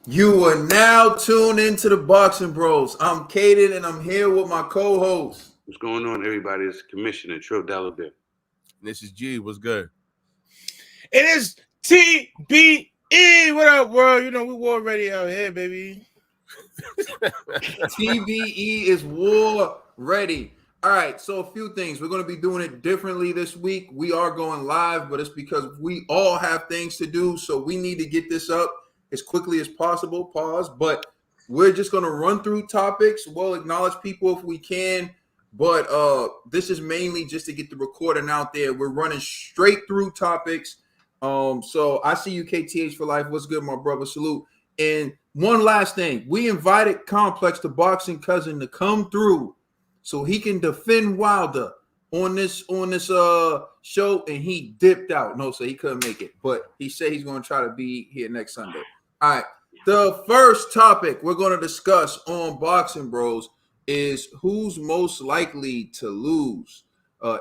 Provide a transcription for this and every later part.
You are now tuned into the Boxing Bros. I'm Caden and I'm here with my co-host. What's going on, everybody? It's Commissioner Trill Dollar Bill. This is G. What's good? It is TBE. What up, world? You know, we war ready out here, baby. TBE is war ready. All right, so a few things. We're going to be doing it differently this week. We are going live, but it's because we all have things to do, so we need to get this up as quickly as possible. Pause. But we're just going to run through topics. We'll acknowledge people if we can, but this is mainly just to get the recording out there. We're running straight through topics. So I see you, KTH for life. What's good, my brother? Salute. And one last thing, we invited Complex, the boxing cousin, to come through so he can defend Wilder on this show, and he dipped out. No, so he couldn't make it, but he said he's going to try to be here next Sunday. All right, the first topic we're going to discuss on Boxing Bros is who's most likely to lose,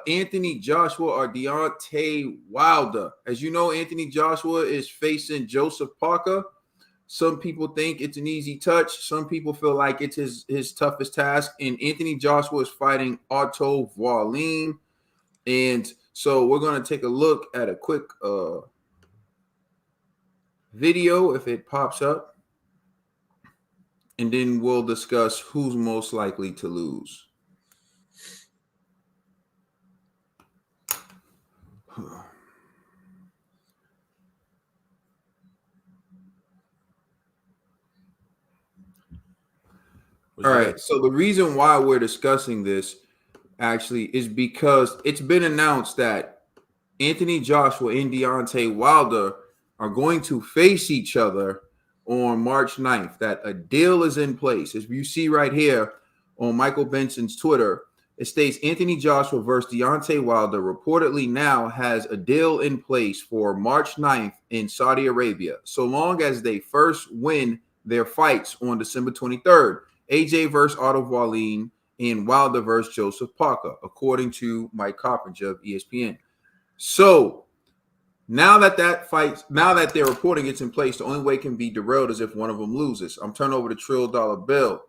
Anthony Joshua or Deontay Wilder. As you know, Anthony Joshua is facing Joseph Parker. Some people think it's an easy touch. Some people feel like it's his toughest task. And Anthony Joshua is fighting Otto Wallin. And so we're going to take a look at a quick video if it pops up. And then we'll discuss who's most likely to lose. All right, so the reason why we're discussing this actually is because it's been announced that Anthony Joshua and Deontay Wilder are going to face each other on March 9th, that a deal is in place. As you see right here on Michael Benson's Twitter, it states Anthony Joshua versus Deontay Wilder reportedly now has a deal in place for March 9th in Saudi Arabia, so long as they first win their fights on December 23rd. AJ versus Otto Wallin and Wilder versus Joseph Parker, according to Mike Coppinger of ESPN. So now that they're reporting it's in place, the only way it can be derailed is if one of them loses. I'm turning over to Trill Dollar Bill.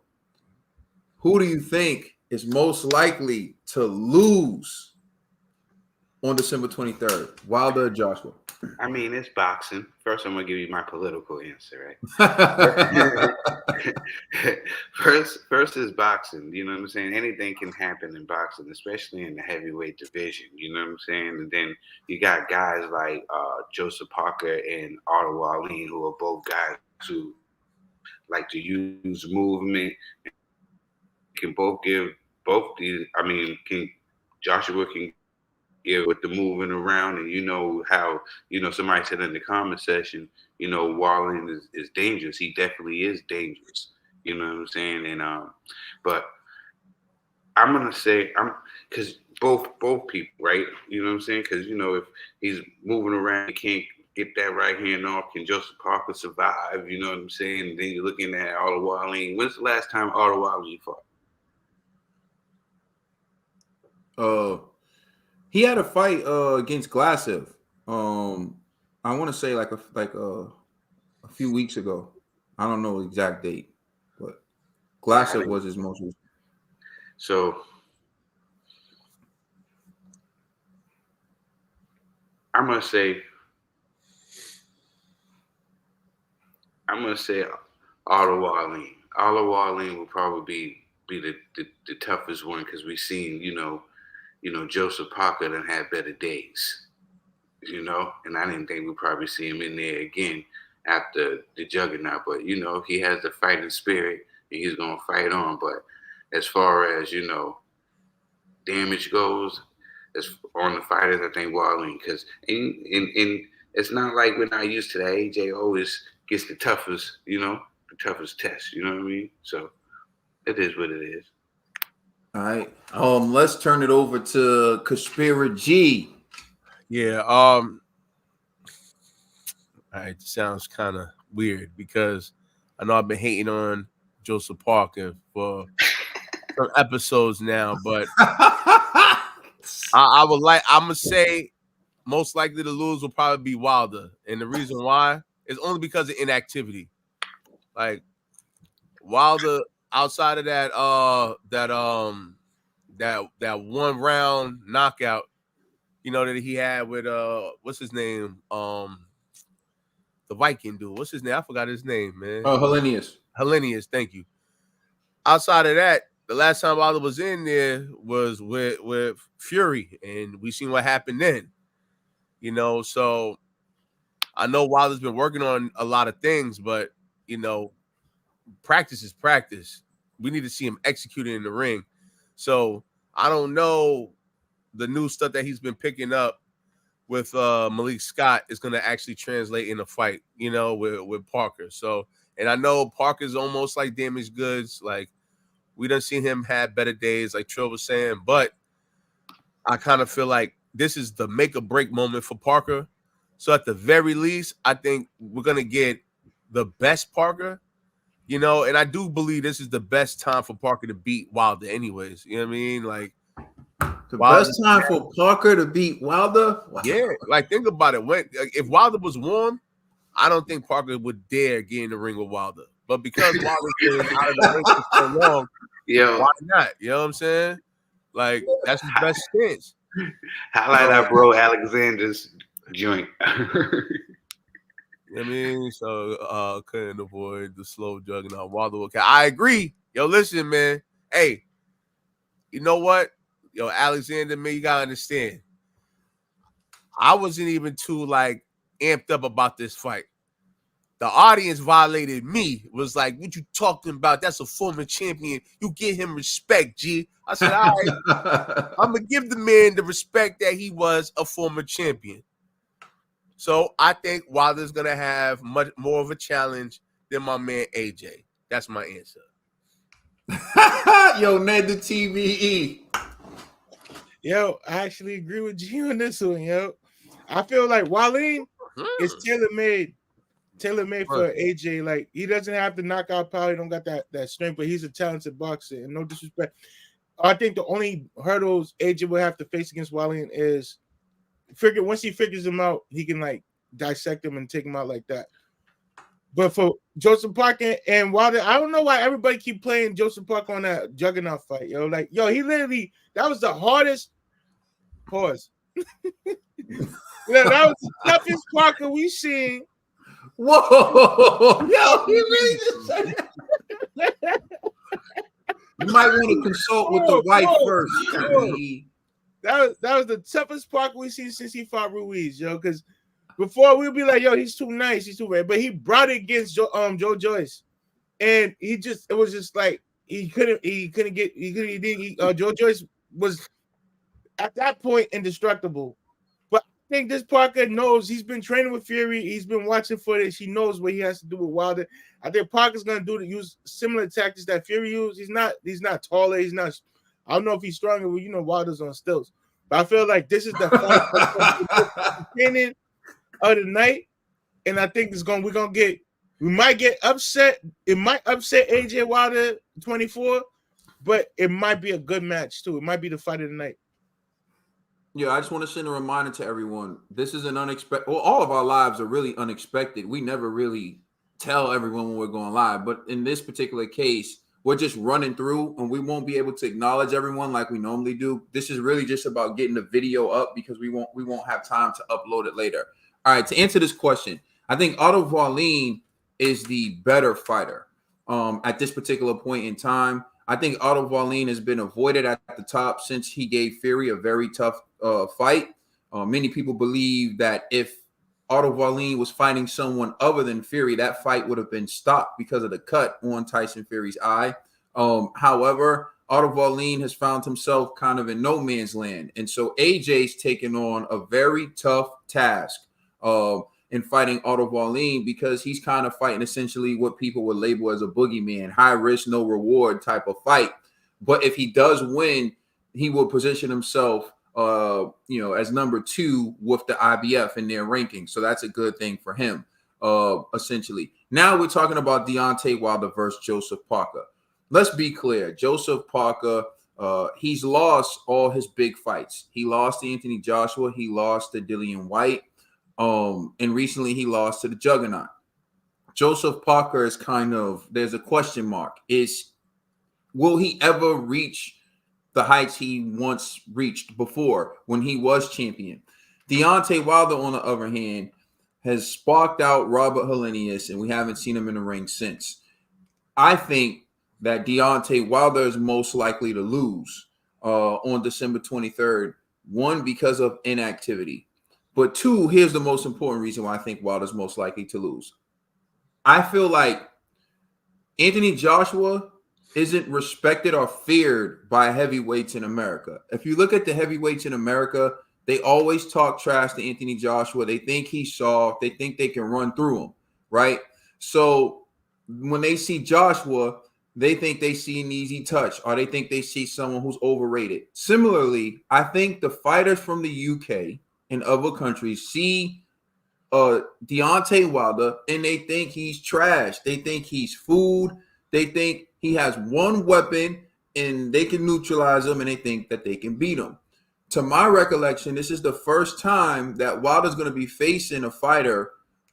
Who do you think is most likely to lose on December 23rd, Wilder or Joshua? I mean, it's boxing. First, I'm going to give you my political answer, right? First is boxing. You know what I'm saying? Anything can happen in boxing, especially in the heavyweight division. You know what I'm saying? And then you got guys like Joseph Parker and Otto Wallin, who are both guys who like to use movement. Can both give both these. I mean, Joshua can give with the moving around, and you know how, you know, somebody said in the comment section, you know, Wallin is dangerous. He definitely is dangerous. You know what I'm saying? And but I'm gonna say because both people, right? You know what I'm saying? Because you know, if he's moving around, he can't get that right hand off. Can Joseph Parker survive? You know what I'm saying? And then you're looking at Otto Wallin. When's the last time Otto Wallin fought? He had a fight against Glassev. I want to say like a few weeks ago. I don't know the exact date, but Glassev was his most recent. So I'm gonna say Otto Wallin. Otto Wallin will probably be the toughest one because we've seen, you know, Joseph Parker done had better days, you know, and I didn't think we'd probably see him in there again after the juggernaut. But, you know, he has the fighting spirit and he's going to fight on. But as far as, you know, damage goes, as on the fighters, I think Wallin, because in it's not like we're not used to that. AJ always gets the toughest, you know, the toughest test, you know what I mean? So it is what it is. All right. Let's turn it over to Conspira G. Yeah. It sounds kind of weird because I know I've been hating on Joseph Parker for some episodes now, but I'm gonna say most likely to lose will probably be Wilder, and the reason why is only because of inactivity. Like Wilder, outside of that that 1 round knockout, that he had with what's his name? The Viking dude. What's his name? I forgot his name, man. Hellenius. Thank you. Outside of that, the last time Wilder was in there was with Fury, and we seen what happened then. So I know Wilder's been working on a lot of things, but practice is practice. We need to see him executing in the ring. So I don't know the new stuff that he's been picking up with Malik Scott is going to actually translate in a fight, with Parker. So, and I know Parker's almost like damaged goods. Like, we done seen him have better days, like Trill was saying, but I kind of feel like this is the make or break moment for Parker. So at the very least, I think we're going to get the best Parker, and I do believe this is the best time for Parker to beat Wilder anyways. You know what I mean? Like, the best time for Parker to beat Wilder? Wow. Yeah, like think about it. If Wilder was warm, I don't think Parker would dare get in the ring with Wilder. But because Wilder's been out of the ring for so long, why not? You know what I'm saying? Like, that's his best chance. Highlight our bro Alexander's joint. I mean, so couldn't avoid the slow juggernaut Wilder. Okay, I agree. Yo, listen, man. Hey, you know what? Yo, Alexander, man, you gotta understand. I wasn't even too amped up about this fight. The audience violated me. Was like, what you talking about? That's a former champion. You give him respect, G. I said, all right, I'm gonna give the man the respect that he was a former champion. So I think Wilder's gonna have much more of a challenge than my man AJ. That's my answer. Yo, Ned the TVE. Yo, I actually agree with you on this one, yo. I feel like Wallin is tailor-made for AJ. Like, he doesn't have the knockout power, he don't got that strength, but he's a talented boxer, and no disrespect. I think the only hurdles AJ will have to face against Wallin is once he figures him out, he can dissect him and take him out like that. But for Joseph Parker and Wilder, I don't know why everybody keep playing Joseph Parker on that juggernaut fight, yo. Like, yo, he literally, that was the hardest pause. That was the toughest Parker we seen. Whoa, yo, he really just said that. You might want to consult with the wife first. That was the toughest Parker we seen since he fought Ruiz, yo. Because before we'd be like, yo, he's too nice, he's too bad. But he brought it against Joe Joyce, and it was just like Joe Joyce was at that point indestructible. But I think this Parker knows, he's been training with Fury, he's been watching footage, he knows what he has to do with Wilder. I think Parker's gonna use similar tactics that Fury used. He's not taller, I don't know if he's stronger, but Wilder's on stilts. But I feel like this is the beginning of the night, and I think we might get upset. It might upset AJ Wilder 24, but it might be a good match too. It might be the fight of the night. Yeah, I just want to send a reminder to everyone. This is an unexpected. Well, all of our lives are really unexpected. We never really tell everyone when we're going live, but in this particular case, we're just running through, and we won't be able to acknowledge everyone like we normally do. This is really just about getting the video up because we won't have time to upload it later. All right, to answer this question, I think Otto Wallin is the better fighter at this particular point in time. I think Otto Wallin has been avoided at the top since he gave Fury a very tough fight. Many people believe that if Otto Wallin was fighting someone other than Fury, that fight would have been stopped because of the cut on Tyson Fury's eye. However, Otto Wallin has found himself kind of in no man's land. And so AJ's taken on a very tough task in fighting Otto Wallin because he's kind of fighting essentially what people would label as a boogeyman, high risk, no reward type of fight. But if he does win, he will position himself as number 2 with the IBF in their ranking. So that's a good thing for him, essentially. Now we're talking about Deontay Wilder versus Joseph Parker. Let's be clear. Joseph Parker, he's lost all his big fights. He lost to Anthony Joshua. He lost to Dillian White. And recently he lost to the Juggernaut. Joseph Parker is there's a question mark. Will he ever reach the heights he once reached before when he was champion? Deontay Wilder, on the other hand, has sparked out Robert Helenius, and we haven't seen him in the ring since. I think that Deontay Wilder is most likely to lose on December 23rd. One, because of inactivity. But two, here's the most important reason why I think Wilder's most likely to lose. I feel like Anthony Joshua isn't respected or feared by heavyweights in America. If you look at the heavyweights in America, they always talk trash to Anthony Joshua. They think he's soft. They think they can run through him, right? So when they see Joshua, they think they see an easy touch, or they think they see someone who's overrated. Similarly, I think the fighters from the UK and other countries see Deontay Wilder and they think he's trash. They think he's food. They think he has one weapon and they can neutralize him, and they think that they can beat him. To my recollection, this is the first time that Wilder's going to be facing a fighter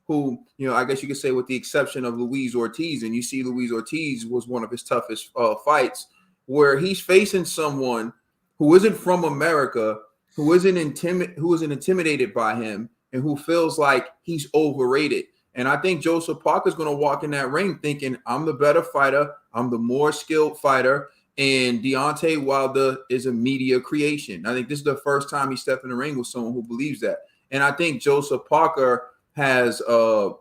who, I guess you could say with the exception of Luis Ortiz, and you see Luis Ortiz was one of his toughest fights, where he's facing someone who isn't from America, who isn't intimidated by him, and who feels like he's overrated. And I think Joseph Parker's going to walk in that ring thinking, I'm the better fighter, I'm the more skilled fighter, and Deontay Wilder is a media creation. I think this is the first time he stepped in the ring with someone who believes that. And I think Joseph Parker has the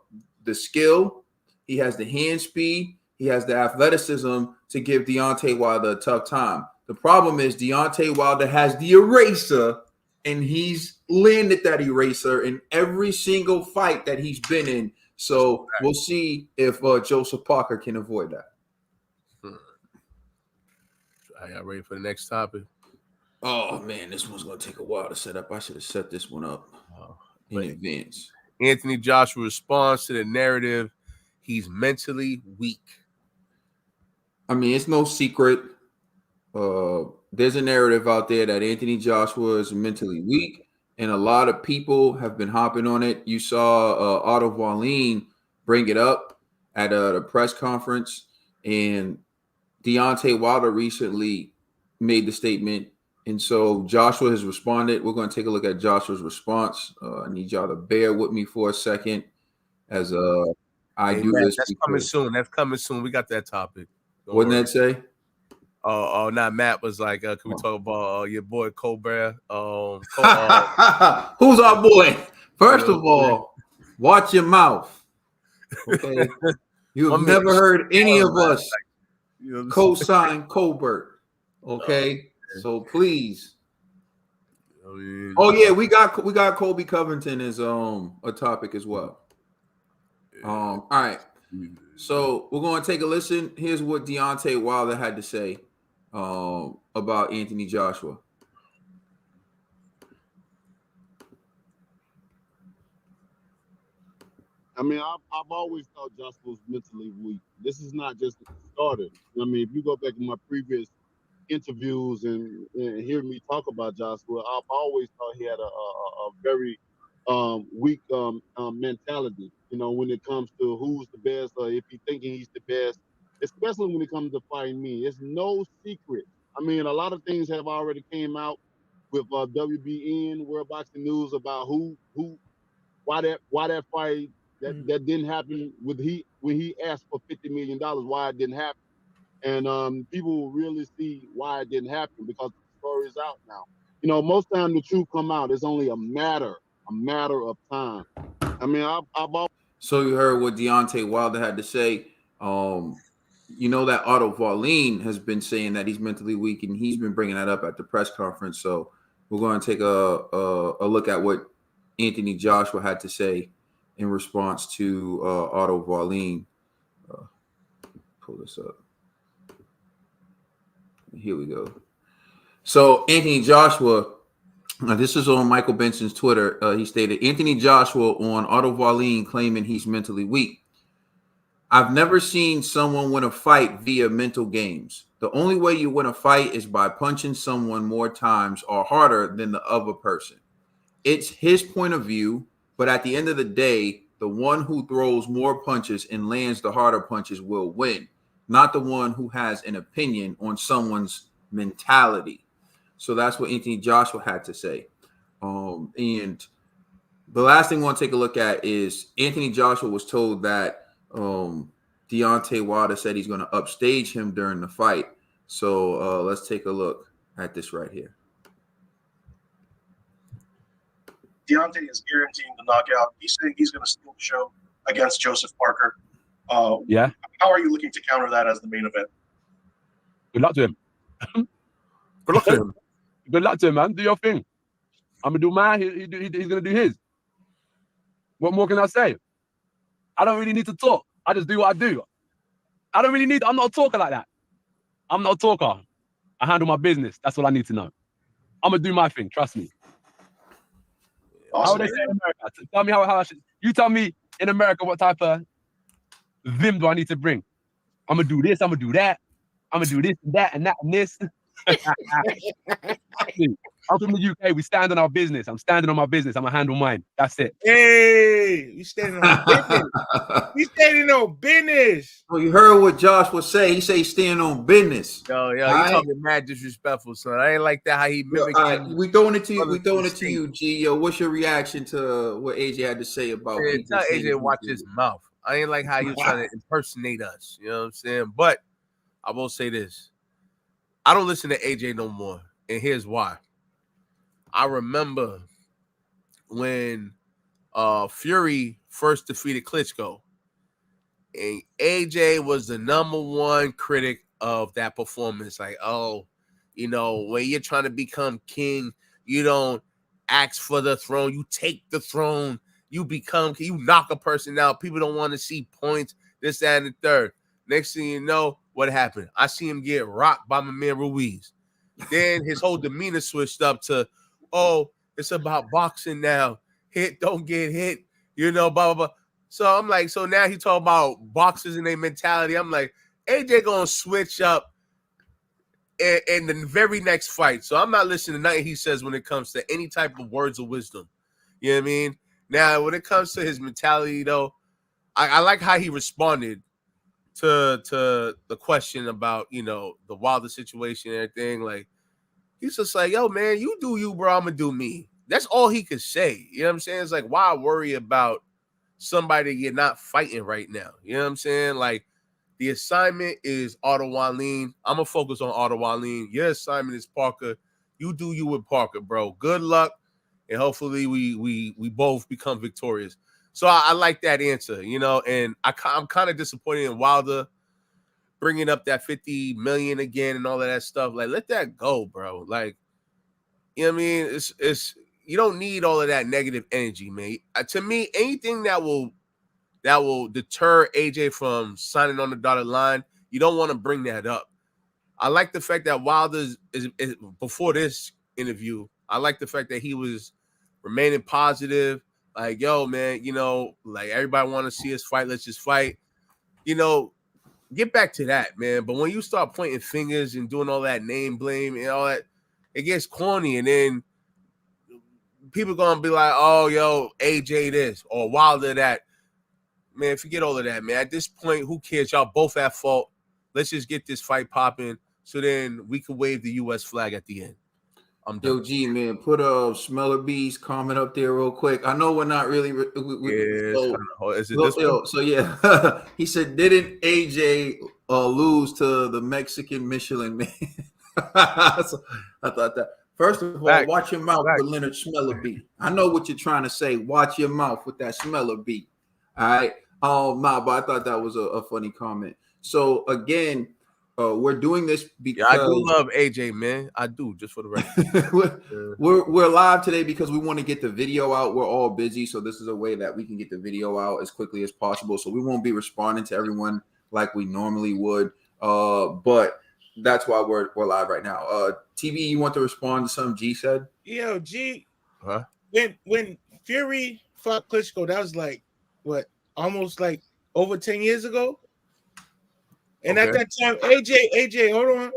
skill, he has the hand speed, he has the athleticism to give Deontay Wilder a tough time. The problem is Deontay Wilder has the eraser, and he's landed that eraser in every single fight that he's been in. So we'll see if Joseph Parker can avoid that. I got ready for the next topic. Oh, man, this one's going to take a while to set up. I should have set this one up in advance. Anthony Joshua responds to the narrative he's mentally weak. I mean, it's no secret. There's a narrative out there that Anthony Joshua is mentally weak, and a lot of people have been hopping on it. You saw Otto Wallin bring it up at the press conference, and Deontay Wilder recently made the statement, and so Joshua has responded. We're going to take a look at Joshua's response. I need y'all to bear with me for a second as I do this. That's coming soon. That's coming soon. We got that topic. Wouldn't that say? Oh, not Matt was like, can we talk about your boy Colbert? Who's our boy? First of all, watch your mouth. Okay, you've never heard any of us co-sign Colbert. Okay, so please. Oh yeah, we got Colby Covington as a topic as well. All right. So we're going to take a listen. Here's what Deontay Wilder had to say about Anthony Joshua. I mean, I've always thought Joshua was mentally weak. This is not just the starter. I mean, if you go back to my previous interviews and hear me talk about Joshua, I've always thought he had a very weak mentality. When it comes to who's the best, or if he's thinking he's the best, especially when it comes to fighting me. It's no secret. I mean, a lot of things have already came out with WBN, World Boxing News, about why that fight that didn't happen when he asked for $50 million, why it didn't happen. And people will really see why it didn't happen because the story is out now. Most time the truth come out. It's only a matter of time. I mean, So you heard what Deontay Wilder had to say. That Otto Wallin has been saying that he's mentally weak, and he's been bringing that up at the press conference. So we're going to take a look at what Anthony Joshua had to say in response to Otto Wallin. Pull this up. Here we go. So Anthony Joshua, this is on Michael Benson's Twitter. He stated, Anthony Joshua on Otto Wallin claiming he's mentally weak. I've never seen someone win a fight via mental games. The only way you win a fight is by punching someone more times or harder than the other person. It's his point of view, but at the end of the day, the one who throws more punches and lands the harder punches will win, not the one who has an opinion on someone's mentality. So that's what Anthony Joshua had to say. And the last thing we want to take a look at is Anthony Joshua was told that Deontay Wilder said he's going to upstage him during the fight. So let's take a look at this right here. Deontay is guaranteeing the knockout. He's saying he's going to steal the show against Joseph Parker. Yeah. How are you looking to counter that as the main event? Good luck to him. Good luck to him. Good luck to him, man. Do your thing. I'm gonna do mine. He's gonna do his. What more can I say? I don't really need to talk. I just do what I do. I don't really need. I'm not a talker like that. I'm not a talker. I handle my business. That's all I need to know. I'm gonna do my thing. Trust me. Awesome. How would they say in America? Tell me how I should. You tell me in America what type of vim do I need to bring? I'm gonna do this. I'm gonna do that. I'm gonna do this and that and that and this. I'm from the UK. We stand on our business. I'm standing on my business. I'm gonna handle mine. That's it. Hey, we standing on business. We standing on business. Well, you heard what Josh was saying. He said he's standing on business. Yo, you Right. talking mad disrespectful, son. I ain't like that how he mimicked. All right, we throwing it to you. We throwing it to State. you, G. Yo, what's your reaction to what AJ had to say about? Yeah, people tell saying AJ to he's watch doing his it? mouth. I ain't like how you trying to impersonate us. You know what I'm saying? But I will say this. I don't listen to AJ no more. And here's why. I remember when Fury first defeated Klitschko. And AJ was the number one critic of that performance. Like, oh, you know, when you're trying to become king, you don't ask for the throne. You take the throne. You knock a person out. People don't want to see points, this, that, and the third. Next thing you know, what happened? I see him get rocked by my man Ruiz. Then his whole demeanor switched up to, oh, it's about boxing now. Hit, don't get hit, you know, blah, blah, blah. So I'm like, so now he talking about boxers and their mentality. I'm like, AJ gonna switch up in the very next fight. So I'm not listening to nothing he says when it comes to any type of words of wisdom. You know what I mean? Now, when it comes to his mentality, though, I like how he responded to the question about, you know, the Wilder situation and everything. Like, he's just like, yo, man, you do you, bro. I'm gonna do me. That's all he could say. You know what I'm saying? It's like, why worry about somebody you're not fighting right now? You know what I'm saying? Like, the assignment is Otto Wallin. I'm gonna focus on Otto Wallin. Your assignment is Parker. You do you with Parker, bro. Good luck, and hopefully we both become victorious. So I like that answer, you know. And I'm kind of disappointed in Wilder bringing up that 50 million again and all of that stuff. Like, let that go, bro. Like, you know what I mean? It's you don't need all of that negative energy, man. To me, anything that will deter AJ from signing on the dotted line, you don't want to bring that up. I like the fact that Wilder is before this interview, I like the fact that he was remaining positive. Like, yo, man, you know, like, everybody want to see us fight. Let's just fight. You know, get back to that, man. But when you start pointing fingers and doing all that name blame and all that, it gets corny. And then people going to be like, oh, yo, AJ this or Wilder that. Man, forget all of that, man. At this point, who cares? Y'all both at fault. Let's just get this fight popping so then we can wave the U.S. flag at the end. I'm done. Yo, G, man, put Smeller B's comment up there real quick. I know we're not really. Is it this one? So yeah, he said, didn't AJ lose to the Mexican Michelin Man? So I thought that. First of all, watch your mouth with Leonard Smeller B. I know what you're trying to say. Watch your mouth with that Smeller B. All right. But I thought that was a funny comment. So again, we're doing this because I do love AJ, man. I do, just for the record. we're live today because we want to get the video out. We're all busy, so this is a way that we can get the video out as quickly as possible. So we won't be responding to everyone like we normally would. But that's why we're live right now. TV, you want to respond to something G said? Yo, G. Huh? When Fury fought Klitschko, that was like what, almost like over 10 years ago. And at that time, AJ, hold on.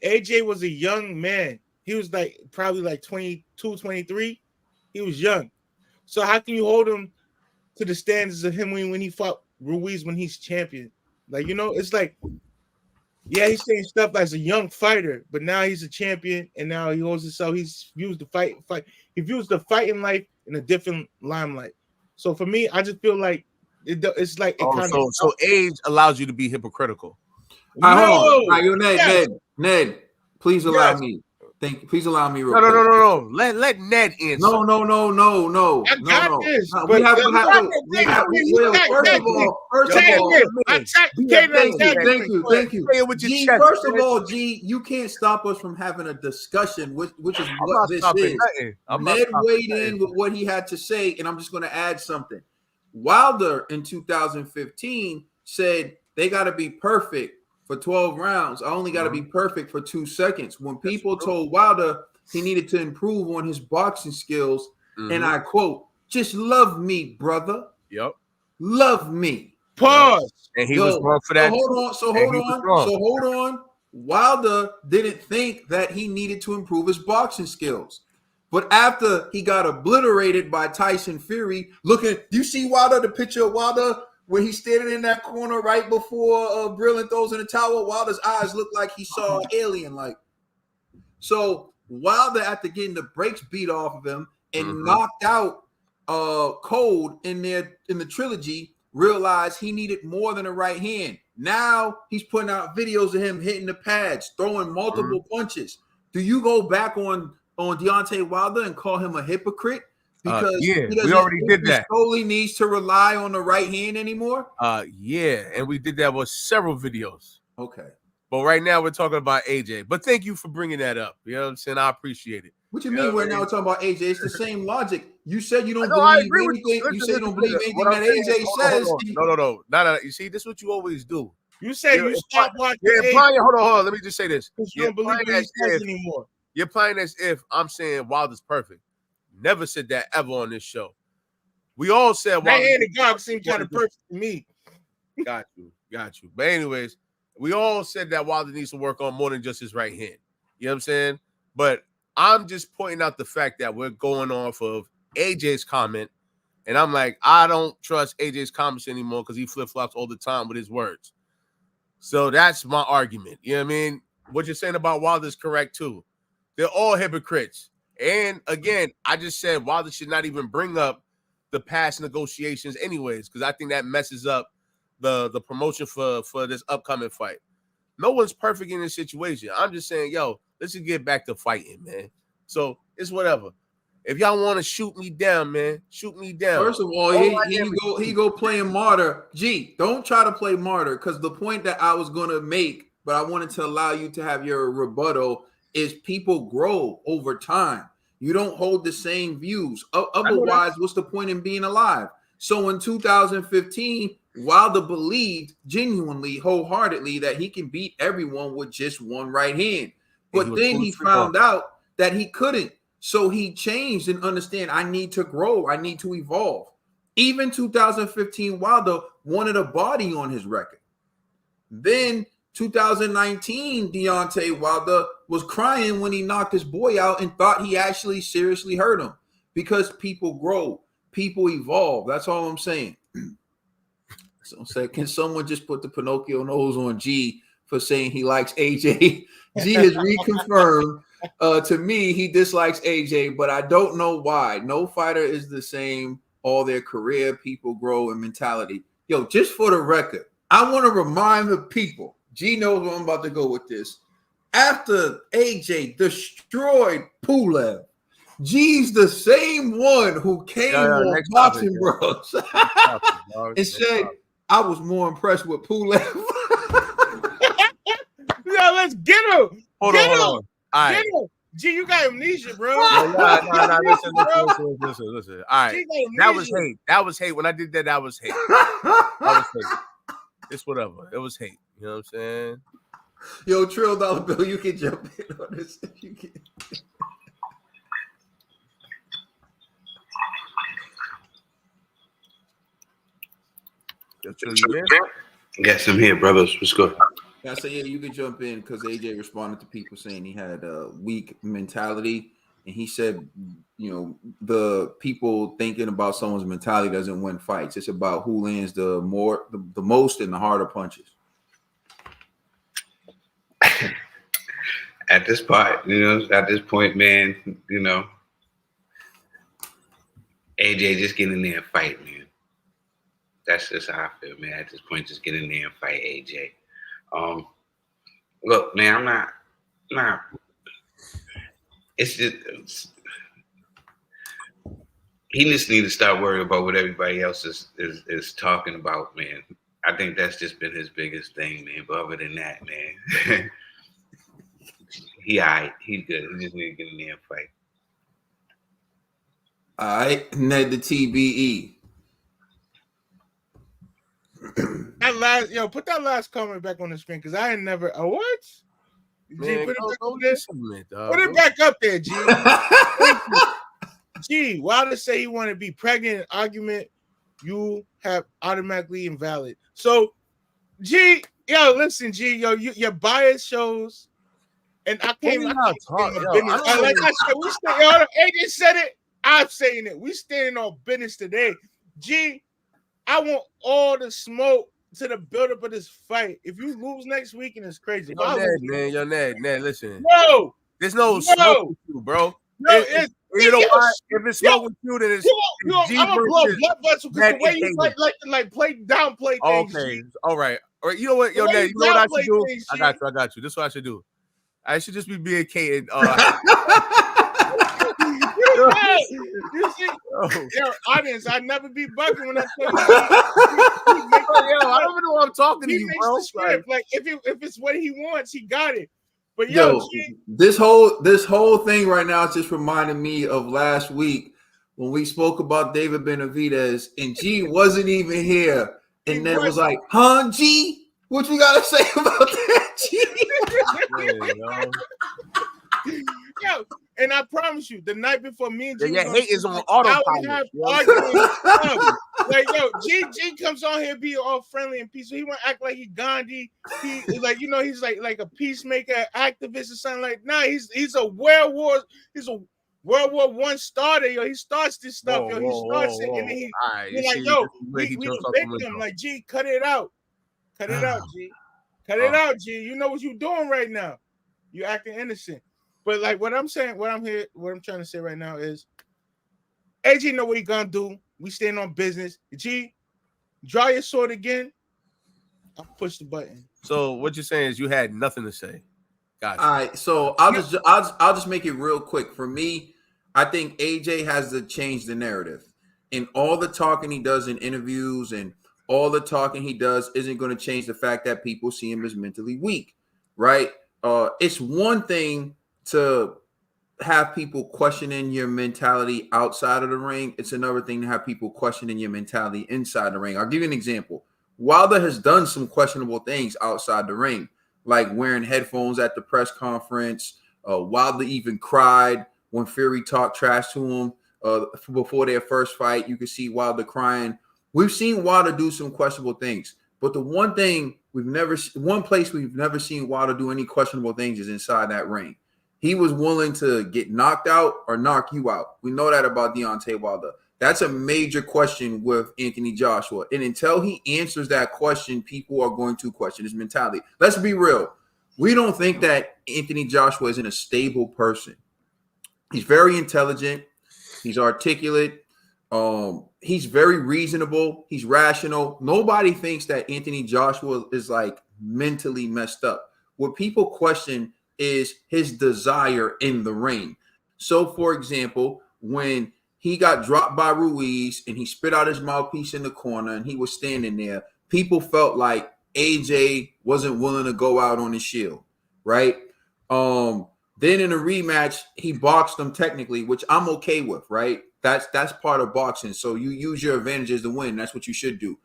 AJ was a young man. He was like probably like 22, 23. He was young. So how can you hold him to the standards of him when he fought Ruiz when he's champion. Like, you know, it's like, yeah, he's saying stuff as a young fighter, but now he's a champion, and now he holds himself. He's views the fight. He views the fighting life in a different limelight. So for me, I just feel like it's like so age allows you to be hypocritical. All right, hold on. All right, Ned, please allow me. Please allow me. No. Let Ned answer. No. I got this. Thank you. G, first of all, G, you can't stop us from having a discussion, which is what this is. Ned weighed in with what he had to say, and I'm just going to add something. Wilder in 2015 said they got to be perfect for 12 rounds. I only got to be perfect for 2 seconds. When people told Wilder he needed to improve on his boxing skills, and I quote, "Just love me, brother. Yep. Love me." Pause. And he was wrong for that. So hold on. Wilder didn't think that he needed to improve his boxing skills. But after he got obliterated by Tyson Fury, you see Wilder, the picture of Wilder when he's standing in that corner right before Brilliant throws in the towel, Wilder's eyes looked like he saw an alien. Like, so Wilder, after getting the brakes beat off of him and knocked out Cold in the trilogy, realized he needed more than a right hand. Now he's putting out videos of him hitting the pads, throwing multiple punches. Do you go back on Deontay Wilder and call him a hypocrite? Because we already did that. He solely needs to rely on the right hand anymore. And we did that with several videos. Okay, but right now we're talking about AJ. But thank you for bringing that up. You know what I'm saying? I appreciate it. What you mean? Right now we're talking about AJ. It's the same logic. You said you don't believe anything. You say you don't believe anything that AJ says. No. You see, this is what you always do. You say you stop watching. Yeah, Brian, hold on. Let me just say this. You don't believe what he says anymore. You're playing as if I'm saying Wilder's perfect. Never said that ever on this show. We all said Wilder. Man, the God seemed kind of perfect to me. Got you. But anyways, we all said that Wilder needs to work on more than just his right hand. You know what I'm saying? But I'm just pointing out the fact that we're going off of AJ's comment, and I'm like, I don't trust AJ's comments anymore because he flip-flops all the time with his words. So that's my argument. You know what I mean? What you're saying about Wilder is correct too. They're all hypocrites. And again, I just said Wilder should not even bring up the past negotiations anyways, because I think that messes up the promotion for this upcoming fight. No one's perfect in this situation. I'm just saying, let's just get back to fighting, man. So it's whatever. If y'all want to shoot me down, man, shoot me down. First of all, he go playing martyr. G, don't try to play martyr, because the point that I was going to make, but I wanted to allow you to have your rebuttal, is people grow over time. You don't hold the same views. Otherwise, what's the point in being alive? So in 2015, Wilder believed genuinely, wholeheartedly, that he can beat everyone with just one right hand. But then he found out that he couldn't. So he changed and understand, I need to grow. I need to evolve. Even 2015, Wilder wanted a body on his record. Then 2019, Deontay Wilder was crying when he knocked his boy out and thought he actually seriously hurt him, because people grow, people evolve. That's all I'm saying. So can someone just put the Pinocchio nose on G for saying he likes AJ? G has reconfirmed to me he dislikes AJ, but I don't know why. No fighter is the same all their career. People grow in mentality. Just for the record, I want to remind the people, G knows where I'm about to go with this. After AJ destroyed Pulev, G's the same one who came on Boxing Bros and said, I was more impressed with Pulev. Let's get him. Hold on. All right. G, you got amnesia, bro. No, listen. All right. That was hate. When I did that, that was hate. It's whatever. It was hate. You know what I'm saying? Yo, Trill Dollar Bill, you can jump in on this if you can. Yes, I'm here, brothers. What's good? I say, you can jump in because AJ responded to people saying he had a weak mentality. and he said, the people thinking about someone's mentality doesn't win fights. It's about who lands the most and the harder punches. At this part, at this point, man, AJ just get in there and fight, man. That's just how I feel, man. At this point, just get in there and fight AJ. Look, man, I'm not. It's just he just needs to stop worrying about what everybody else is talking about, man. I think that's just been his biggest thing, man. But other than that, man, he all right. He's good. He just need to get in there and fight. All right, Ned the TBE. Put that last comment back on the screen because I ain't never. What? Man, G, put it back up there, G. G, Wilder say he want to be pregnant in argument, you have automatically invalid. So, G, listen, G, your bias shows, and I came. Like I said, AJ said it. I'm saying it. We standing on business today, G. I want all the smoke to the buildup of this fight. If you lose next week, and it's crazy. Ned, listen. No, there's no smoke with you, bro. No, you know what? If it's smoke with you, then it's I'm gonna blow blood vessel because the way you like downplay things. Okay, all right. You know what, Ned? You know what I should do? I got you. This is what I should do. I should just be being Kate and you see, audience, I never be bugging when I tell you. I don't even know I'm talking to you, bro. Like if it's what he wants, he got it. But this whole thing right now is just reminding me of last week when we spoke about David Benavidez and G wasn't even here, and then was like, "Huh, G? What you gotta say about that, G?" And I promise you, the night before me and G, your hate is on autopilot. G comes on here, be all friendly and peaceful. He want to act like he Gandhi. He's like a peacemaker, activist or something like. Nah, he's a World War. He's a World War I starter. He starts this stuff. He starts it, and then he's we a victim. Like, G, cut it out. Cut it out, G. Cut it out, G. You know what you're doing right now. You're acting innocent. But like what I'm saying, what I'm trying to say right now is AJ know what he gonna do. We stand on business. G, draw your sword again. I'll push the button. So what you're saying is you had nothing to say. Gotcha. All right, so I'll just make it real quick. For me, I think AJ has to change the narrative. And all the talking he does in interviews and all the talking he does isn't going to change the fact that people see him as mentally weak, right? It's one thing to have people questioning your mentality outside of the ring. It's another thing to have people questioning your mentality inside the ring. I'll give you an example. Wilder has done some questionable things outside the ring, like wearing headphones at the press conference. Wilder even cried when Fury talked trash to him before their first fight. You could see Wilder crying. We've seen Wilder do some questionable things, but the one place we've never seen Wilder do any questionable things is inside that ring. He was willing to get knocked out or knock you out. We know that about Deontay Wilder. That's a major question with Anthony Joshua. And until he answers that question, people are going to question his mentality. Let's be real. We don't think that Anthony Joshua isn't a stable person. He's very intelligent. He's articulate. He's very reasonable. He's rational. Nobody thinks that Anthony Joshua is like mentally messed up. What people question is his desire in the ring. So, for example, when he got dropped by Ruiz and he spit out his mouthpiece in the corner and he was standing there, people felt like AJ wasn't willing to go out on his shield, right? Then in a rematch, he boxed him technically, which I'm okay with, right? That's part of boxing. So you use your advantages to win. That's what you should do.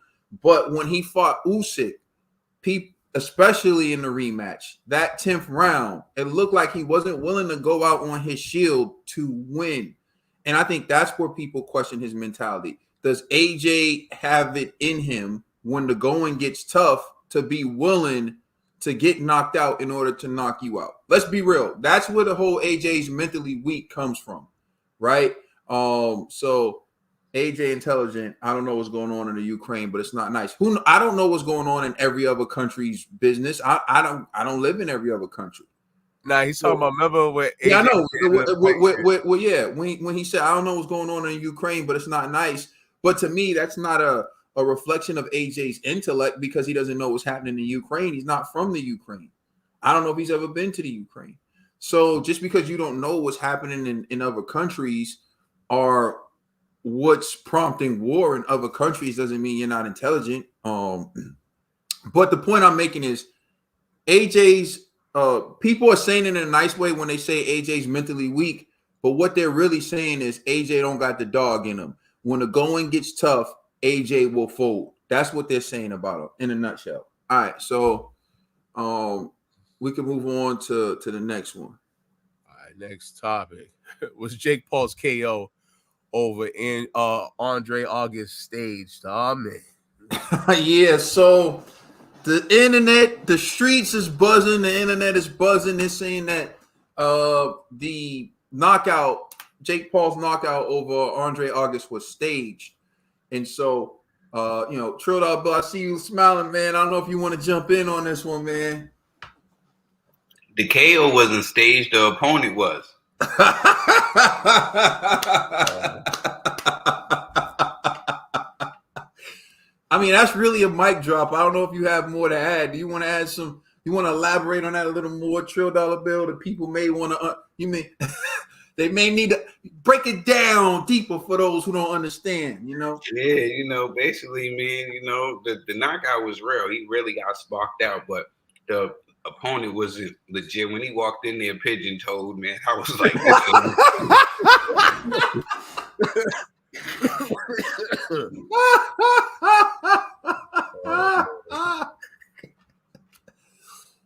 But when he fought Usyk, people, especially in the rematch, that 10th round, it looked like he wasn't willing to go out on his shield to win. And I think that's where people question his mentality. Does AJ have it in him when the going gets tough to be willing to get knocked out in order to knock you out. Let's be real. That's where the whole AJ's mentally weak comes from, right? So AJ intelligent. I don't know what's going on in the Ukraine, but it's not nice. I don't know what's going on in every other country's business. I don't live in every other country. Nah, he's talking about, remember where AJ, yeah, I know. Well, yeah, when he said I don't know what's going on in Ukraine, but it's not nice. But to me, that's not a reflection of AJ's intellect because he doesn't know what's happening in Ukraine. He's not from the Ukraine. I don't know if he's ever been to the Ukraine. So just because you don't know what's happening in other countries or what's prompting war in other countries doesn't mean you're not intelligent. But the point I'm making is AJ's people are saying it in a nice way when they say AJ's mentally weak, but what they're really saying is AJ don't got the dog in him. When the going gets tough, AJ will fold. That's what they're saying about him in a nutshell. All right, so we can move on to the next one. All right, next topic was Jake Paul's KO over in Andre August staged. Oh man. Yeah, so the internet, the streets is buzzing, the internet is buzzing. They're saying that the knockout, Jake Paul's knockout over Andre August was staged. And so Trill Dog Bill, I see you smiling, man. I don't know if you want to jump in on this one, man. The KO wasn't staged, the opponent was. I mean, that's really a mic drop. I don't know if you have more to add. Do you want to add some? You want to elaborate on that a little more, Trill Dollar Bill? The people may want to. They may need to break it down deeper for those who don't understand. Yeah, basically, man. The knockout was real. He really got sparked out, but the opponent wasn't legit. When he walked in there pigeon-toed, man, I was like,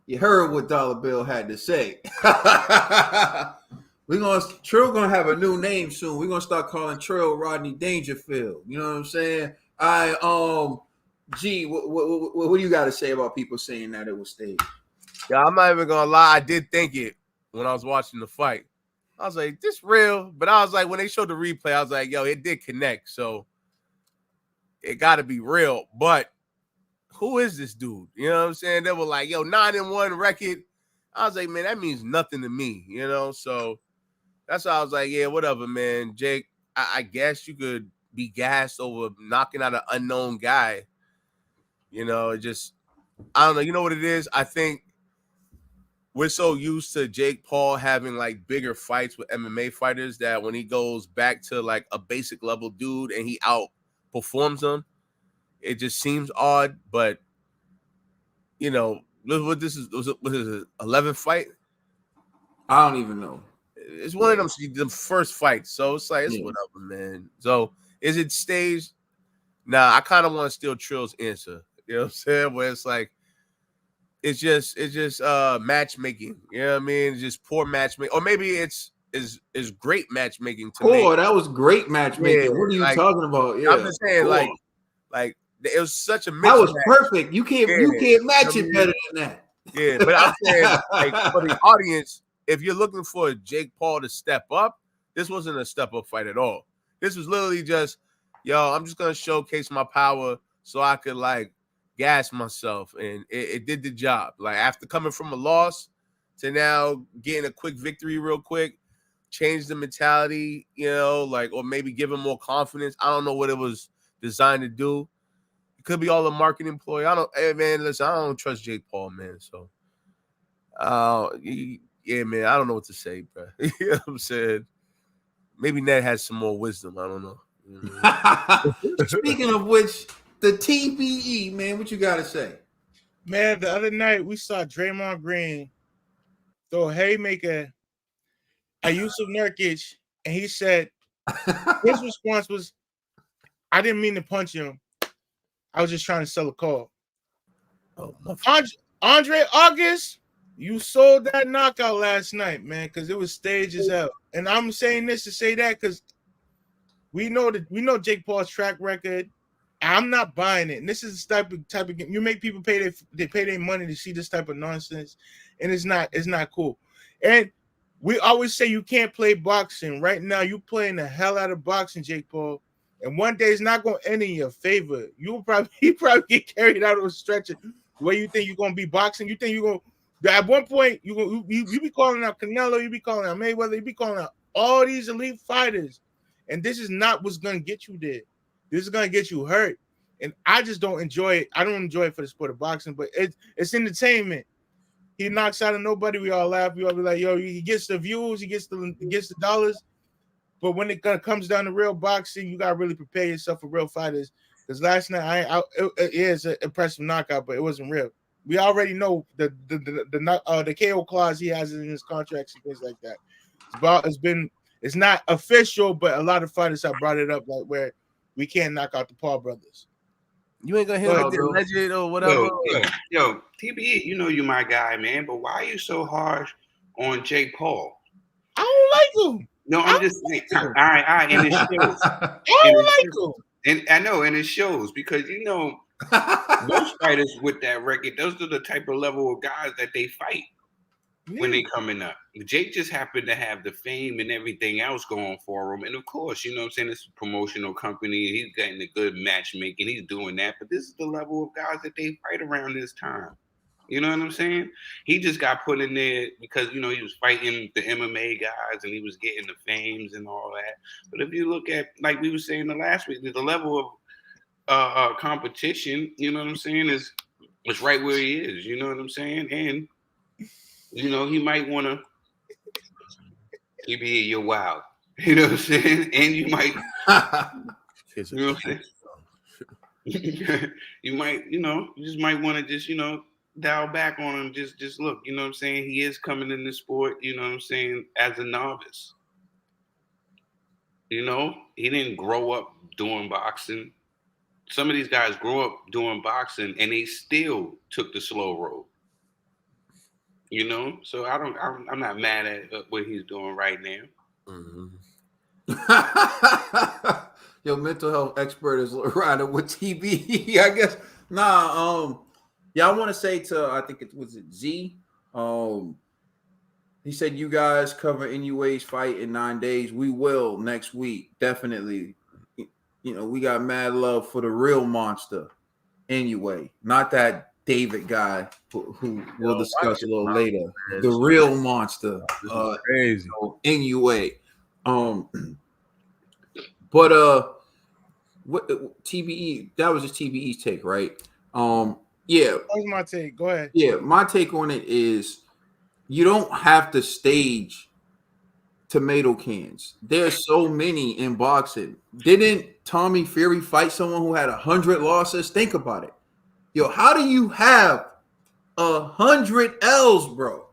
you heard what Dollar Bill had to say. Trill gonna have a new name soon. We're gonna start calling Trill Rodney Dangerfield. You know what I'm saying? G, what do you got to say about people saying that it was staged? Yeah, I'm not even gonna lie. I did think it when I was watching the fight. I was like, this real. But I was like, when they showed the replay, I was like, yo, it did connect. So it got to be real. But who is this dude? You know what I'm saying? They were like, yo, 9-1 record. I was like, man, that means nothing to me, So that's why I was like, yeah, whatever, man. Jake, I guess you could be gassed over knocking out an unknown guy. I don't know. You know what it is? I think we're so used to Jake Paul having like bigger fights with MMA fighters that when he goes back to like a basic level dude and he outperforms them, it just seems odd. But what this is, was it 11th fight? I don't even know. It's one of them first fights, so it's like it's whatever, man. So is it staged? Nah, I kind of want to steal Trill's answer. You know what I'm saying? Where it's like it's just matchmaking. You know what I mean? It's just poor matchmaking, or maybe it's great matchmaking to me. Oh, that was great matchmaking. Yeah, what are you talking about? Yeah, I'm just saying, like it was such a that was perfect. You can't match it better than that. Yeah, but I'm saying like for the audience, if you're looking for Jake Paul to step up, this wasn't a step up fight at all. This was literally just, I'm just gonna showcase my power so I could like gas myself, and it did the job. Like after coming from a loss to now getting a quick victory real quick, change the mentality, or maybe give him more confidence. I don't know what it was designed to do. It could be all a marketing ploy. Hey man, listen, I don't trust Jake Paul, man. So yeah, man, I don't know what to say, bro. You know what I'm saying? Maybe Ned has some more wisdom. I don't know. Speaking of which, the TBE, man, what you got to say? Man, the other night we saw Draymond Green throw a haymaker at Yusuf Nurkic, and he said his response was, I didn't mean to punch him. I was just trying to sell a call. Oh, Andre August, you sold that knockout last night, man, because it was staged as hell. And I'm saying this to say that because we know Jake Paul's track record. I'm not buying it. And this is the type of game. You make people pay their money to see this type of nonsense, and it's not cool. And we always say you can't play boxing. Right now, you playing the hell out of boxing, Jake Paul. And one day it's not gonna end in your favor. You probably get carried out on a stretcher where you think you're gonna be boxing. You think you're gonna at one point you be calling out Canelo, you be calling out Mayweather, you be calling out all these elite fighters, and this is not what's gonna get you there. This is gonna get you hurt, and I just don't enjoy it. I don't enjoy it for the sport of boxing, but it's entertainment. He knocks out of nobody. We all laugh. We all be like, "Yo, he gets the views, he gets the dollars." But when it comes down to real boxing, you gotta really prepare yourself for real fighters. Because last night, it is an impressive knockout, but it wasn't real. We already know the KO clause he has in his contracts and things like that. It's not official, but a lot of fighters have brought it up, like where we can't knock out the Paul brothers. You ain't gonna hit like the legend or whatever. Yo, TBE, you know you my guy, man. But why are you so harsh on Jake Paul? I don't like him. No, I'm just saying. All right, and it shows. I don't like him. And I know, and it shows because most fighters with that record, those are the type of level of guys that they fight when they coming up. Jake just happened to have the fame and everything else going for him. And of course, you know what I'm saying, it's a promotional company. He's getting a good matchmaking. He's doing that. But this is the level of guys that they fight around this time. You know what I'm saying? He just got put in there because, he was fighting the MMA guys and he was getting the fames and all that. But if you look at, like we were saying the last week, the level of competition, you know what I'm saying, is right where he is. You know what I'm saying? And, he might want to be you're wild. You know what I'm saying? And you might, you know what I'm saying? You might, you just might want to just, dial back on him. Just look, you know what I'm saying? He is coming in the sport, you know what I'm saying, as a novice. He didn't grow up doing boxing. Some of these guys grow up doing boxing and they still took the slow road. So I'm not mad at what he's doing right now. Mm-hmm. Your mental health expert is riding with TB. I guess. Yeah, I want to say I think it was Z. He said you guys cover NUA's fight in 9 days. We will next week, definitely. We got mad love for the real monster, NUA, not that David guy who we'll discuss a little later. The real monster, crazy NUA. But what TBE? That was just TBE's take, right? Yeah. That was my take. Go ahead. Yeah, my take on it is you don't have to stage tomato cans. There's so many in boxing. Didn't Tommy Fury fight someone who had 100 losses? Think about it. Yo, how do you have 100 L's, bro?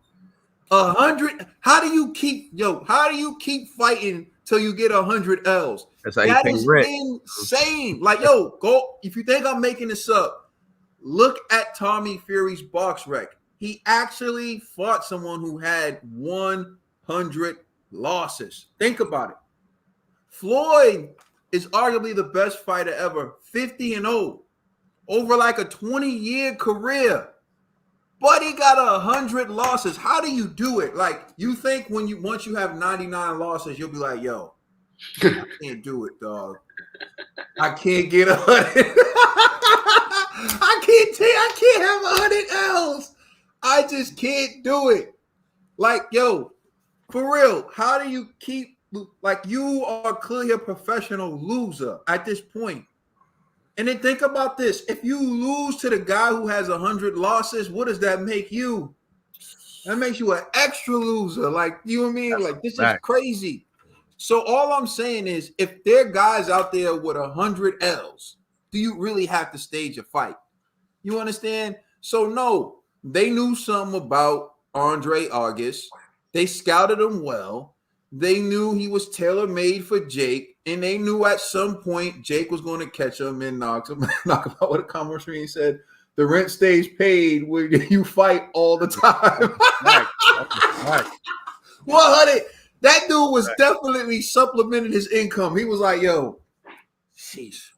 100. How do you keep fighting till you get 100 L's? That's how that you is rent. Insane. Like, yo, go. If you think I'm making this up, look at Tommy Fury's box rec. He actually fought someone who had 100 losses. Think about it. Floyd is arguably the best fighter ever, 50-0, over like a 20-year career. But he got 100 losses. How do you do it? Like, you think once you have 99 losses, you'll be like, yo, I can't do it, dog. I can't get 100. I can't have 100 L's. I just can't do it. Like, yo, for real, how do you keep, like, you are clearly a professional loser at this point. And then think about this. If you lose to the guy who has 100 losses, what does that make you? That makes you an extra loser. Like, you know what I mean? Like, this is crazy. So all I'm saying is, if there are guys out there with 100 L's, do you really have to stage a fight? You understand? So no, they knew something about Andre August. They scouted him well. They knew he was tailor-made for Jake, and they knew at some point Jake was going to catch him and knock him out with a commerce screen. He said, the rent stays paid when you fight all the time. Right. 100. That dude was definitely supplementing his income. He was like, yo, sheesh.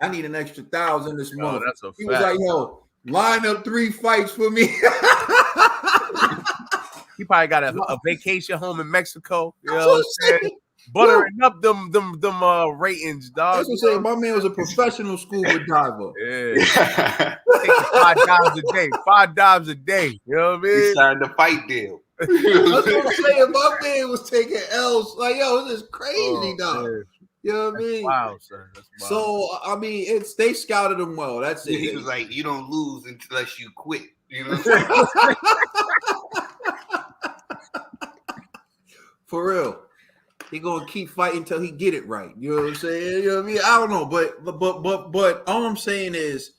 I need an extra 1,000 this month. That's a He fact. was like, yo, line up 3 fights for me. He probably got a vacation home in Mexico. You That's know what what I'm I'm saying? Buttering up them ratings, dog. That's what I'm saying. My man was a professional scuba diver. Yeah. Taking $5 a day. $5 a day. You know what I He mean? signed a fight deal. That's what I'm saying. My man was taking L's. Like, yo, this is crazy, dog. Man. You know what I mean? Wow, sir. That's wild. So, I mean, they scouted him well. That's it. He was like, you don't lose unless you quit. You know what I'm saying? For real. He gonna keep fighting until he get it right. You know what I'm saying? You know what I mean? I don't know, but all I'm saying is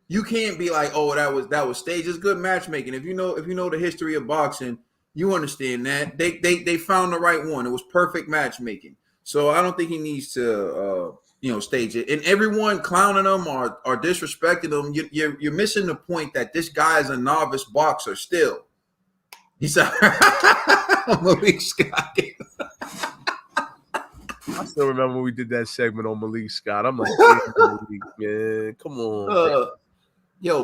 you can't be like, oh, that was staged. It's good matchmaking. If you know the history of boxing, you understand that. They found the right one. It was perfect matchmaking. So I don't think he needs to stage it. And everyone clowning him or disrespecting him, you're missing the point that this guy is a novice boxer still. He's Malik Scott. I still remember when we did that segment on Malik Scott. I'm like, Malik, man, come on.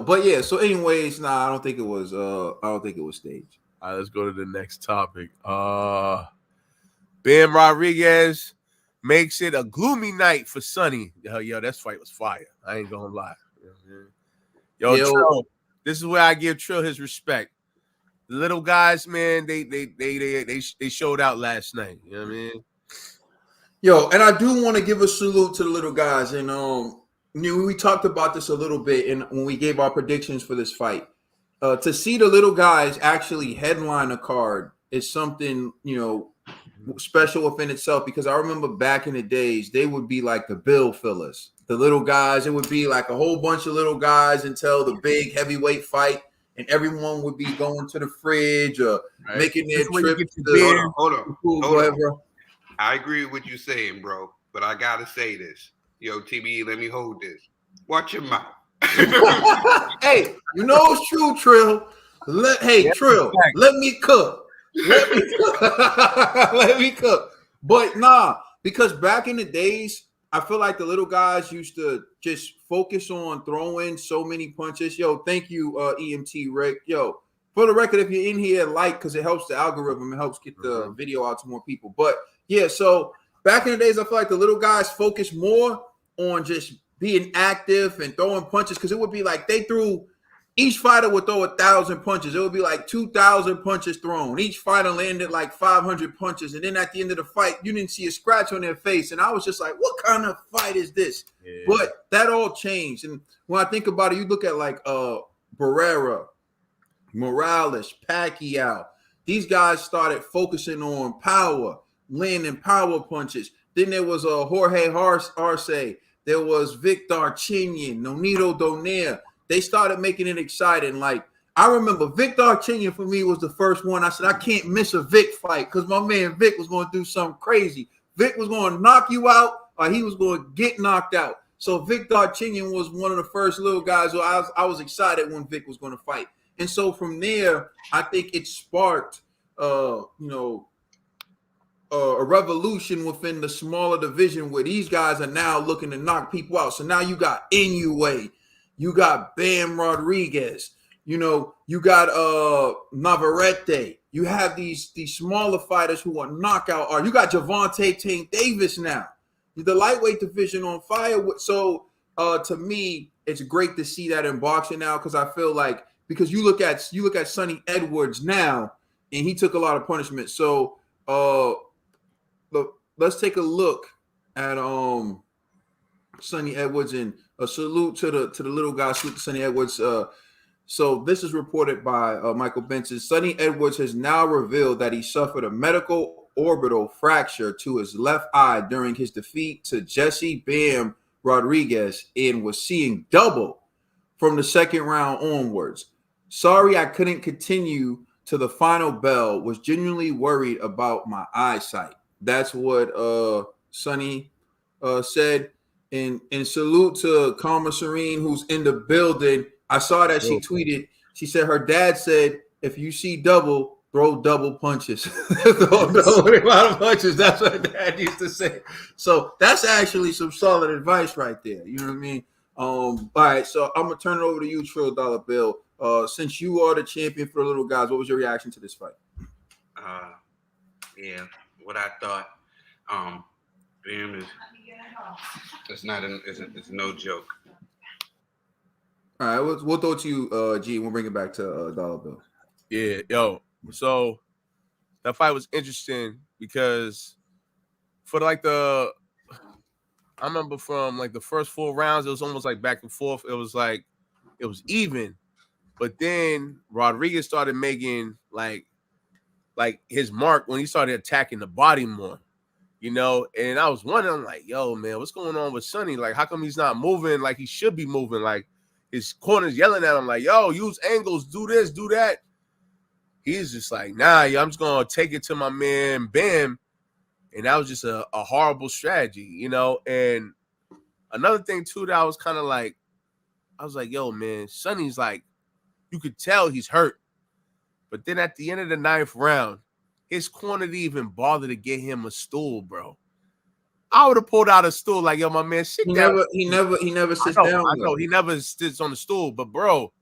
But yeah. So, anyways, I don't think it was. I don't think it was staged. All right, let's go to the next topic. Ben Rodriguez makes it a gloomy night for Sonny. Yo, that fight was fire. I ain't gonna lie. Yo, Trill, this is where I give Trill his respect. The little guys, man, they showed out last night. You know what I mean? Yo, and I do want to give a salute to the little guys. And we talked about this a little bit when we gave our predictions for this fight. To see the little guys actually headline a card is something, special within itself, because I remember back in the days, they would be like the bill fillers. The little guys, it would be like a whole bunch of little guys until the big heavyweight fight, and everyone would be going to the fridge or making their trip to the Hold on. Whatever. I agree with what you're saying, bro, but I gotta say this. Yo, TBE, let me hold this. Watch your mouth. Hey, it's true, Trill. Trill, let me cook. Let me cook. But because back in the days, I feel like the little guys used to just focus on throwing so many punches. Yo, thank you, EMT Rick. Yo, for the record, if you're in here, because it helps the algorithm, it helps get the video out to more people. But yeah, so back in the days, I feel like the little guys focused more on just being active and throwing punches, because it would be like each fighter would throw 1,000 punches. It would be like 2,000 punches thrown. Each fighter landed like 500 punches. And then at the end of the fight, you didn't see a scratch on their face. And I was just like, what kind of fight is this? Yeah. But that all changed. And when I think about it, you look at like Barrera, Morales, Pacquiao. These guys started focusing on power, landing power punches. Then there was Jorge Arce. There was Vic Darchinyan, Nonito Donaire. They started making it exciting. Like, I remember Vic Darchinyan for me was the first one. I said, I can't miss a Vic fight because my man Vic was going to do something crazy. Vic was going to knock you out or he was going to get knocked out. So Vic Darchinyan was one of the first little guys who I was excited when Vic was going to fight. And so from there, I think it sparked, a revolution within the smaller division where these guys are now looking to knock people out. So now you got Inoue, you got Bam Rodriguez, you got Navarrete. You have these smaller fighters who are knockout. Or you got Gervonta Tank Davis now. The lightweight division on fire. So to me, it's great to see that in boxing now, because I feel like, because you look at Sonny Edwards now, and he took a lot of punishment. So let's take a look at Sonny Edwards, and a salute to the little guy, salute to Sonny Edwards. So this is reported by Michael Benson. Sonny Edwards has now revealed that he suffered a medial orbital fracture to his left eye during his defeat to Jesse Bam Rodriguez and was seeing double from the second round onwards. Sorry, I couldn't continue to the final bell. Was genuinely worried about my eyesight. That's what Sonny said. And salute to Karma Serene, who's in the building. I saw that she tweeted. She said her dad said, if you see double, throw double punches. Throw double amount of punches. That's what Dad used to say. So that's actually some solid advice right there. You know what I mean? All right, so I'm gonna turn it over to you, Trill Dollar Bill. Since you are the champion for the little guys, what was your reaction to this fight? Yeah, what I thought. Bam is it's no joke. All right, we'll throw it to you, G. We'll bring it back to Dollar Bill. Yeah, yo. So that fight was interesting because I remember from like the first 4 rounds, it was almost like back and forth. It was even, but then Rodriguez started making like his mark when he started attacking the body more, you know. And I was wondering, like, yo, man, what's going on with Sonny? Like, how come he's not moving like he should be moving? Like, his corner's yelling at him, like, yo, use angles, do this, do that. He's just like, nah, yo, I'm just gonna take it to my man Bam. And that was just a horrible strategy, you know. And another thing too that I was kind of like, I was like, yo, man, Sonny's like, you could tell he's hurt. But then at the end of the 9th round, his corner didn't even bother to get him a stool, bro. I would have pulled out a stool like, yo, my man, sit down. He never sits down. down. I know he never sits on the stool, but bro,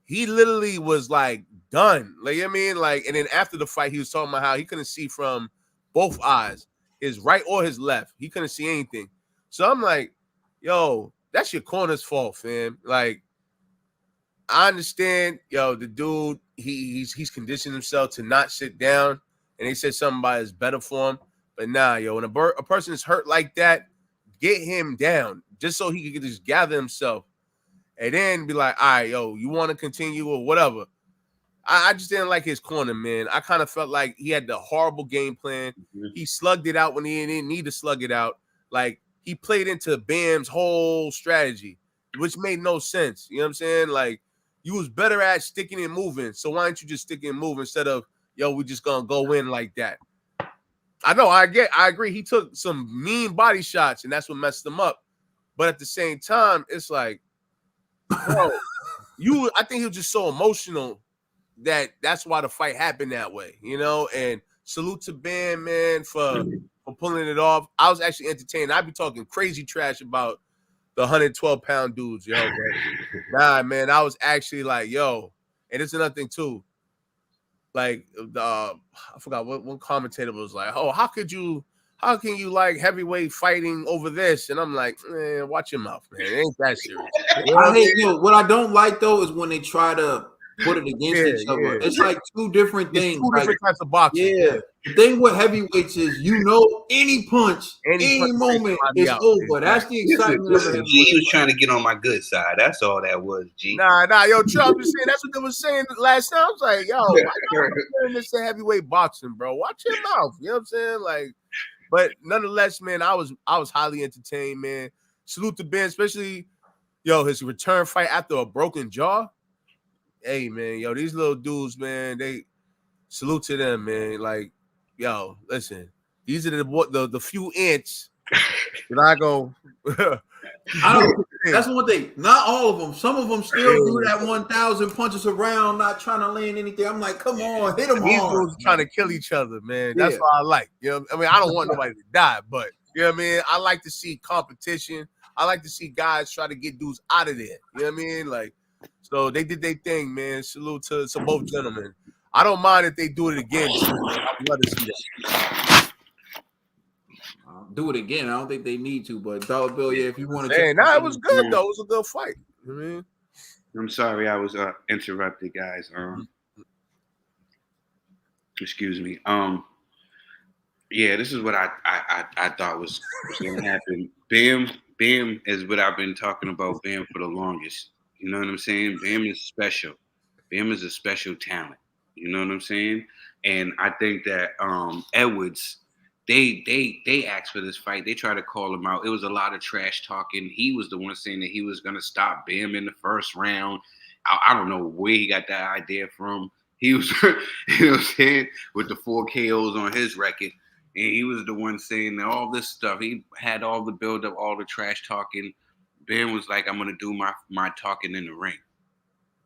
he literally was like done. Like, you know what I mean? Like, and then after the fight, he was talking about how he couldn't see from both eyes, his right or his left. He couldn't see anything. So I'm like, yo, that's your corner's fault, fam. Like, I understand, yo, the dude, he's conditioned himself to not sit down, and they said something about his better form. But nah, yo, when a person is hurt like that, get him down just so he can just gather himself and then be like, all right, yo, you want to continue or whatever. I just didn't like his corner, man. I kind of felt like he had the horrible game plan. Mm-hmm. He slugged it out when he didn't need to slug it out. Like, he played into Bam's whole strategy, which made no sense. You know what I'm saying? Like, you was better at sticking and moving. So why don't you just stick and move instead of, yo, we just gonna go in like that? I know, I agree. He took some mean body shots, and that's what messed him up. But at the same time, it's like, bro, I think he was just so emotional that's why the fight happened that way, you know. And salute to Bam, man, for pulling it off. I was actually entertained. I'd be talking crazy trash about the 112-pound dudes, yo. Nah, man, I was actually like, yo, and it's another thing too. Like, I forgot what one commentator was like, oh, how can you like heavyweight fighting over this? And I'm like, man, watch your mouth, man. It ain't that serious. I hate, what I don't like though is when they try to put it against each other. Yeah. It's like two different things. Two different types of boxing. Yeah. The thing with heavyweights is, any punch, any moment is over. That's the excitement. Listen, G was trying to get on my good side. That's all that was, G. Nah, yo, Trump, I'm just saying that's what they were saying last time. I was like, yo, why you this to heavyweight boxing, bro? Watch your mouth. You know what I'm saying? Like, but nonetheless, man, I was highly entertained, man. Salute to Ben, especially, yo, his return fight after a broken jaw. Hey, man, yo, these little dudes, man, they salute to them, man. Like, yo, listen, these are the few ants that I go. That's one thing. Not all of them. Some of them still do that 1,000 punches around, not trying to land anything. I'm like, come on, hit them these hard. Dudes trying to kill each other, man. That's what I like. You know, I mean, I don't want nobody to die, but you know what I mean. I like to see competition. I like to see guys try to get dudes out of there. You know what I mean? Like, so they did their thing, man. Salute to both gentlemen. I don't mind if they do it again. I'd love to see that. Do it again. I don't think they need to, but Dollar Bill, yeah, if you want to. It was good though. It was a good fight. You know what I mean? I'm sorry I was interrupted, guys. Excuse me. Yeah, this is what I thought was going to happen. Bam is what I've been talking about. Bam for the longest. You know what I'm saying? Bam is special. Bam is a special talent. You know what I'm saying? And I think that Edwards, they asked for this fight. They tried to call him out. It was a lot of trash talking. He was the one saying that he was going to stop Bam in the first round. I don't know where he got that idea from. He was, you know what I'm saying, with the 4 KOs on his record. And he was the one saying all this stuff. He had all the buildup, all the trash talking. Bam was like, I'm going to do my talking in the ring.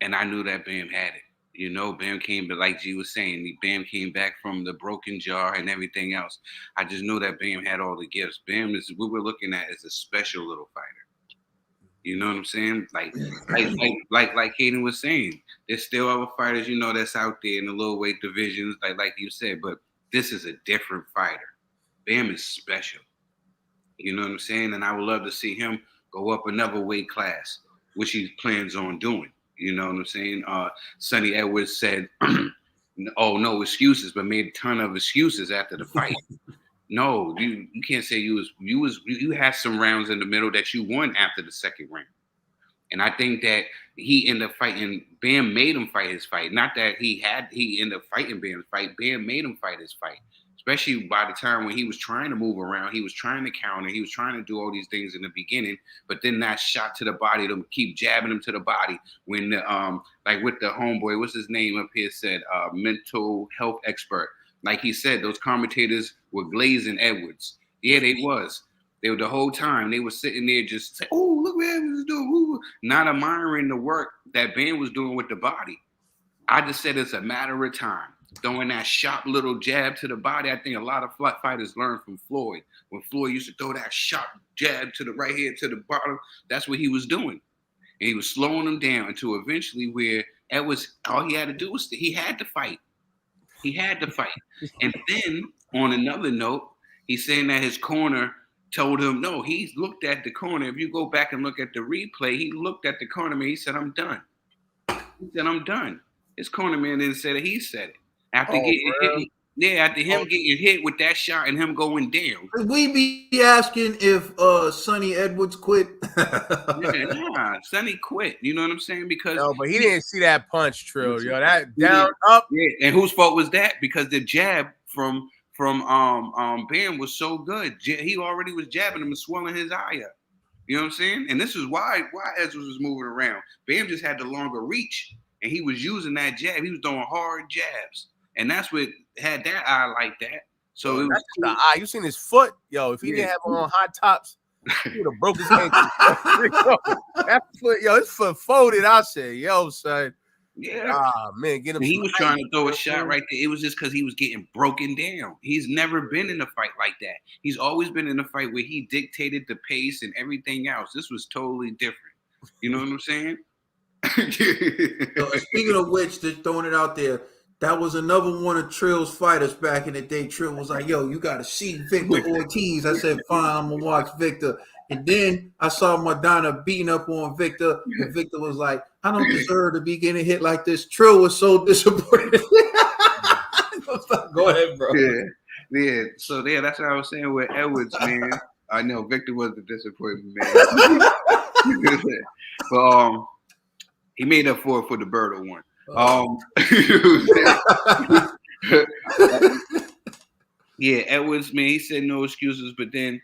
And I knew that Bam had it. You know, Bam came, but like G was saying, Bam came back from the broken jar and everything else. I just knew that Bam had all the gifts. Bam is what we're looking at is a special little fighter. You know what I'm saying? Like Hayden was saying, there's still other fighters, you know, that's out there in the low weight divisions, like you said, but this is a different fighter. Bam is special. You know what I'm saying? And I would love to see him go up another weight class, which he plans on doing. You know what I'm saying? Sonny Edwards said, "Oh, no excuses," but made a ton of excuses after the fight. No, you can't say you had some rounds in the middle that you won after the second round. And I think that he ended up fighting. Bam made him fight his fight. Not that he ended up fighting Bam's fight. Bam made him fight his fight. Especially by the time when he was trying to move around, he was trying to counter, he was trying to do all these things in the beginning, but then that shot to the body, to keep jabbing him to the body. When like with the homeboy, what's his name up here, said mental health expert. Like he said, those commentators were glazing Edwards. Yeah, they was. They were the whole time. They were sitting there just saying, "Oh, look what Edwards is doing," ooh, not admiring the work that Bam was doing with the body. I just said it's a matter of time. Throwing that sharp little jab to the body. I think a lot of fighters learned from Floyd. When Floyd used to throw that sharp jab to the right hand to the bottom, that's what he was doing. And he was slowing them down until eventually where Edwards, all he had to do was he had to fight. He had to fight. And then on another note, he's saying that his corner told him, no, he's looked at the corner. If you go back and look at the replay, he looked at the cornerman. He said, "I'm done." He said, "I'm done." His cornerman didn't say that. He said it. After getting hit, after him getting hit with that shot and him going down. Could we be asking if Sonny Edwards quit? Yeah, Sonny quit. You know what I'm saying? Because but he didn't see that punch, Trill. Yo, that down up. Yeah, and whose fault was that? Because the jab from Bam was so good. He already was jabbing him and swelling his eye up. You know what I'm saying? And this is why Edwards was moving around. Bam just had the longer reach, and he was using that jab. He was throwing hard jabs. And that's what had that eye like that. So it was the eye. You seen his foot? Yo, if he didn't have on high tops, he would have broke his ankle. That foot, yo, his foot folded. I said, yo, son. Yeah. Man, get him. He was trying to throw a shot right there. It was just because he was getting broken down. He's never been in a fight like that. He's always been in a fight where he dictated the pace and everything else. This was totally different. You know what I'm saying? So, speaking of which, just throwing it out there, that was another one of Trill's fighters back in the day. Trill was like, "Yo, you got to see Victor Ortiz." I said, "Fine, I'm going to watch Victor." And then I saw Madonna beating up on Victor. And Victor was like, "I don't deserve to be getting hit like this." Trill was so disappointed. Go ahead, bro. Yeah. So, that's what I was saying with Edwards, man. I know Victor was the disappointment, man. But he made up for the Birdo one. Yeah, Edwards, man, he said no excuses, but then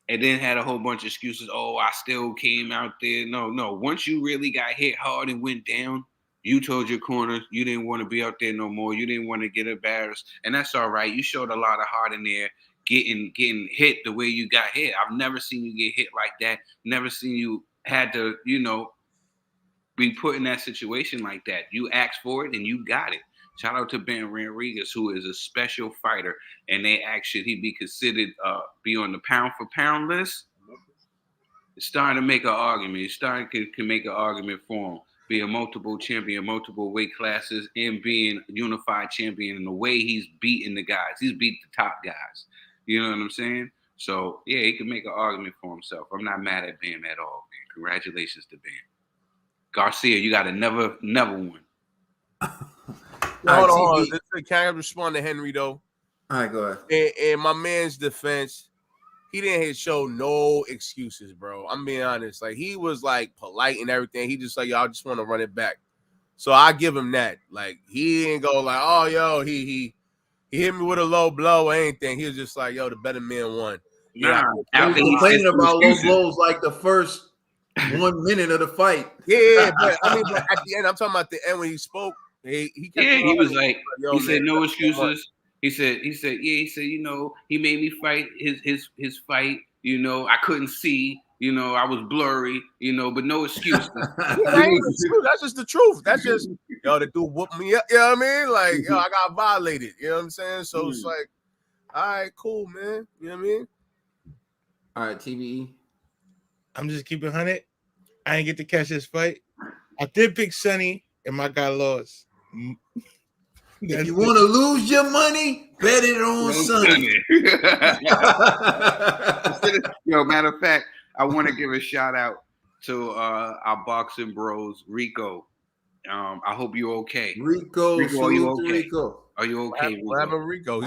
had a whole bunch of excuses. Oh, I still came out there. No. Once you really got hit hard and went down, you told your corner you didn't want to be out there no more. You didn't want to get embarrassed, and that's all right. You showed a lot of heart in there, getting hit the way you got hit. I've never seen you get hit like that. Never seen you had to, be put in that situation like that. You asked for it and you got it. Shout out to Ben Rodriguez, who is a special fighter, and they asked should he be considered be on the pound for pound list. It's starting to make an argument. It's starting to make an argument for him. Be a multiple champion, multiple weight classes, and being a unified champion in the way he's beating the guys. He's beat the top guys. You know what I'm saying? So yeah, he can make an argument for himself. I'm not mad at Bam at all, man. Congratulations to Bam. Garcia, you got another one. Hold on. Can I respond to Henry, though? All right, go ahead. In my man's defense, he didn't show no excuses, bro. I'm being honest. Like, he was, like, polite and everything. He just like, yo, I just want to run it back. So I give him that. Like, he didn't go like, oh, yo, he hit me with a low blow or anything. He was just like, yo, the better man won. Yeah. He was complaining about low blows like the first 1 minute of the fight. Yeah, but I mean, at the end, I'm talking about the end when he spoke. He was like, he said no excuses. He said, he made me fight his fight. I couldn't see. I was blurry. But no excuses. That's just the truth. That's just yo, the dude whooped me up. You know what I mean? Like, yo, I got violated. You know what I'm saying? So it's like, all right, cool, man. You know what I mean? All right, TVE. I'm just keeping 100. I ain't get to catch this fight. I did pick Sonny, and my guy lost. If you want to lose your money, bet it on Sonny. Yo, matter of fact, I want to give a shout out to our boxing bros, Rico. I hope you're okay. Rico, are you okay? Rico. Are you okay, What happened, Rico?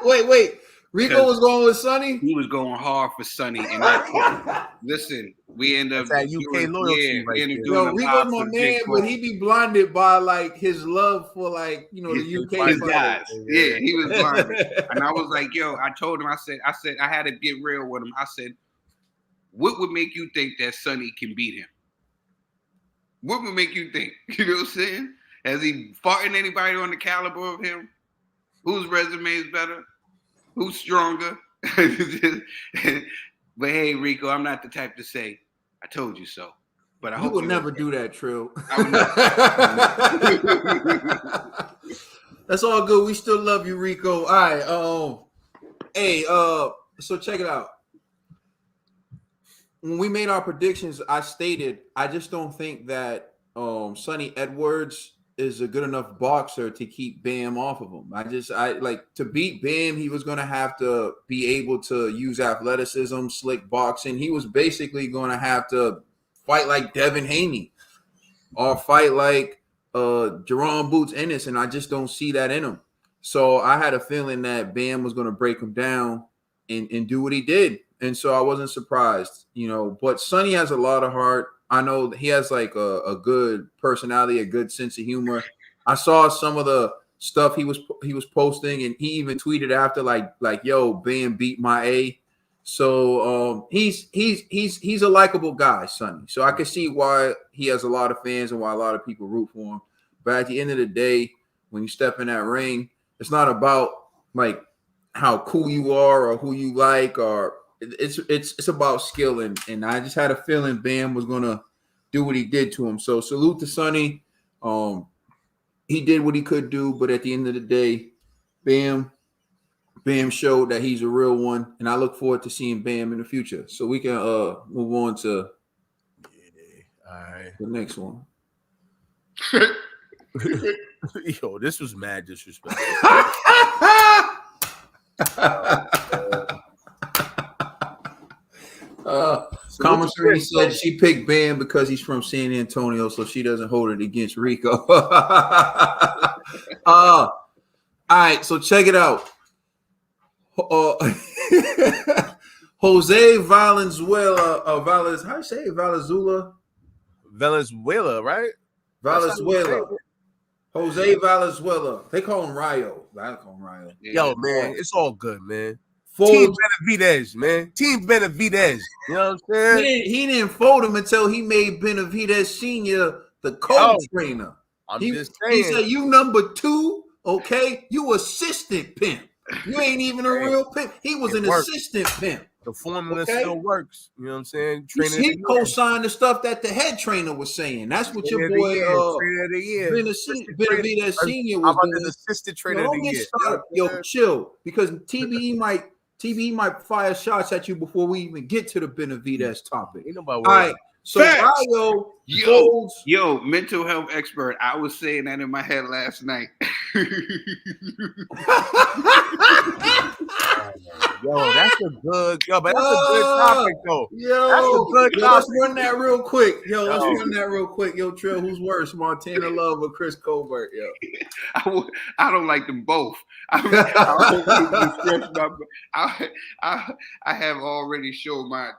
Wait. Rico was going with Sonny? He was going hard for Sonny. And listen, we end up that UK loyalty right there. Yo, Rico's my man, but he be blinded by like his love for like, you know, the UK his guys. Yeah, he was blinded. And I was like, yo, I told him, I said, I had to get real with him. I said, what would make you think that Sonny can beat him? What would make you think? You know what I'm saying? Has he fought anybody on the caliber of him? Whose resume is better? Who's stronger? But hey, Rico, I'm not the type to say, I told you so. But I hope you would never do that, Trill. That's all good. We still love you, Rico. All right. So check it out. When we made our predictions, I stated I just don't think that Sonny Edwards is a good enough boxer to keep Bam off of him. I like to beat Bam, he was going to have to be able to use athleticism, slick boxing. He was basically going to have to fight like Devin Haney or fight like Jerome Boots Ennis, and I just don't see that in him. So I had a feeling that Bam was going to break him down and do what he did. And so I wasn't surprised, you know, but Sonny has a lot of heart. I know he has like a good personality, a good sense of humor. I saw some of the stuff he was posting, and he even tweeted after like yo, Bam beat my A. So he's a likable guy, Sonny. So I can see why he has a lot of fans and why a lot of people root for him. But at the end of the day, when you step in that ring, it's not about like how cool you are or who you like, or it's about skill, and I just had a feeling Bam was gonna do what he did to him. So salute to Sonny. He did what he could do, but at the end of the day, Bam showed that he's a real one, and I look forward to seeing Bam in the future. So we can move on to the next one. Yo, this was mad disrespectful. Commissary said she picked Bam because he's from San Antonio, so she doesn't hold it against Rico. All right, so check it out. Jose Valenzuela, how do you say it? Valenzuela, right? Valenzuela. Jose Valenzuela. They call him Rayo. I call him Rayo. Yo, man, it's all good, man. Team Benavidez, man. Team Benavidez. You know what I'm saying? He didn't fold him until he made Benavidez Sr. the co-trainer. I'm just saying. He said, you number 2, okay? You assistant pimp. You ain't even a real pimp. He was an assistant pimp. The formula still works. You know what I'm saying? He co-signed the stuff that the head trainer was saying. That's what your boy Benavidez Sr. was doing. The assistant trainer of the year. Yo, chill. Because TBE might fire shots at you before we even get to the Benavidez topic. Ain't nobody all right. So Rayo yo, mental health expert. I was saying that in my head last night. Yo, that's a good topic though. That's a good topic. Let's run that real quick. Yo, Trill, who's worse, Montana Love or Chris Colbert? Yo, I don't like them both. I have already shown my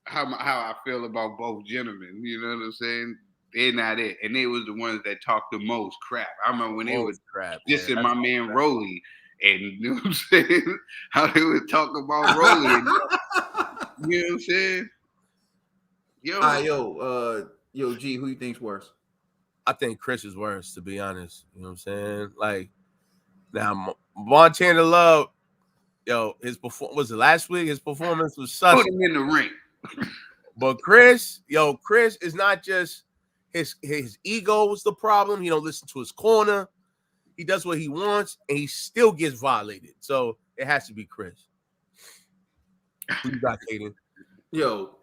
how I feel about both gentlemen. You know what I'm saying? They're not it, and they was the ones that talked the most crap. I remember when they was dissing my man Rolly, and you know what I'm saying? How they would talk about Rolly. And, you know what I'm saying? Yo, G, who you think's worse? I think Chris is worse, to be honest. You know what I'm saying? Like, now Montana Love, yo, was it last week? His performance was such. Put him in the ring. But Chris is not just, His ego was the problem. He don't listen to his corner. He does what he wants, and he still gets violated. So it has to be Chris. Who you got, Kaden? Yo,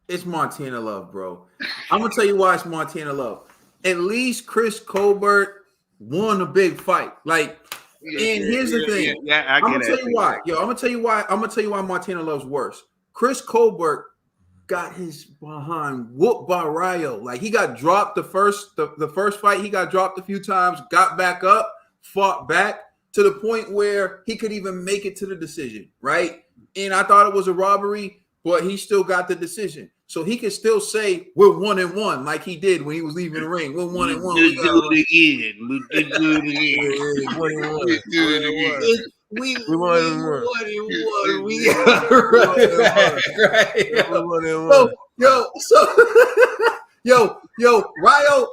it's Montana Love, bro. I'm gonna tell you why it's Montana Love. At least Chris Colbert won a big fight. Like, and here's the thing. I'm gonna tell you why. Yo, I'm gonna tell you why Montana Love's worse. Chris Colbert got his behind whooped by Rayo. Like, he got dropped the first fight. He got dropped a few times, got back up, fought back to the point where he could even make it to the decision, right? And I thought it was a robbery, but he still got the decision. So he could still say we're 1-1 like he did when he was leaving the ring. We're 1-1. We do it again. We do it again. 1-1. We do it again. We 1-1. We got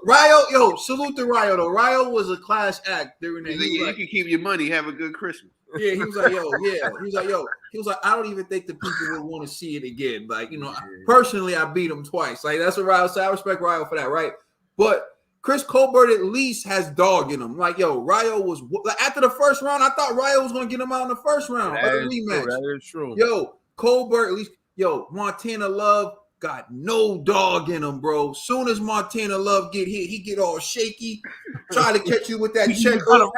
Rayo, salute to Rayo though. Rayo was a class act during that. You can keep your money, have a good Christmas. Yeah, he was like, he was like, I don't even think the people would want to see it again. Like, personally, I beat him twice. Like, that's what Rayo said. I respect Rayo for that, right? But Chris Colbert at least has dog in him. Like, Rayo was after the first round. I thought Rayo was going to get him out in the first round. That is true. Colbert at least. Montana Love got no dog in him, bro. Soon as Montana Love get hit, he get all shaky, try to catch you with that check hook.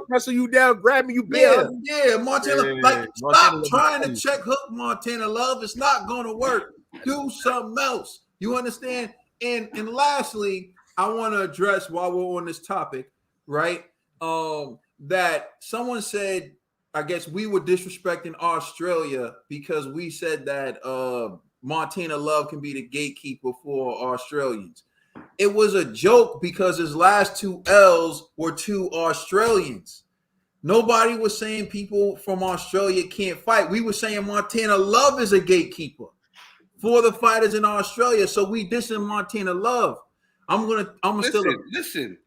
Wrestle you down, grab me, you bear. Yeah, Montana. Stop trying to check hook Montana Love. It's not gonna work. Do something else. You understand? And lastly, I want to address while we're on this topic, right? That someone said, I guess we were disrespecting Australia because we said that Montana Love can be the gatekeeper for Australians. It was a joke because his last 2 L's were 2 Australians. Nobody was saying people from Australia can't fight. We were saying Montana Love is a gatekeeper for the fighters in Australia. So we dissing Montana Love. Listen,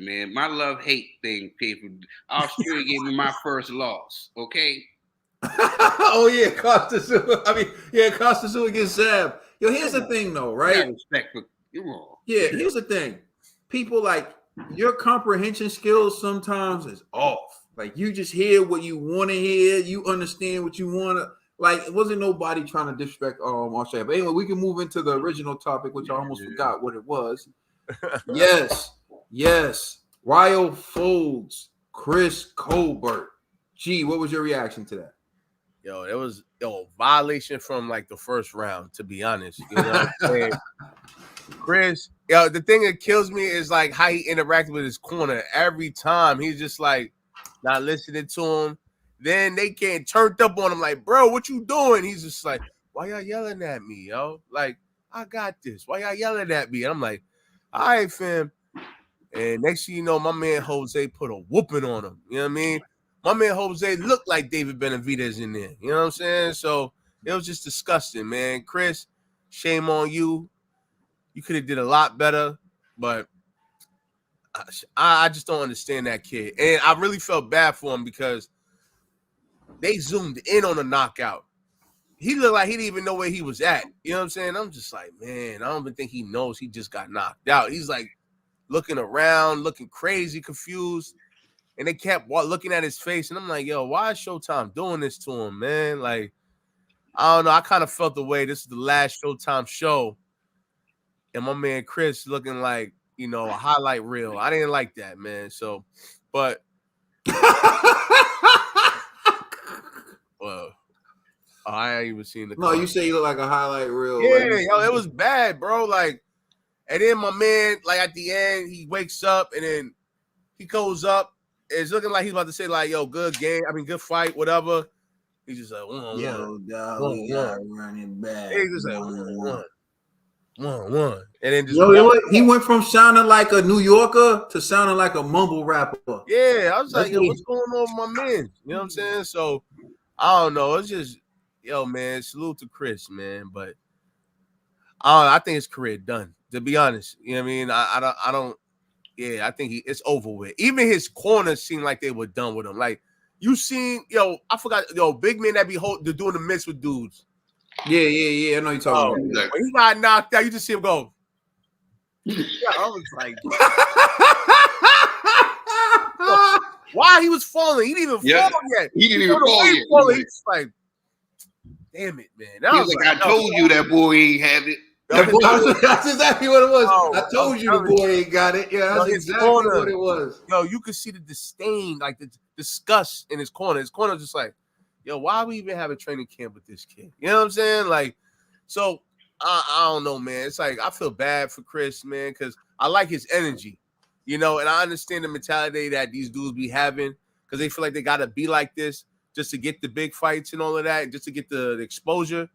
man, my love-hate thing, people. Australia gave me my first loss, okay? Oh, yeah, Costa Sue against Zab. Here's the thing, though, right? Respect for you all. Yeah, here's the thing. People, like, your comprehension skills sometimes is off. Like, you just hear what you want to hear. You understand what you want to. Like, it wasn't nobody trying to disrespect Australia. But anyway, we can move into the original topic, which I almost forgot what it was. Yes. Rayo folds Chris Colbert. Gee, what was your reaction to that? It was violation from like the first round, to be honest. You know what I'm saying? Chris, the thing that kills me is like how he interacted with his corner every time. He's just like not listening to him. Then they can't turned up on him like, bro, what you doing? He's just like, why y'all yelling at me, yo? Like, I got this. Why y'all yelling at me? And I'm like, all right, fam. And next thing you know, my man Jose put a whooping on him. You know what I mean? My man Jose looked like David Benavidez in there. You know what I'm saying? So it was just disgusting, man. Chris, shame on you. You could have did a lot better, but I just don't understand that kid. And I really felt bad for him because they zoomed in on the knockout. He looked like he didn't even know where he was at. You know what I'm saying? I'm just like, man, I don't even think he knows he just got knocked out. He's like looking around, looking crazy, confused. And they kept looking at his face. And I'm like, yo, why is Showtime doing this to him, man? Like, I don't know. I kind of felt the way this is the last Showtime show. And my man Chris looking like, a highlight reel. I didn't like that, man. So, but well, I ain't even seen the. No, you say you look like a highlight reel. Yeah, it was bad, bro. Like, and then my man, like at the end, he wakes up and then he goes up. It's looking like he's about to say, like, yo, good game. I mean, good fight, whatever. He's just like, running back. He's just like, 1-1. And then just he went from sounding like a New Yorker to sounding like a mumble rapper. Yeah, I was like, yo, what's going on with my man? You know what I'm saying? So, I don't know. It's just, yo, man, salute to Chris, man. But I think his career done, to be honest. You know what I mean? I don't. Yeah, I think it's over with. Even his corners seemed like they were done with him. Like, you seen, I forgot, big men that be doing the mitts with dudes. Yeah. I know you're talking about. When he got knocked out, you just see him go. Yeah, I was like, why he was falling? He didn't even fall yet. He didn't even fall yet. He's like, damn it, man. He was like, I told you that boy ain't have it. That's exactly what it was. Oh, I told you the boy ain't got it. Yeah, that's exactly what it was. Yo, you could see the disdain, like the disgust in his corner. His corner just like, yo, why we even have a training camp with this kid? You know what I'm saying? Like, so I don't know, man. It's like I feel bad for Chris, man, because I like his energy, you know, and I understand the mentality that these dudes be having because they feel like they gotta be like this just to get the big fights and all of that, just to get the exposure.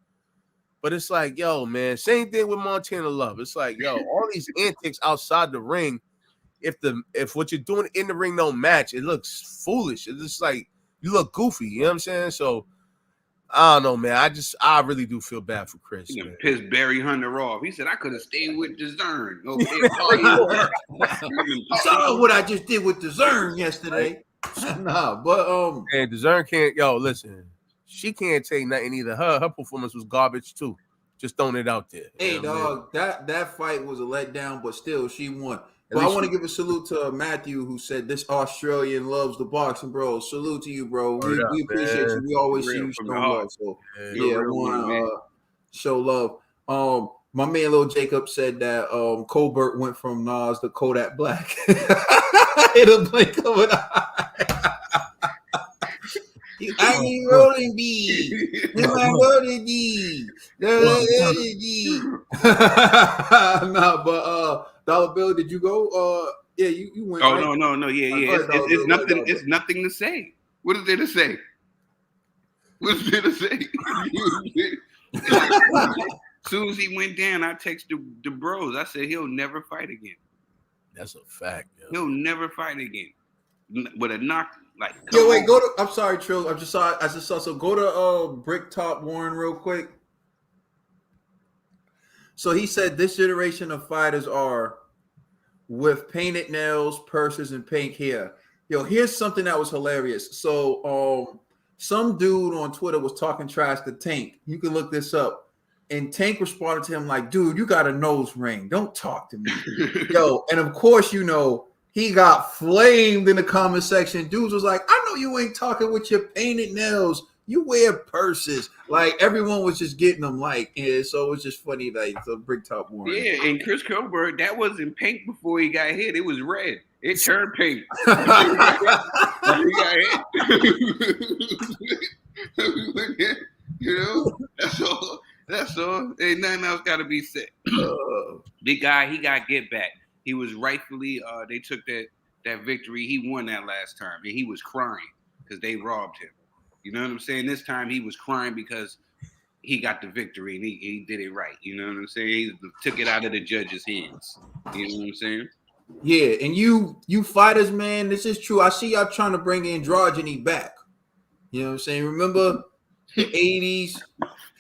But it's like, yo, man, same thing with Montana Love. It's like, yo, all these antics outside the ring, if what you're doing in the ring don't match, it looks foolish. It's just like you look goofy. You know what I'm saying? So I don't know, man. I really do feel bad for Chris. He Man. pissed Barry Hunter off. He said, I could have stayed with DAZN. Saw what I just did with DAZN yesterday. Nah, but and DAZN can't. Yo, listen. She can't take nothing either. Her performance was garbage too. Just throwing it out there. Hey, dog, that fight was a letdown, but still, she won. But I want to give a salute to Matthew, who said this Australian loves the boxing, bro. Salute to you, bro. We appreciate you. We always see you show love. So yeah, I want to show love. My man Lil Jacob said that Colbert went from Nas to Kodak Black. In a blink of an eye. I ain't rolling B. I'm rolling D. Nah, but Dollar Bill, did you go? Yeah, you went. Oh right? no, yeah. It's nothing. It's nothing to say. What is there to say? What's there to say? As soon as he went down, I texted the bros. I said he'll never fight again. That's a fact. Yo. He'll never fight again with a knock. Like, yo, wait, go to. I'm sorry, Trill. I just saw. So go to Bricktop Warren real quick. So he said this generation of fighters are with painted nails, purses, and pink hair. Yo, here's something that was hilarious. So some dude on Twitter was talking trash to Tank. You can look this up. And Tank responded to him like, dude, you got a nose ring. Don't talk to me. Yo, and of course, you know, he got flamed in the comment section. Dudes was like, I know you ain't talking with your painted nails. You wear purses. Like, everyone was just getting them like, yeah, so it was just funny that the Bricktop Warren. Yeah, and Chris Colbert, that wasn't pink before he got hit. It was red. It turned pink. He got hit. You know, that's all. Ain't nothing else got to be said. Big guy, he got get back. He was rightfully, they took that victory. He won that last term, and he was crying because they robbed him. You know what I'm saying? This time he was crying because he got the victory, and he did it right. You know what I'm saying? He took it out of the judge's hands. You know what I'm saying? Yeah, and you fighters, man, this is true. I see y'all trying to bring androgyny back. You know what I'm saying? Remember the 80s,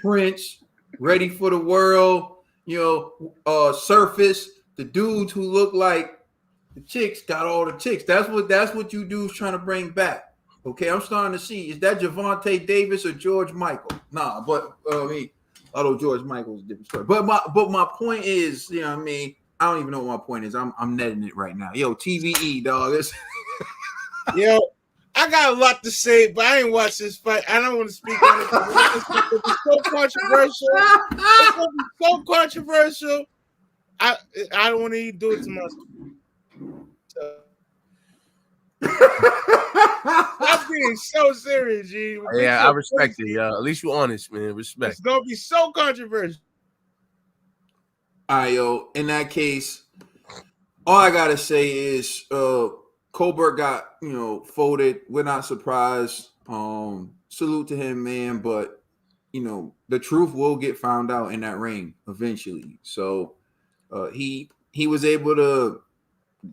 Prince, Ready for the World, you know, Surface, the dudes who look like the chicks got all the chicks. That's what you dudes trying to bring back. Okay, I'm starting to see. Is that Javante Davis or George Michael? Nah, but although George Michael's a different story. But my point is, you know what I mean? I don't even know what my point is. I'm netting it right now. Yo, TVE, dog. Yo, I got a lot to say, but I ain't watched this fight. I don't want to speak on it. It's so controversial. It's gonna be so controversial. I don't want to do it to myself. I'm being so serious, G. Yeah, I respect it, yo. At least you honest, man. Respect. It's gonna be so controversial. All right, yo. In that case, all I gotta say is Colbert got, you know, folded. We're not surprised. Salute to him, man. But you know, the truth will get found out in that ring eventually. So he was able to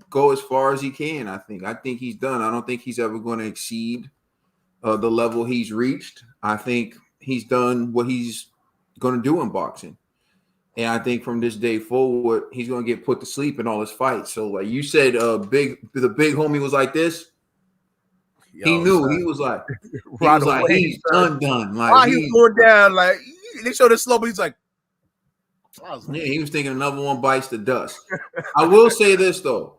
go as far as he can. I think he's done. I don't think he's ever going to exceed the level he's reached. I think he's done what he's going to do in boxing. And I think from this day forward, he's going to get put to sleep in all his fights. So like you said, the big homie was like this. Yo, he knew. Son. He was like, he's done. Like, while he was going down, like, they showed it slow, but he's like, yeah, he was thinking another one bites the dust. I will say this though.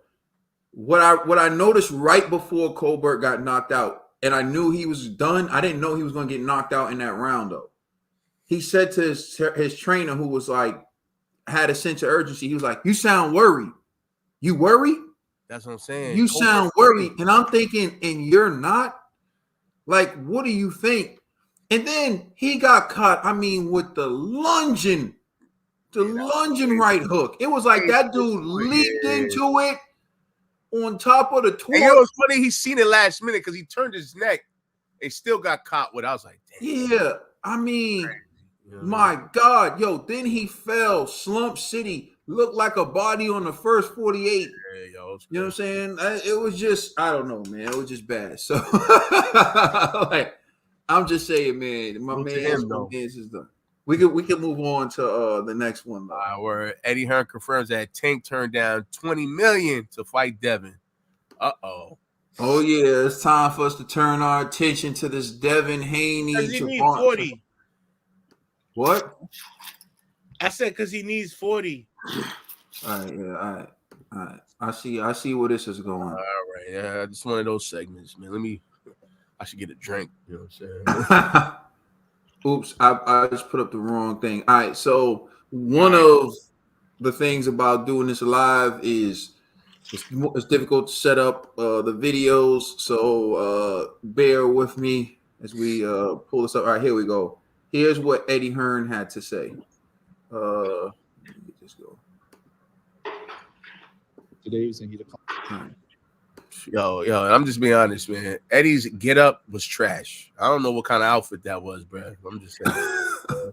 What I noticed right before Colbert got knocked out, and I knew he was done. I didn't know he was going to get knocked out in that round though. He said to his trainer, who was like had a sense of urgency, he was like, "You sound worried. You worried? That's what I'm saying. You Colbert sound worried." And I'm thinking, and you're not? Like, what do you think? And then he got caught, I mean, with the lunging right hook. It was like that dude leaped into it on top of the torque. And you know what's funny? He seen it last minute because he turned his neck and still got caught with. I was like, damn. Yeah, I mean, my God, yo, then he fell, slump city, looked like a body on the first 48. Yeah, yo, you know what I'm saying? It was just, I don't know, man. It was just bad. So, like, I'm just saying, man, my man's is done. We could move on to the next one. Where Eddie Hearn confirms that Tank turned down $20 million to fight Devin. Uh-oh. Oh yeah, it's time for us to turn our attention to this Devin Haney. Because he needs 40. What? I said because he needs 40. All right, yeah, all right. I see where this is going. All right, yeah, just one of those segments, man. I should get a drink. You know what I'm saying? Oops, I just put up the wrong thing. All right, so one of the things about doing this live is it's difficult to set up the videos, so bear with me as we pull this up. All right, here we go. Here's what Eddie Hearn had to say. Let me just go. Today's and he declined. Yo, I'm just being honest, man. Eddie's get up was trash. I don't know what kind of outfit that was, bro. I'm just saying.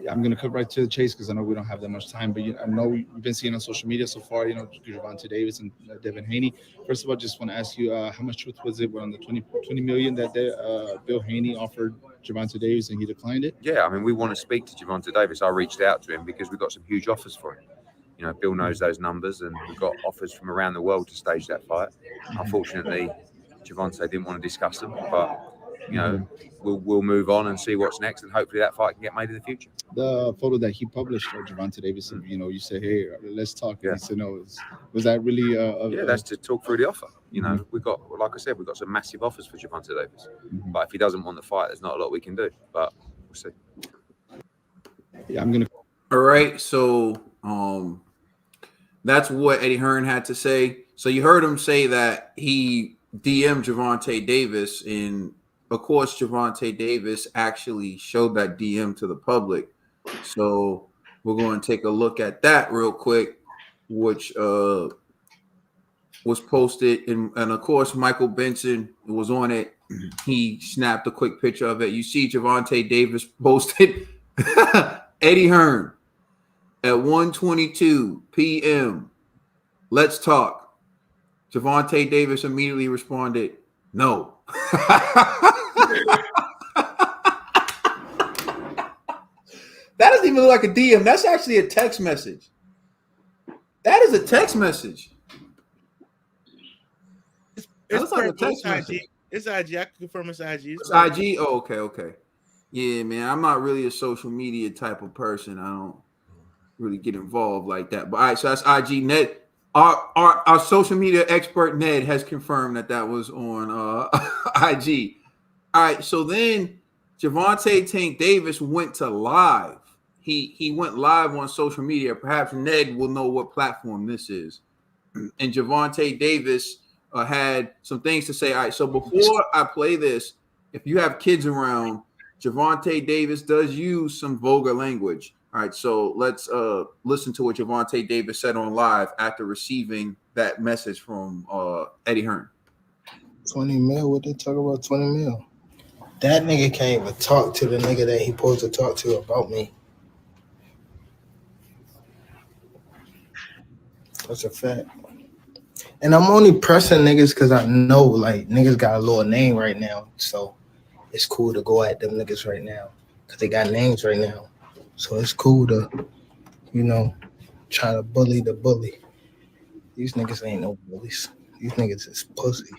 Yeah, I'm gonna cut right to the chase because I know we don't have that much time. But I know we've been seeing on social media so far, Gervonta Davis and Devin Haney. First of all, just want to ask you, how much truth was it on the 20 million that Bill Haney offered Gervonta Davis and he declined it? Yeah, I mean, we want to speak to Gervonta Davis. I reached out to him because we've got some huge offers for him. Bill knows those numbers, and we've got offers from around the world to stage that fight. Unfortunately, Gervonta didn't want to discuss them, but we'll move on and see what's next, and hopefully that fight can get made in the future. The photo that he published of Gervonta Davis, you said, "Hey, let's talk." Yeah. He said, "No." Was that really? That's to talk through the offer. We've got, like I said, we've got some massive offers for Gervonta Davis. But if he doesn't want the fight, there's not a lot we can do. But we'll see. Yeah, I'm gonna. All right, so that's what Eddie Hearn had to say. So you heard him say that he DM'd Gervonta Davis, and of course Gervonta Davis actually showed that DM to the public. So we're going to take a look at that real quick, which was posted, and of course Michael Benson was on it. He snapped a quick picture of it. You see Gervonta Davis posted Eddie Hearn at 1:22 p.m. Let's talk. Gervonta Davis immediately responded, "No." That doesn't even look like a DM. That's actually a text message. That is a text message. It's like a text message. It's IG. I can confirm it's IG. It's IG? Oh, okay. Yeah, man. I'm not really a social media type of person. I don't really get involved like that. But all right, so that's IG. Ned, our social media expert Ned has confirmed that was on IG. All right, so then Gervonta Tank Davis went to live. He went live on social media. Perhaps Ned will know what platform this is. And Gervonta Davis had some things to say. All right, so before I play this, if you have kids around, Gervonta Davis does use some vulgar language. All right, so let's listen to what Gervonta Davis said on live after receiving that message from Eddie Hearn. 20 mil? What they talk about 20 mil? That nigga can't even talk to the nigga that he supposed to talk to about me. That's a fact. And I'm only pressing niggas because I know, like, niggas got a little name right now. So it's cool to go at them niggas right now because they got names right now. So it's cool to, try to bully the bully. These niggas ain't no bullies. These niggas is pussy.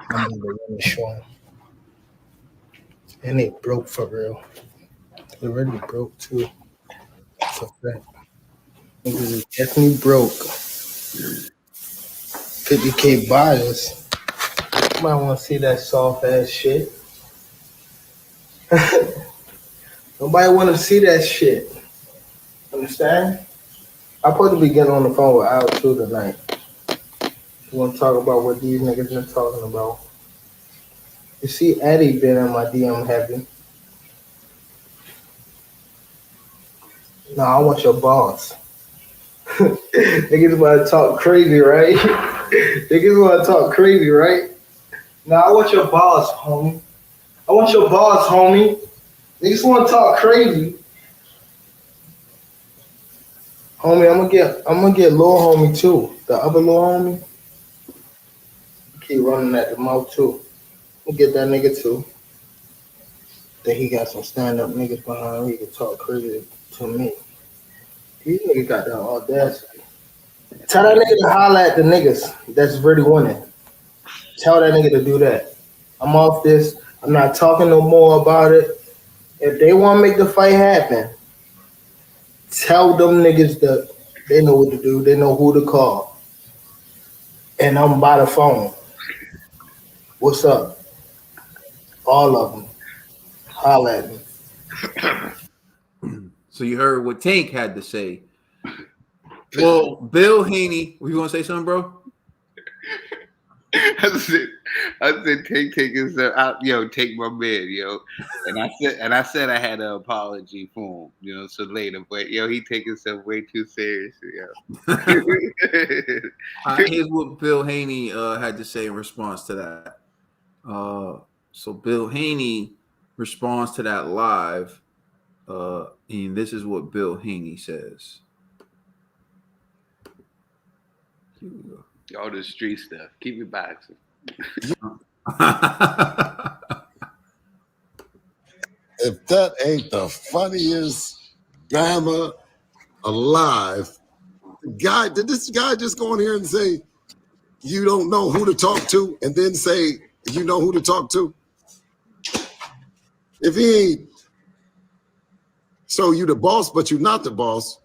I'm gonna really show them. And they broke for real. They already broke too. That's a fact. Niggas is definitely broke. 50K buyers. You might want to see that soft ass shit. Nobody want to see that shit. Understand? I'm supposed to be getting on the phone with Al too tonight. We want to talk about what these niggas been talking about. You see, Eddie been in my DM heavy. No, I want your boss. Niggas want to talk crazy, right? Niggas want to talk crazy, right? No, I want your boss, homie. I want your boss, homie. Niggas want to talk crazy. Homie, I'm gonna get little homie too. The other little homie. Keep running at the mouth too. We'll get that nigga too. Then he got some stand-up niggas behind him. He can talk crazy to me. These niggas got that audacity. Tell that nigga to holler at the niggas that's really winning. Tell that nigga to do that. I'm off this. I'm not talking no more about it. If they want to make the fight happen, tell them niggas that they know what to do. They know who to call. And I'm by the phone. What's up? All of them. Holler at me. So you heard what Tank had to say. Well, Bill Haney, you want to say something, bro? I said, take himself out, take my man, and I said I had an apology for him, so later, but he take himself way too seriously, Here's what Bill Haney had to say in response to that. So Bill Haney responds to that live, and this is what Bill Haney says. Here we go. All the street stuff. Keep it boxing. If that ain't the funniest Bama alive, did this guy just go in here and say, you don't know who to talk to, and then say, you know who to talk to? If he ain't, so you the boss, but you're not the boss,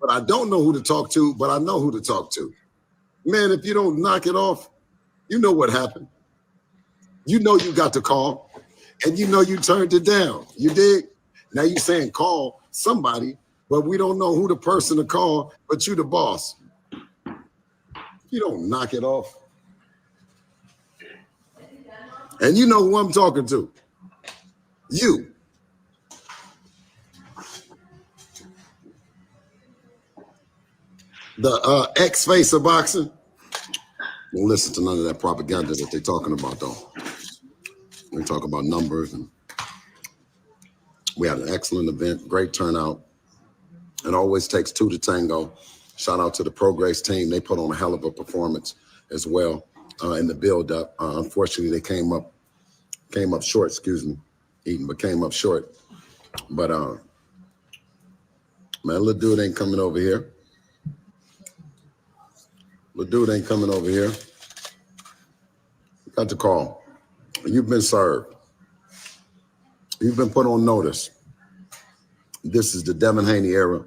but I don't know who to talk to, but I know who to talk to. Man, if you don't knock it off, you know what happened. You know you got the call, and you know you turned it down. You dig? Now you saying call somebody, but we don't know who the person to call, but you the boss. You don't knock it off. And you know who I'm talking to. You. The ex-face of boxing. Don't listen to none of that propaganda that they're talking about, though. We talk about numbers, and we had an excellent event, great turnout. It always takes two to tango. Shout out to the Progress team. They put on a hell of a performance as well in the build-up. Unfortunately, they came up short, but came up short. But, man, little dude ain't coming over here. Little dude ain't coming over here. Got the call. You've been served. You've been put on notice. This is the Devin Haney era,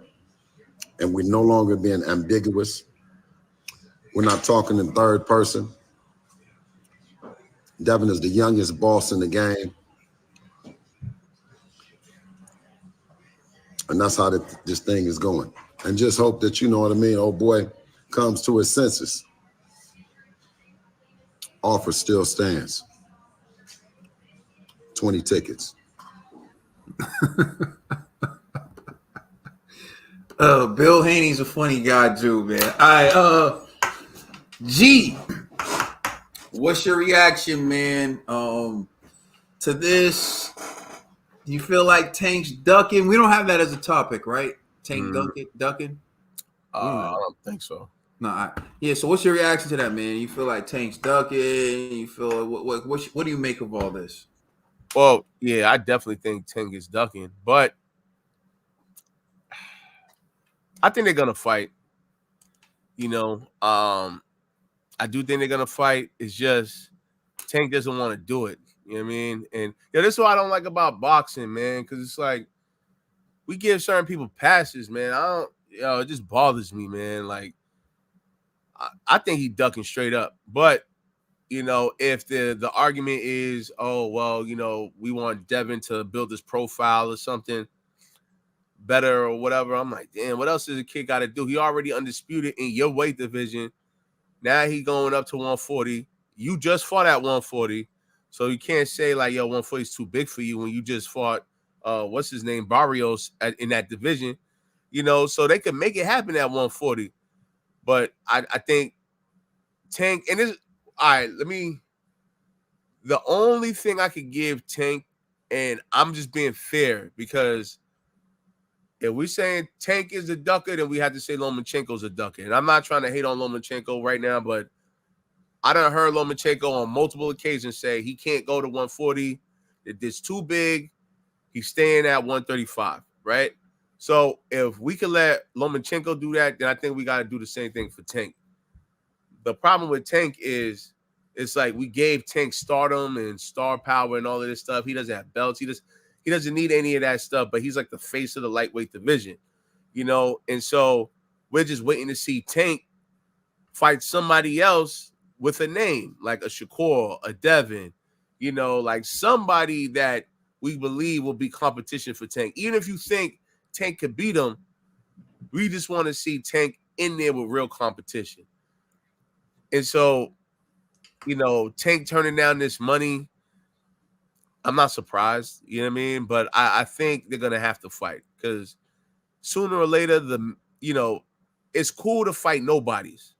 and we're no longer being ambiguous. We're not talking in third person. Devin is the youngest boss in the game. And that's how this thing is going. And just hope that, you know what I mean, old boy comes to his senses. Offer still stands. 20 tickets. Bill Haney's a funny guy too, man. All right, G, what's your reaction, man, to this? Do you feel like Tank's ducking? We don't have that as a topic, right? Tank ducking? I don't think so. No, yeah. So, what's your reaction to that, man? You feel like Tank's ducking? You feel what do you make of all this? Well, yeah, I definitely think Tank is ducking, but I think they're gonna fight. I do think they're gonna fight. It's just Tank doesn't want to do it. You know what I mean? And this is what I don't like about boxing, man, because it's like we give certain people passes, man. It just bothers me, man. Like, I think he ducking straight up. But, if the argument is, oh, well, we want Devin to build his profile or something better or whatever, I'm like, damn, what else does a kid got to do? He already undisputed in your weight division. Now he going up to 140. You just fought at 140. So you can't say, like, yo, 140 is too big for you when you just fought, what's his name, Barrios in that division. So they could make it happen at 140. But I think Tank, and this, all right, the only thing I could give Tank, and I'm just being fair, because if we're saying Tank is a ducker, then we have to say Lomachenko's a ducker. And I'm not trying to hate on Lomachenko right now, but I done heard Lomachenko on multiple occasions say he can't go to 140. It's too big. He's staying at 135, right? So if we can let Lomachenko do that, then I think we got to do the same thing for Tank. The problem with Tank is it's like we gave Tank stardom and star power and all of this stuff. He doesn't have belts. He doesn't need any of that stuff, but he's like the face of the lightweight division, And so we're just waiting to see Tank fight somebody else with a name, like a Shakur, a Devin, like somebody that we believe will be competition for Tank. Even if you think Tank could beat him, we just want to see Tank in there with real competition. And so, Tank turning down this money, I'm not surprised, you know what I mean? But I think they're going to have to fight, because sooner or later, it's cool to fight nobodies.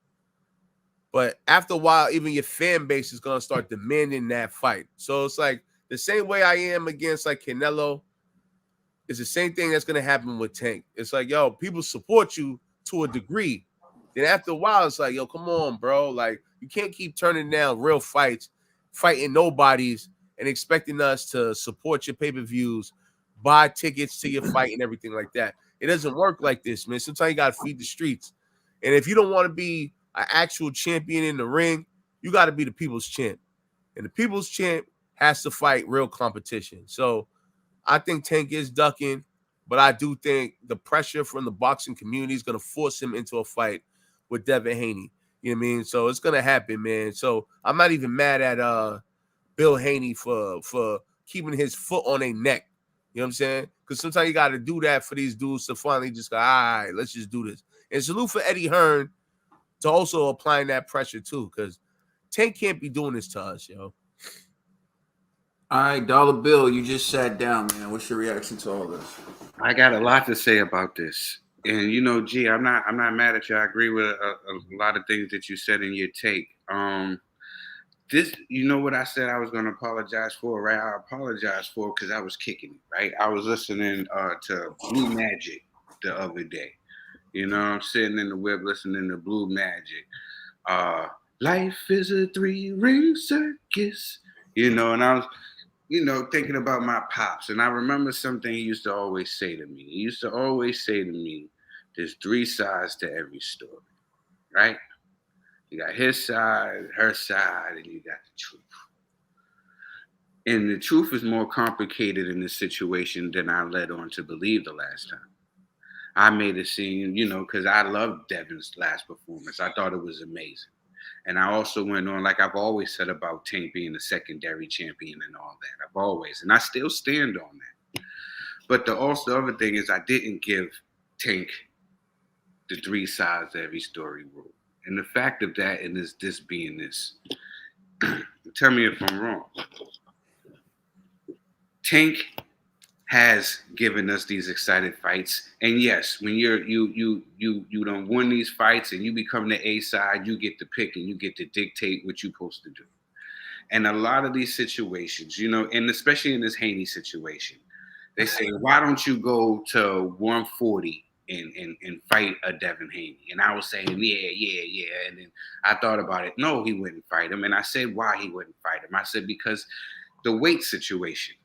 But after a while, even your fan base is going to start demanding that fight. So it's like the same way I am against like Canelo, it's the same thing that's going to happen with Tank. It's like, yo, people support you to a degree. Then after a while, it's like, yo, come on, bro. Like, you can't keep turning down real fights, fighting nobodies, and expecting us to support your pay-per-views, buy tickets to your fight and everything like that. It doesn't work like this, man. Sometimes you got to feed the streets. And if you don't want to be an actual champion in the ring, you got to be the people's champ. And the people's champ has to fight real competition. So I think Tank is ducking, but I do think the pressure from the boxing community is going to force him into a fight with Devin Haney. You know what I mean? So it's going to happen, man. So I'm not even mad at Bill Haney for keeping his foot on their neck. You know what I'm saying? Because sometimes you got to do that for these dudes to finally just go, all right, let's just do this. And salute for Eddie Hearn to also applying that pressure too, because Tank can't be doing this to us, yo. All right, Dollar Bill, you just sat down, man. What's your reaction to all this? I got a lot to say about this. And G, I'm not mad at you. I agree with a lot of things that you said in your take. This, what I said I was going to apologize for, right? I apologize for because I was kicking it, right? I was listening to Blue Magic the other day. I'm sitting in the whip listening to Blue Magic. Life is a 3-ring circus, and I was, thinking about my pops. And I remember something he used to always say to me. He used to always say to me, there's 3 sides to every story, right? You got his side, her side, and you got the truth. And the truth is more complicated in this situation than I led on to believe the last time. I made it seem, because I loved Devin's last performance. I thought it was amazing. And I also went on, like I've always said about Tank being a secondary champion and all that. I've always, and I still stand on that. But the other thing is I didn't give Tank the 3 sides to every story rule. And the fact of that and this being this, tell me if I'm wrong. Tank has given us these excited fights, and yes, when you don't win these fights and you become the A side, you get to pick and you get to dictate what you're supposed to do. And a lot of these situations, and especially in this Haney situation, they say, why don't you go to 140 and fight a Devin Haney? And I was saying, yeah. And then I thought about it. No, he wouldn't fight him. And I said, why he wouldn't fight him? I said, because the weight situation.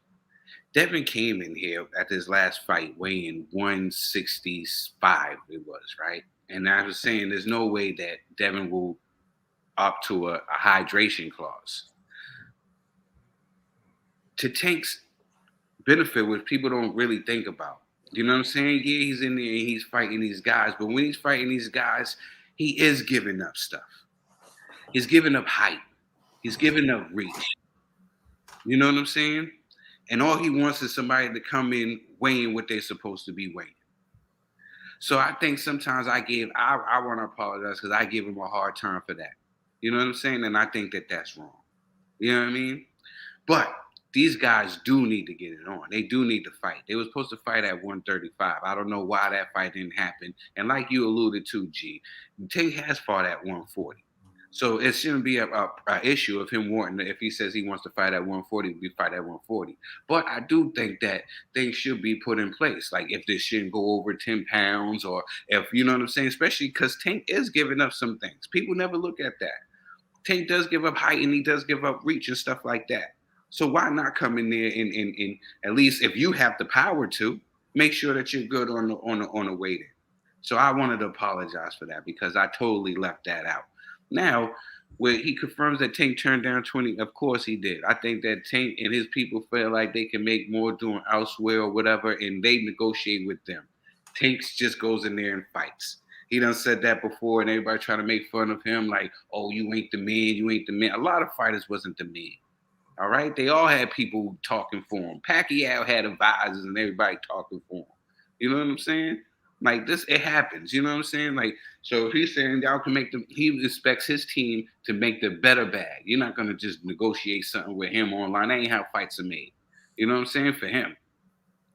Devin came in here at his last fight weighing 165, it was, right? And I was saying there's no way that Devin will opt to a hydration clause. To Tank's benefit, which people don't really think about, You know what I'm saying? Yeah, he's in there and he's fighting these guys, but when he's fighting these guys, he is giving up stuff. He's giving up height. He's giving up reach. You know what I'm saying? And all he wants is somebody to come in weighing what they're supposed to be weighing. So I think sometimes I want to apologize because I give him a hard time for that. You know what I'm saying? And I think that that's wrong. You know what I mean? But these guys do need to get it on. They do need to fight. They were supposed to fight at 135. I don't know why that fight didn't happen. And like you alluded to, G, Tank has fought at 140. So it shouldn't be a issue of him wanting, if he says he wants to fight at 140, we fight at 140. But I do think that things should be put in place. Like if this shouldn't go over 10 pounds or if, you know what I'm saying? Especially because Tank is giving up some things. People never look at that. Tank does give up height and he does give up reach and stuff like that. So why not come in there and at least if you have the power to make sure that you're good on the weight. So I wanted to apologize for that because I totally left that out. Now, where he confirms that Tank turned down 20, of course he did. I think that Tank and his people feel like they can make more doing elsewhere or whatever, and they negotiate with them. Tank just goes in there and fights. He done said that before, and everybody trying to make fun of him, like, oh, you ain't the man, you ain't the man. A lot of fighters wasn't the man. All right? They all had people talking for him. Pacquiao had advisors and everybody talking for him. You know what I'm saying? Like this, it happens. You know what I'm saying? Like, so if he's saying y'all can make them, he expects his team to make the better bag. You're not gonna just negotiate something with him online. That ain't how fights are made. You know what I'm saying? For him.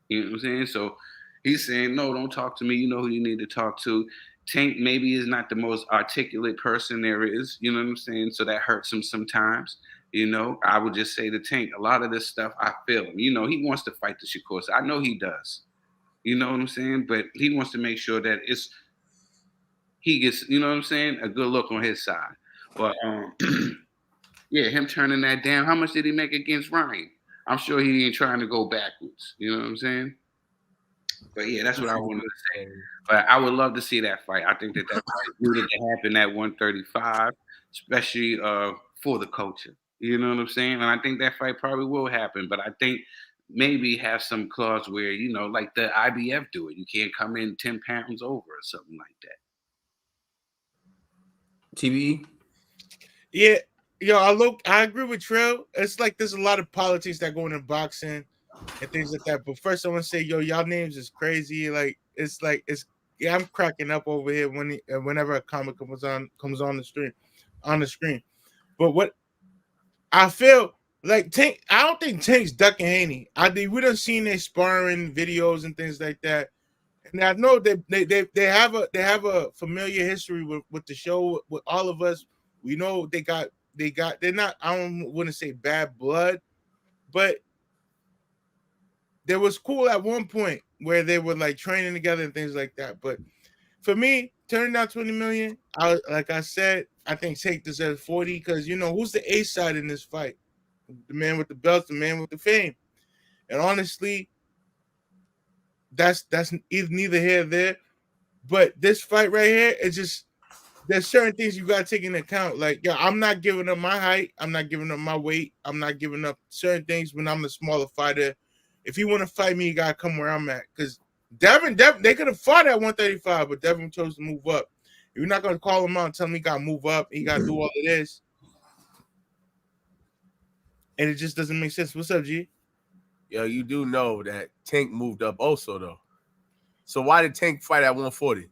You know what I'm saying? So he's saying, no, don't talk to me. You know who you need to talk to. Tank maybe is not the most articulate person there is. You know what I'm saying? So that hurts him sometimes. You know, I would just say to Tank, a lot of this stuff, I feel him. You know, he wants to fight the Shakur. I know he does. You know what I'm saying? But he wants to make sure that he gets, you know what I'm saying, a good look on his side. But yeah, him turning that down. How much did he make against Ryan? I'm sure he ain't trying to go backwards. You know what I'm saying? But yeah, that's what I wanted to say. But I would love to see that fight. I think that fight needed to happen at 135, especially for the culture. You know what I'm saying? And I think that fight probably will happen. But I think maybe have some clause where, you know, like the IBF do it. You can't come in 10 pounds over or something like that. TBE? Yeah, I agree with Trell. It's like there's a lot of politics that go into boxing and things like that. But first I want to say, y'all names is crazy. I'm cracking up over here whenever a comic comes on the screen. But what I feel like Tank, I don't think Tank's ducking Haney. I think we done seen their sparring videos and things like that, and I know they have a familiar history with the show with all of us. We know they're not. Wouldn't say bad blood, but there was cool at one point where they were like training together and things like that. But for me, turning down 20 million, like I said, I think Tank deserves 40 because you know who's the A side in this fight. The man with the belts, the man with the fame. And honestly, that's neither here nor there. But this fight right here, it's just there's certain things you gotta take into account. Like, I'm not giving up my height, I'm not giving up my weight, I'm not giving up certain things when I'm the smaller fighter. If you want to fight me, you gotta come where I'm at. Because Devin, they could have fought at 135, but Devin chose to move up. You're not gonna call him out and tell him he gotta move up, he gotta do all of this. And it just doesn't make sense. What's up, G? Yo, you do know that Tank moved up also, though. So why did Tank fight at 140?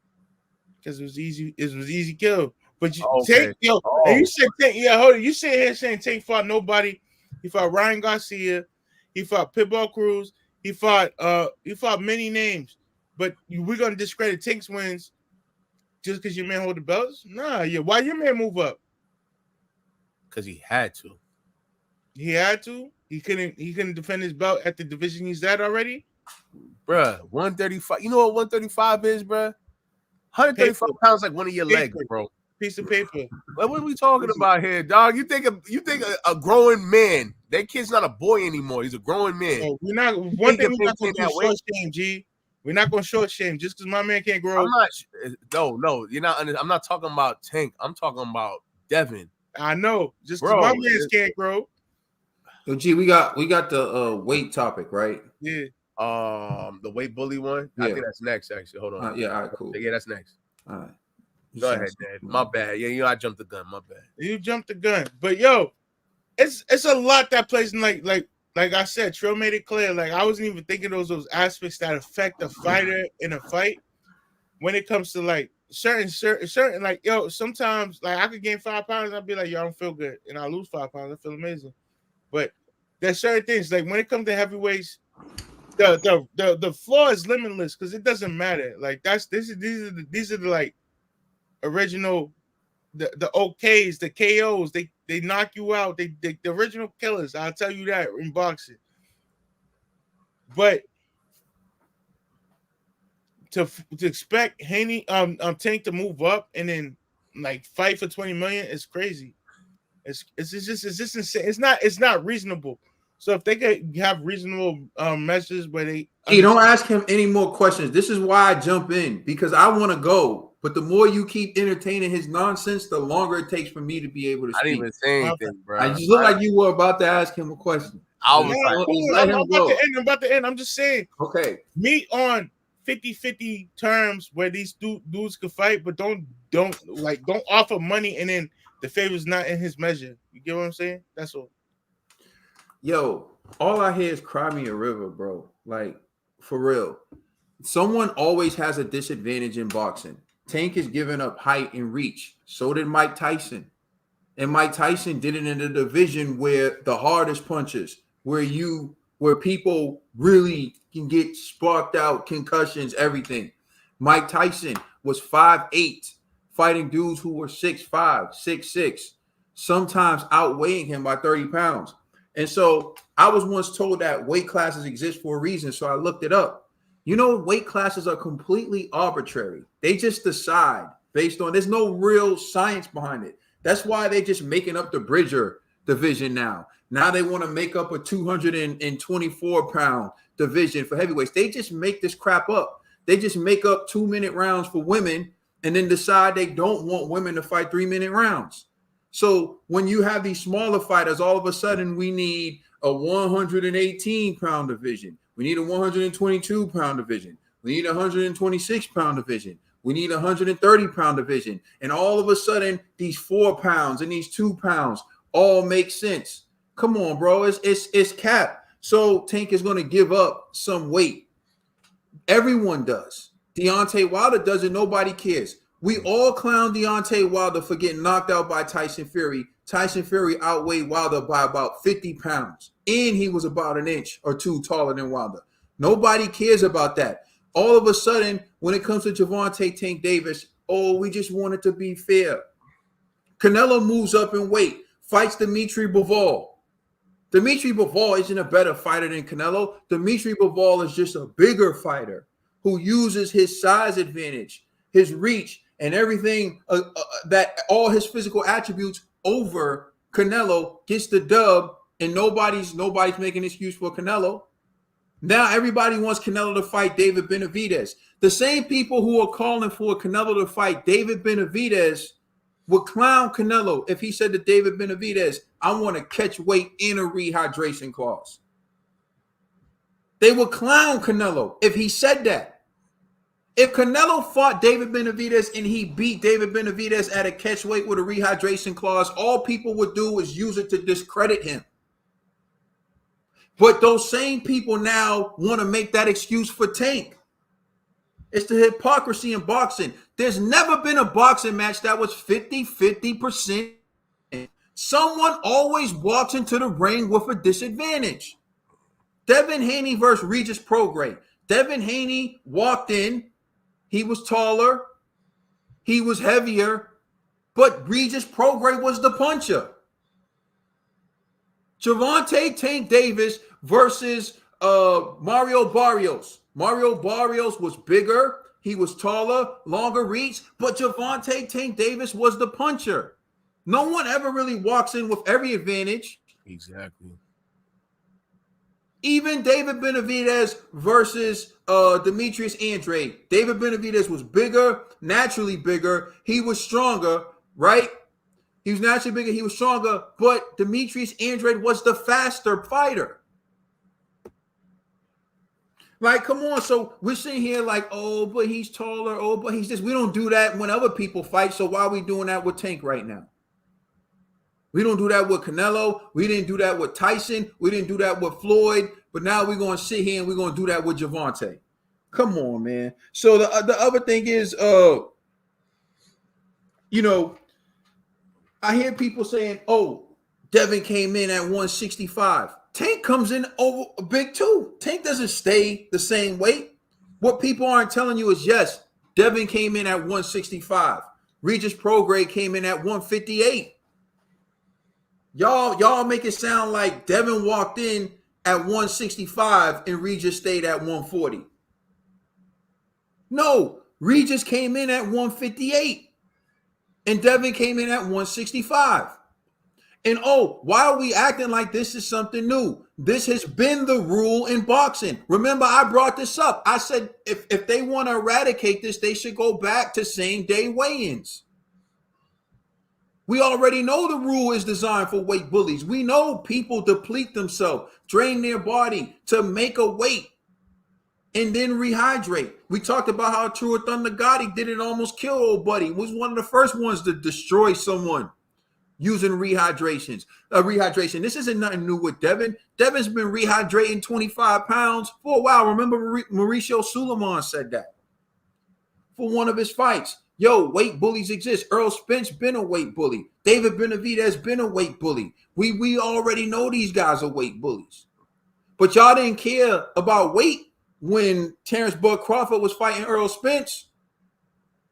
Because it was easy. It was easy kill. But Okay. Tank, and you said Tank. Yeah, hold it. You sitting here saying Tank fought nobody. He fought Ryan Garcia. He fought Pitbull Cruz. He fought many names. But we're gonna discredit Tank's wins just because your man hold the belts? Nah, yeah. Why your man move up? Because he had to. He had to. He couldn't defend his belt at the division he's at already. Bruh, 135. You know what 135 is, bruh? 135 pounds like one of your legs, bro. Piece of paper. Like, what are we talking about here, dog? You think a growing man? That kid's not a boy anymore. He's a growing man. So we're not going to short shame, G. We're not going to short shame just because my man can't grow. No, you're not. I'm not talking about Tank. I'm talking about Devin. I know. Just because my man can't grow. So G, we got the weight topic, right? Yeah. The weight bully one. I think that's next. Actually, hold on. Yeah, all right, cool. Yeah, that's next. All right. Go ahead, Dad. My bad. Yeah, I jumped the gun. My bad. You jumped the gun, but yo, it's a lot that plays in like I said. Trill made it clear. Like I wasn't even thinking those aspects that affect a fighter in a fight. When it comes to like certain like yo, sometimes like I could gain 5 pounds, I'd be like, yo, I don't feel good, and I lose 5 pounds, I feel amazing. But there's certain things like when it comes to heavyweights, the floor is limitless because it doesn't matter. Like these are the like original, the OKs, the KOs. They knock you out. They the original killers. I'll tell you that in boxing. But to expect Haney Tank to move up and then like fight for 20 million is crazy. It's just insane. It's not reasonable. So if they could have reasonable measures where they don't ask him any more questions. This is why I jump in, because I want to go. But the more you keep entertaining his nonsense, the longer it takes for me to be able to speak. I didn't even say anything, bro. I just look like you were about to ask him a question. I'm about to end. I'm just saying. Okay. Meet on 50-50 terms where these dudes could fight, but don't offer money and then the favor's not in his measure. You get what I'm saying? That's all. Yo, all I hear is cry me a river, bro. Like, for real. Someone always has a disadvantage in boxing. Tank is giving up height and reach. So did Mike Tyson. And Mike Tyson did it in a division where the hardest punches, where people really can get sparked out, concussions, everything. Mike Tyson was 5'8", fighting dudes who were 6'5", 6'6", sometimes outweighing him by 30 pounds. And so I was once told that weight classes exist for a reason, so I looked it up. You know, weight classes are completely arbitrary. They just decide based on, there's no real science behind it. That's why they're just making up the Bridger division now. Now they want to make up a 224-pound division for heavyweights. They just make this crap up. They just make up 2-minute rounds for women and then decide they don't want women to fight 3-minute rounds. So when you have these smaller fighters, all of a sudden we need a 118-pound division. We need a 122-pound division. We need a 126-pound division. We need a 130-pound division. And all of a sudden, these 4 pounds and these 2 pounds all make sense. Come on, bro. It's cap. So Tank is going to give up some weight. Everyone does. Deontay Wilder does it. Nobody cares. We all clown Deontay Wilder for getting knocked out by Tyson Fury. Tyson Fury outweighed Wilder by about 50 pounds. And he was about 1 inch or 2 taller than Wilder. Nobody cares about that. All of a sudden, when it comes to Gervonta Tank Davis, we just want it to be fair. Canelo moves up in weight, fights Dmitry Bivol. Dmitry Bivol isn't a better fighter than Canelo. Dmitry Bivol is just a bigger fighter who uses his size advantage, his reach, and everything that all his physical attributes over Canelo, gets the dub, and nobody's making an excuse for Canelo. Now everybody wants Canelo to fight David Benavidez. The same people who are calling for Canelo to fight David Benavidez would clown Canelo if he said to David Benavidez, I want to catch weight in a rehydration clause. They would clown Canelo if he said that. If Canelo fought David Benavidez and he beat David Benavidez at a catch weight with a rehydration clause, all people would do is use it to discredit him. But those same people now want to make that excuse for Tank. It's the hypocrisy in boxing. There's never been a boxing match that was 50-50%. Someone always walks into the ring with a disadvantage. Devin Haney versus Regis Prograis. Devin Haney walked in. He was taller. He was heavier. But Regis Prograis was the puncher. Gervonta Tank Davis versus Mario Barrios. Mario Barrios was bigger. He was taller, longer reach. But Gervonta Tank Davis was the puncher. No one ever really walks in with every advantage. Exactly. Even David Benavidez versus Demetrius Andrade. David Benavidez was bigger, naturally bigger. He was stronger, right? He was naturally bigger. He was stronger. But Demetrius Andrade was the faster fighter. Like, come on. So we're sitting here like, oh, but he's taller. Oh, but he's this. We don't do that when other people fight. So why are we doing that with Tank right now? We don't do that with Canelo. We didn't do that with Tyson. We didn't do that with Floyd. But now we're going to sit here and we're going to do that with Gervonta. Come on, man. So the other thing is, you know, I hear people saying, oh, Devin came in at 165. Tank comes in over big too. Tank doesn't stay the same weight. What people aren't telling you is, yes, Devin came in at 165. Regis Prograde came in at 158. Y'all make it sound like Devin walked in at 165 and Regis stayed at 140. No, Regis came in at 158 and Devin came in at 165. And oh, why are we acting like this is something new? This has been the rule in boxing. Remember, I brought this up. I said if they want to eradicate this, they should go back to same-day weigh-ins. We already know the rule is designed for weight bullies. We know people deplete themselves, drain their body to make a weight, and then rehydrate. We talked about how True Thunder Gotti did it, almost kill old buddy. He was one of the first ones to destroy someone using rehydration. This isn't nothing new with Devin. Devin's been rehydrating 25 pounds for a while. Remember Mauricio Suleiman said that for one of his fights. Yo, weight bullies exist. Earl Spence been a weight bully. David Benavidez been a weight bully. We already know these guys are weight bullies. But y'all didn't care about weight when Terrence Bud Crawford was fighting Earl Spence.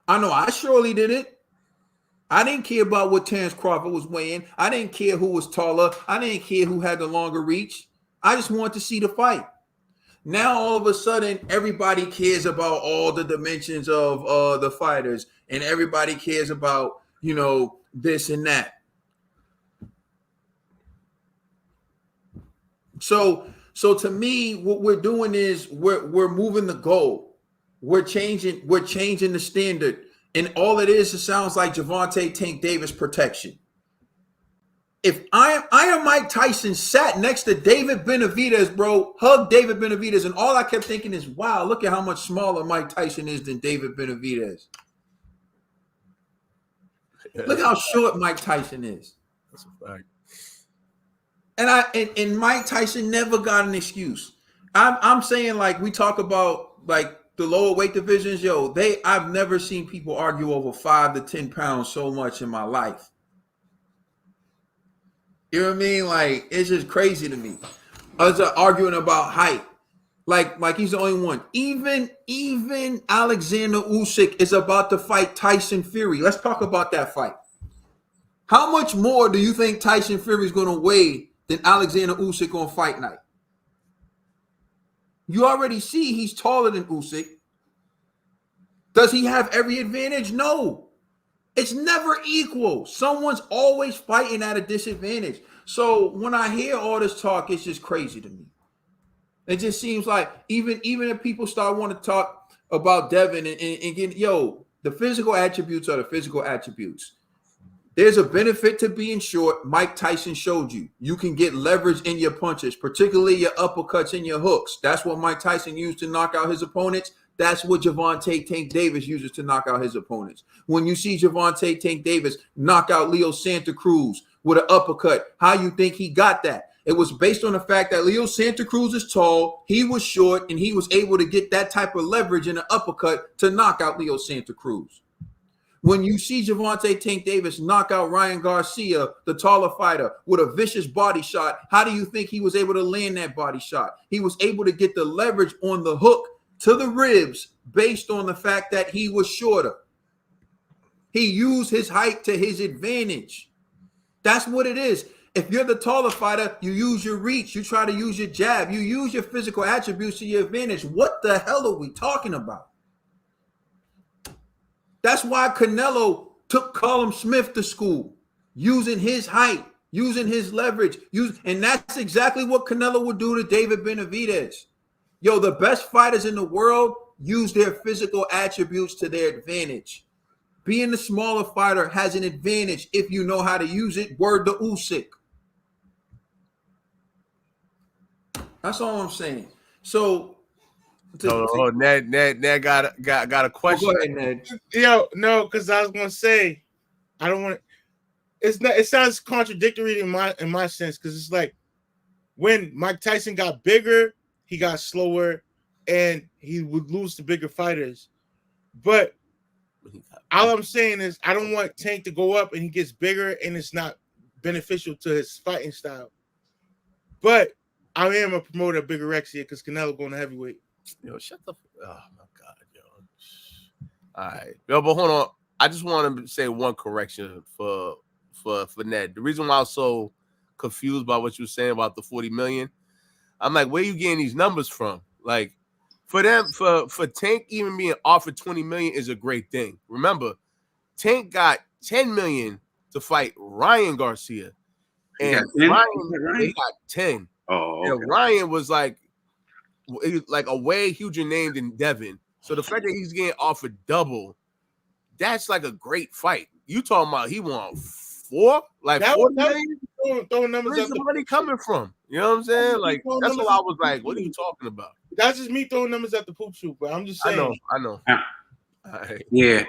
I know I surely didn't. I didn't care about what Terrence Crawford was weighing. I didn't care who was taller. I didn't care who had the longer reach. I just wanted to see the fight. Now, all of a sudden, everybody cares about all the dimensions of the fighters, and everybody cares about, you know, this and that. So to me, what we're doing is we're moving the goal. We're changing the standard. And all it sounds like Gervonta Tank Davis protection. If Iron Mike Tyson sat next to David Benavidez, bro, hugged David Benavidez, and all I kept thinking is, wow, look at how much smaller Mike Tyson is than David Benavidez. Look how short Mike Tyson is. That's a fact. And Mike Tyson never got an excuse. I'm saying, like, we talk about like the lower weight divisions, yo, I've never seen people argue over 5 to 10 pounds so much in my life. You know what I mean? Like, it's just crazy to me. Us arguing about height. Like he's the only one. Even Alexander Usyk is about to fight Tyson Fury. Let's talk about that fight. How much more do you think Tyson Fury is going to weigh than Alexander Usyk on fight night? You already see he's taller than Usyk. Does he have every advantage? No. It's never equal. Someone's always fighting at a disadvantage. So when I hear all this talk, it's just crazy to me. It just seems like even if people start wanting to talk about Devin and getting, yo, the physical attributes are the physical attributes. There's a benefit to being short. Mike Tyson showed you. You can get leverage in your punches, particularly your uppercuts and your hooks. That's what Mike Tyson used to knock out his opponents. That's what Gervonta Tank Davis uses to knock out his opponents. When you see Gervonta Tank Davis knock out Leo Santa Cruz with an uppercut, how you think he got that? It was based on the fact that Leo Santa Cruz is tall, he was short, and he was able to get that type of leverage in an uppercut to knock out Leo Santa Cruz. When you see Gervonta Tank Davis knock out Ryan Garcia, the taller fighter, with a vicious body shot, how do you think he was able to land that body shot? He was able to get the leverage on the hook to the ribs based on the fact that he was shorter. He used his height to his advantage. That's what it is. If you're the taller fighter, you use your reach. You try to use your jab. You use your physical attributes to your advantage. What the hell are we talking about? That's why Canelo took Callum Smith to school, using his height, using his leverage. And that's exactly what Canelo would do to David Benavidez. Yo, the best fighters in the world use their physical attributes to their advantage. Being the smaller fighter has an advantage if you know how to use it. Word to Usyk. That's all I'm saying. So Oh, Ned got a question. Go ahead, Ned. Yo, no, because I was gonna say, I don't want. It's not. It sounds contradictory in my sense because it's like when Mike Tyson got bigger, he got slower, and he would lose to bigger fighters. But all I'm saying is, I don't want Tank to go up and he gets bigger and it's not beneficial to his fighting style. But I am a promoter of bigorexia because Canelo going to heavyweight. Yo, shut the. Oh my God, yo. All right, yo, but hold on. I just want to say one correction for Ned. The reason why I was so confused by what you were saying about the 40 million, I'm like, where you getting these numbers from? Like, for them, for Tank even being offered 20 million is a great thing. Remember, Tank got 10 million to fight Ryan Garcia, and Ryan got 10. Oh, okay. And Ryan was like a way huger name than Devin. So the fact that he's getting offered double, that's like a great fight. You talking about he won 4? Like 40 million? Throwing numbers. Where's the money coming from? You know what I'm saying? Like, that's what I was like, what are you talking about? That's just me throwing numbers at the poop shoot, but I'm just saying. I know. Right. Yeah.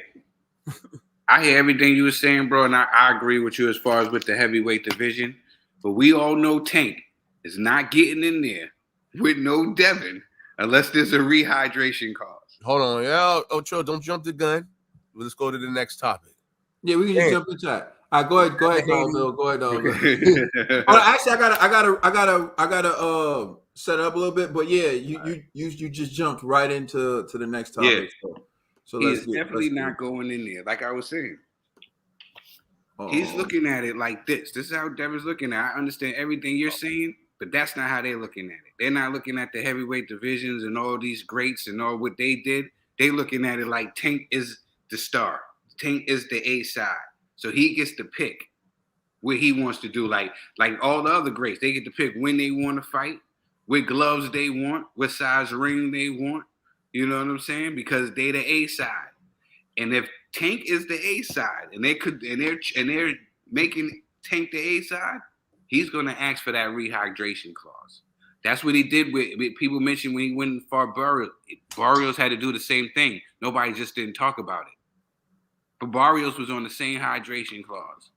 I hear everything you were saying, bro, and I agree with you as far as with the heavyweight division. But we all know Tank is not getting in there with no Devin unless there's a rehydration cause. Hold on, yeah. Ocho, don't jump the gun. Let's go to the next topic. Yeah, we can just jump into that. All right, go ahead, Bill. Go ahead, actually, I gotta set it up a little bit, but yeah, you just jumped right into the next topic. Yeah. So he's definitely not going in there. Like I was saying, he's looking at it like this. This is how Devin's looking at it. I understand everything you're saying, but that's not how they're looking at it. They're not looking at the heavyweight divisions and all these greats and all what they did. They looking at it like Tank is the star. Tank is the A side. So he gets to pick what he wants to do. Like all the other greats, they get to pick when they want to fight, what gloves they want, what size ring they want. You know what I'm saying? Because they the A side. And if Tank is the A side and they're making Tank the A side, he's gonna ask for that rehydration clause. That's what he did with people mentioned when he went for Barrios. Barrios had to do the same thing. Nobody just didn't talk about it. But Barrios was on the same hydration clause.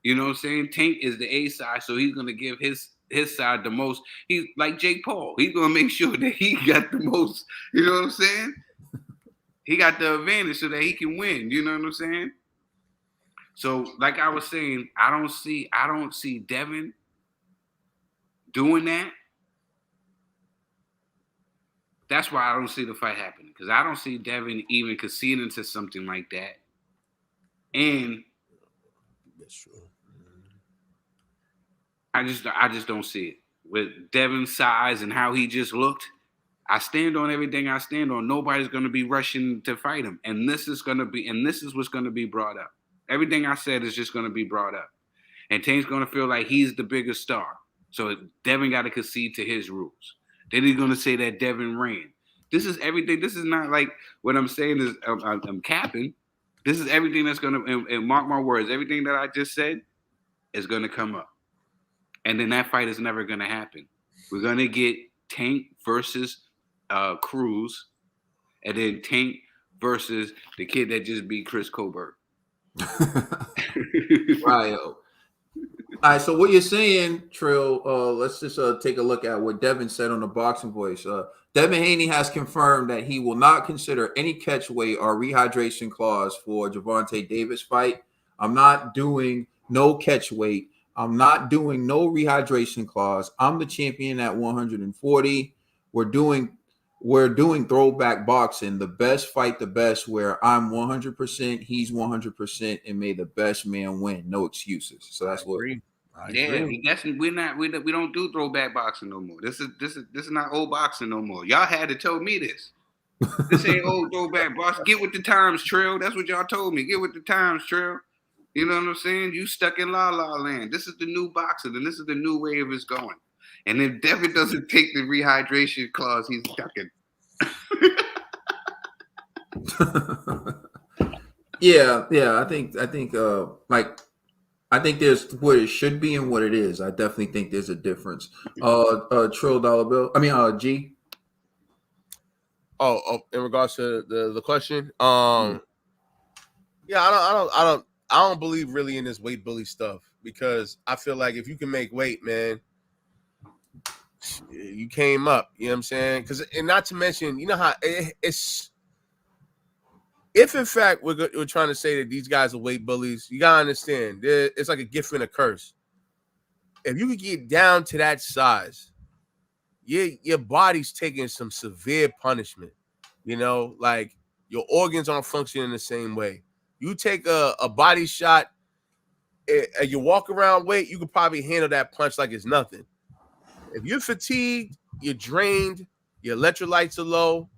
You know what I'm saying? Tank is the A side, so he's gonna give his side the most. He's like Jake Paul. He's gonna make sure that he got the most. You know what I'm saying? He got the advantage so that he can win. You know what I'm saying? So, like I was saying, I don't see Devin doing that. That's why I don't see the fight happening, because I don't see Devin even conceding to something like that. And that's true. I just don't see it. With Devin's size and how he just looked, I stand on everything I stand on. Nobody's going to be rushing to fight him. And this is what's going to be brought up. Everything I said is just going to be brought up. And Tank's going to feel like he's the biggest star. So Devin got to concede to his rules. Then he's going to say that Devin ran. This is everything. This is not like what I'm saying is I'm capping. This is everything that's going to, and mark my words, everything that I just said is going to come up. And then that fight is never going to happen. We're going to get Tank versus Cruz, and then Tank versus the kid that just beat Chris Colbert. Right. All right. So what you're saying, Trill, let's just take a look at what Devin said on the Boxing Voice. Devin Haney has confirmed that he will not consider any catch weight or rehydration clause for Gervonta Davis fight. I'm not doing no catch weight. I'm not doing no rehydration clause. I'm the champion at 140. We're doing throwback boxing, the best fight the best, where I'm 100%, he's 100%, and may the best man win. No excuses. So that's what. We don't do throwback boxing no more. This is not old boxing no more. Y'all had to tell me this. This ain't old throwback boxing. Get with the times, Trill. That's what y'all told me. Get with the times, Trill. You know what I'm saying? You stuck in La La Land. This is the new boxing, and this is the new way of it's going. And if Devin doesn't take the rehydration clause, he's ducking. Yeah. I think there's what it should be and what it is. I definitely think there's a difference. Trill Dollar Bill. G. In regards to the question, yeah, I don't believe really in this weight bully stuff because I feel like if you can make weight, man, you came up. You know what I'm saying? And not to mention, you know how it's. If in fact we're trying to say that these guys are weight bullies, you gotta understand it's like a gift and a curse. If you could get down to that size, your body's taking some severe punishment. You know, like your organs aren't functioning the same way. You take a body shot, you walk around weight, you could probably handle that punch like it's nothing. If you're fatigued, you're drained, your electrolytes are low,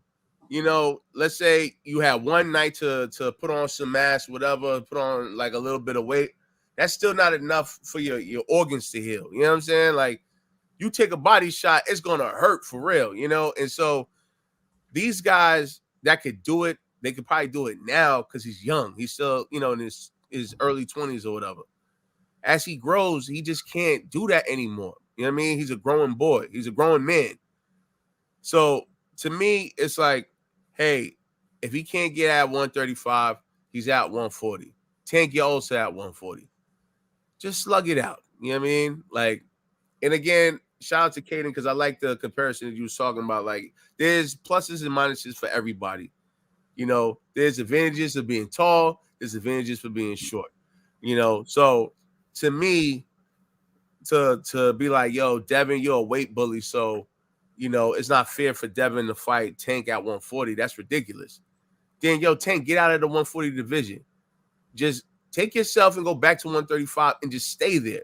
you know, let's say you have one night to put on some mass, whatever, put on like a little bit of weight, that's still not enough for your organs to heal. You know what I'm saying? Like, you take a body shot, it's going to hurt for real, you know? And so these guys that could do it, they could probably do it now because he's young. He's still, you know, in his early 20s or whatever. As he grows, he just can't do that anymore. You know what I mean? He's a growing boy. He's a growing man. So to me, it's like, hey, if he can't get at 135, he's at 140. Tank, you're also at 140. Just slug it out. You know what I mean? Like, and again, shout out to Caden because I like the comparison that you was talking about. Like, there's pluses and minuses for everybody. You know, there's advantages of being tall. There's advantages for being short. You know, so to me, to be like, yo, Devin, you're a weight bully, so, you know, it's not fair for Devin to fight Tank at 140. That's ridiculous. Then, yo, Tank, get out of the 140 division. Just take yourself and go back to 135 and just stay there.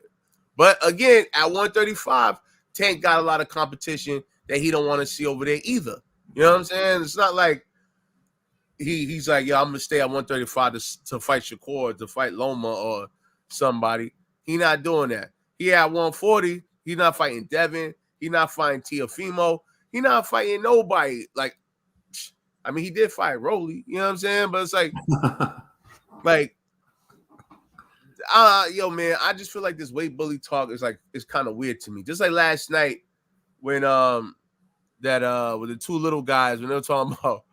But again, at 135, Tank got a lot of competition that he don't want to see over there either. You know what I'm saying? It's not like he's like, yo, I'm gonna stay at 135 to fight Shakur, to fight Loma or somebody. He not doing that. He at 140. He's not fighting Devin. He's not fighting Teofimo. He's not fighting nobody. Like, I mean, he did fight Rolly. You know what I'm saying? But it's like, yo, man, I just feel like this weight bully talk is like, it's kind of weird to me. Just like last night when with the two little guys, when they were talking about,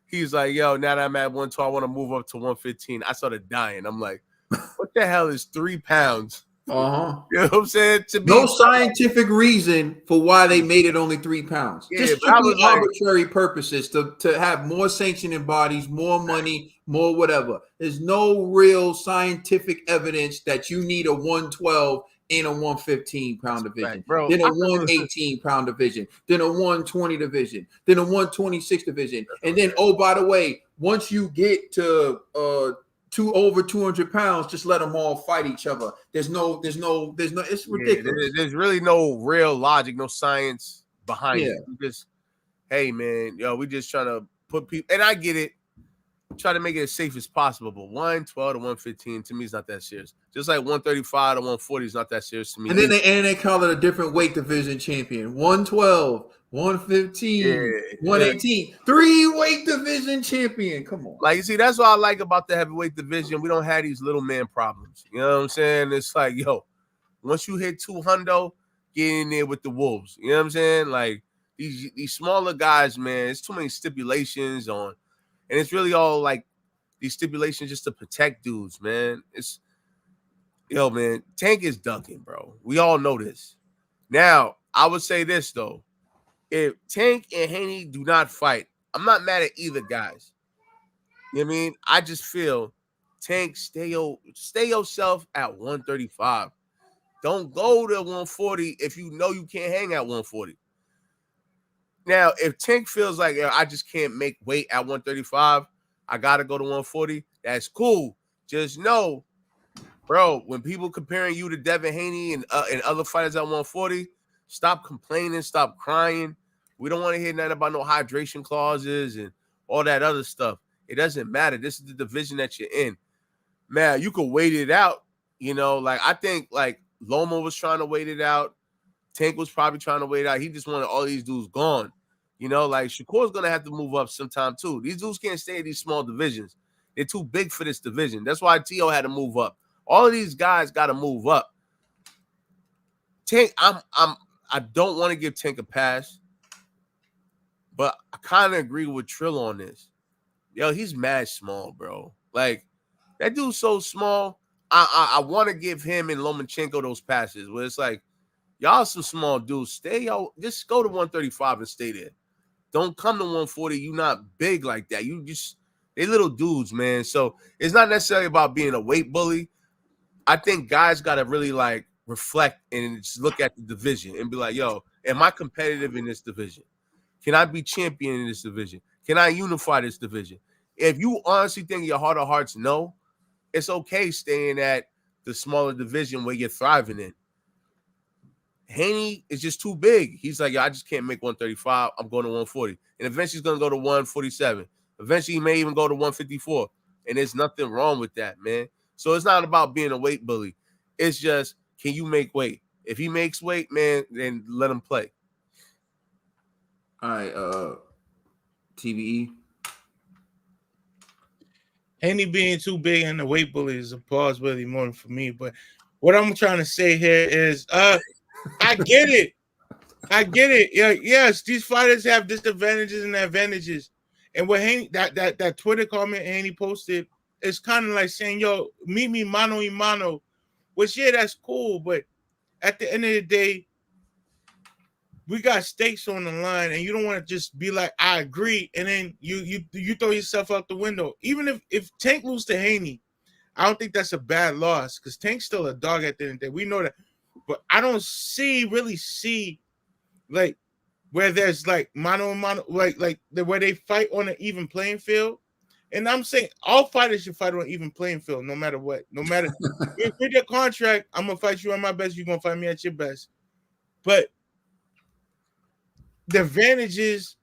he's like, yo, now that I'm at 112, I want to move up to 115. I started dying. I'm like, what the hell is 3 pounds? Uh-huh. You know what I'm saying? To me, no scientific reason for why they made it only 3 pounds. Yeah, just strictly arbitrary purposes to have more sanctioning bodies, more money, more whatever. There's no real scientific evidence that you need a 112 in a 115-pound division, right, bro. then a 118-pound division, then a 120 division, then a 126 division. And then, oh, by the way, once you get to over 200 pounds, just let them all fight each other. There's no, it's ridiculous. Yeah, there's really no real logic, no science behind it. We just, hey, man, yo, we just trying to put people, and I get it, try to make it as safe as possible, but 112 to 115 to me is not that serious. Just like 135 to 140 is not that serious to me. And then they call it a different weight division champion. 112, 115, 118, 3 weight division champion. Come on. Like, you see, that's what I like about the heavyweight division. We don't have these little man problems. You know what I'm saying? It's like, yo, once you hit 200, get in there with the wolves. You know what I'm saying? Like, these smaller guys, man, it's too many stipulations on, and it's really all like these stipulations just to protect dudes, man. It's, yo, man, Tank is ducking, bro. We all know this. Now, I would say this, though. If Tank and Haney do not fight, I'm not mad at either guys. You know what I mean? I just feel, Tank, stay yourself at 135. Don't go to 140 if you know you can't hang at 140. Now, if Tank feels like, I just can't make weight at 135, I got to go to 140, that's cool. Just know, bro, when people comparing you to Devin Haney and other fighters at 140, stop complaining, stop crying. We don't want to hear nothing about no hydration clauses and all that other stuff. It doesn't matter. This is the division that you're in. Man, you could wait it out. You know, like, I think, like, Loma was trying to wait it out. Tank was probably trying to wait it out. He just wanted all these dudes gone. You know, like, Shakur's going to have to move up sometime, too. These dudes can't stay in these small divisions. They're too big for this division. That's why Tio had to move up. All of these guys got to move up. Tank, I don't want to give Tank a pass, but I kind of agree with Trill on this. Yo, he's mad small, bro. Like, that dude's so small. I want to give him and Lomachenko those passes where it's like, y'all some small dudes. Stay, yo, just go to 135 and stay there. Don't come to 140. You not big like that. You just, they little dudes, man. So it's not necessarily about being a weight bully. I think guys got to really like reflect and just look at the division and be like, yo, am I competitive in this division? Can I be champion in this division? Can I unify this division? If you honestly think in your heart of hearts, no, it's okay staying at the smaller division where you're thriving in. Haney is just too big. He's like, I just can't make 135. I'm going to 140. And eventually he's going to go to 147. Eventually he may even go to 154. And there's nothing wrong with that, man. So it's not about being a weight bully. It's just, can you make weight? If he makes weight, man, then let him play. All right, TBE. Haney being too big and the weight bully is a pause really more for me. But what I'm trying to say here is, I get it. I get it. Yeah, yes, these fighters have disadvantages and advantages. And what Haney, that Twitter comment Haney posted, it's kind of like saying, yo, meet me mano y mano. Which, yeah, that's cool. But at the end of the day, we got stakes on the line, and you don't want to just be like, I agree, and then you throw yourself out the window. Even if Tank lose to Haney, I don't think that's a bad loss because Tank's still a dog at the end of the day. We know that. But I don't really see like where there's like mano a mano, like where they fight on an even playing field. And I'm saying all fighters should fight on an even playing field, no matter what. No matter with your contract, I'm gonna fight you at my best. You're gonna fight me at your best. But the advantages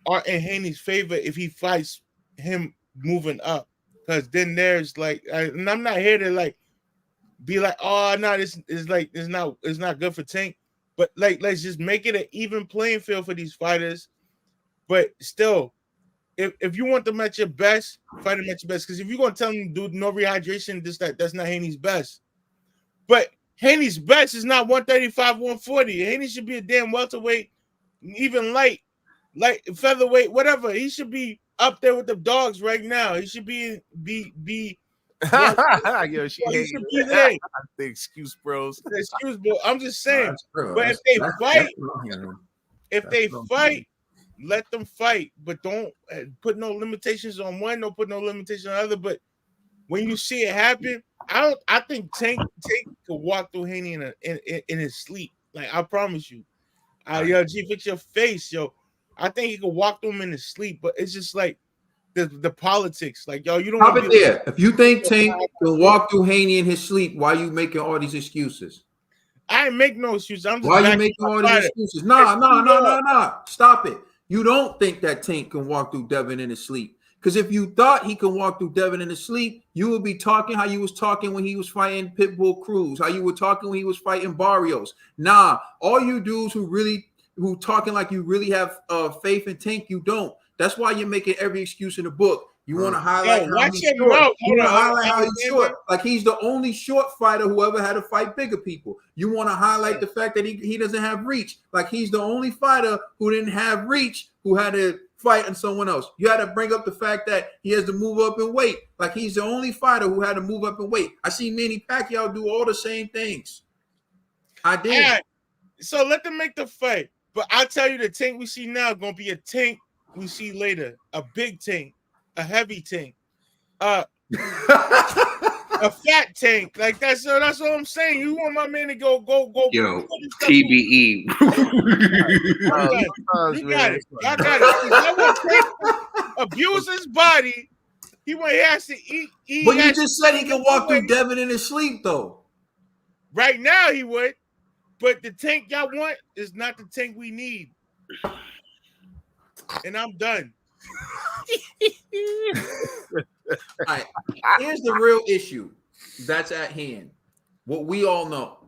are in Haney's favor if he fights him moving up, because then there's like, and I'm not here to like be like, oh no, this is like it's not good for Tank, but like let's just make it an even playing field for these fighters. But still, if you want them at your best, fight them at your best. Because if you're gonna tell them do no rehydration, that's not Haney's best. But Haney's best is not 135, 140. Haney should be a damn welterweight. Even light featherweight, whatever. He should be up there with the dogs right now. He should be Yo, she should be there. The excuse, bros. Excuse, bro. I'm just saying. But if they fight, let them fight. But don't put no limitations on one. Don't put no limitations on the other. But when you see it happen, I think Tank could walk through Haney in his sleep. Like, I promise you. Yo, G, fix your face, yo. I think he could walk through him in his sleep, but it's just like the politics. Like, yo, you don't Stop it there. If you think Tank can walk through Haney in his sleep, why are you making all these excuses? I ain't make no excuses. I'm just why are you making all these excuses? Nah. Stop it. You don't think that Tank can walk through Devin in his sleep. Because if you thought he can walk through Devin in his sleep, you would be talking how you was talking when he was fighting Pitbull Cruz, how you were talking when he was fighting Barrios. Nah, all you dudes who talking like you really have faith in Tank, you don't. That's why you're making every excuse in the book. You want to highlight how he's short. You want to highlight how he's short. Like he's the only short fighter who ever had to fight bigger people. You want to highlight the fact that he doesn't have reach. Like he's the only fighter who didn't have reach, who had to fight on someone else. You had to bring up the fact that he has to move up in weight. Like he's the only fighter who had to move up in weight. I see Manny Pacquiao do all the same things. I did. Yeah. So let them make the fight. But I'll tell you, the Tank we see now is going to be a Tank we see later. A big Tank. A heavy Tank. A fat Tank. Like that's what I'm saying. You want my man to go. Yo, TBE. You got it. I got it. I want Tank abuse his body. He has to eat. But you just said he can walk through Devin in his sleep, though. Right now he would. But the Tank y'all want is not the Tank we need. And I'm done. All right. Here's the real issue that's at hand. What we all know.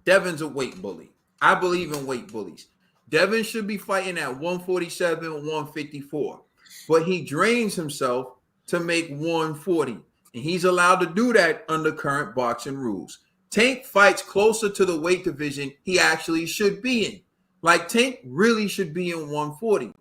Devin's a weight bully. I believe in weight bullies. Devin should be fighting at 147, 154. But he drains himself to make 140. And he's allowed to do that under current boxing rules. Tank fights closer to the weight division he actually should be in. Like Tank really should be in 140.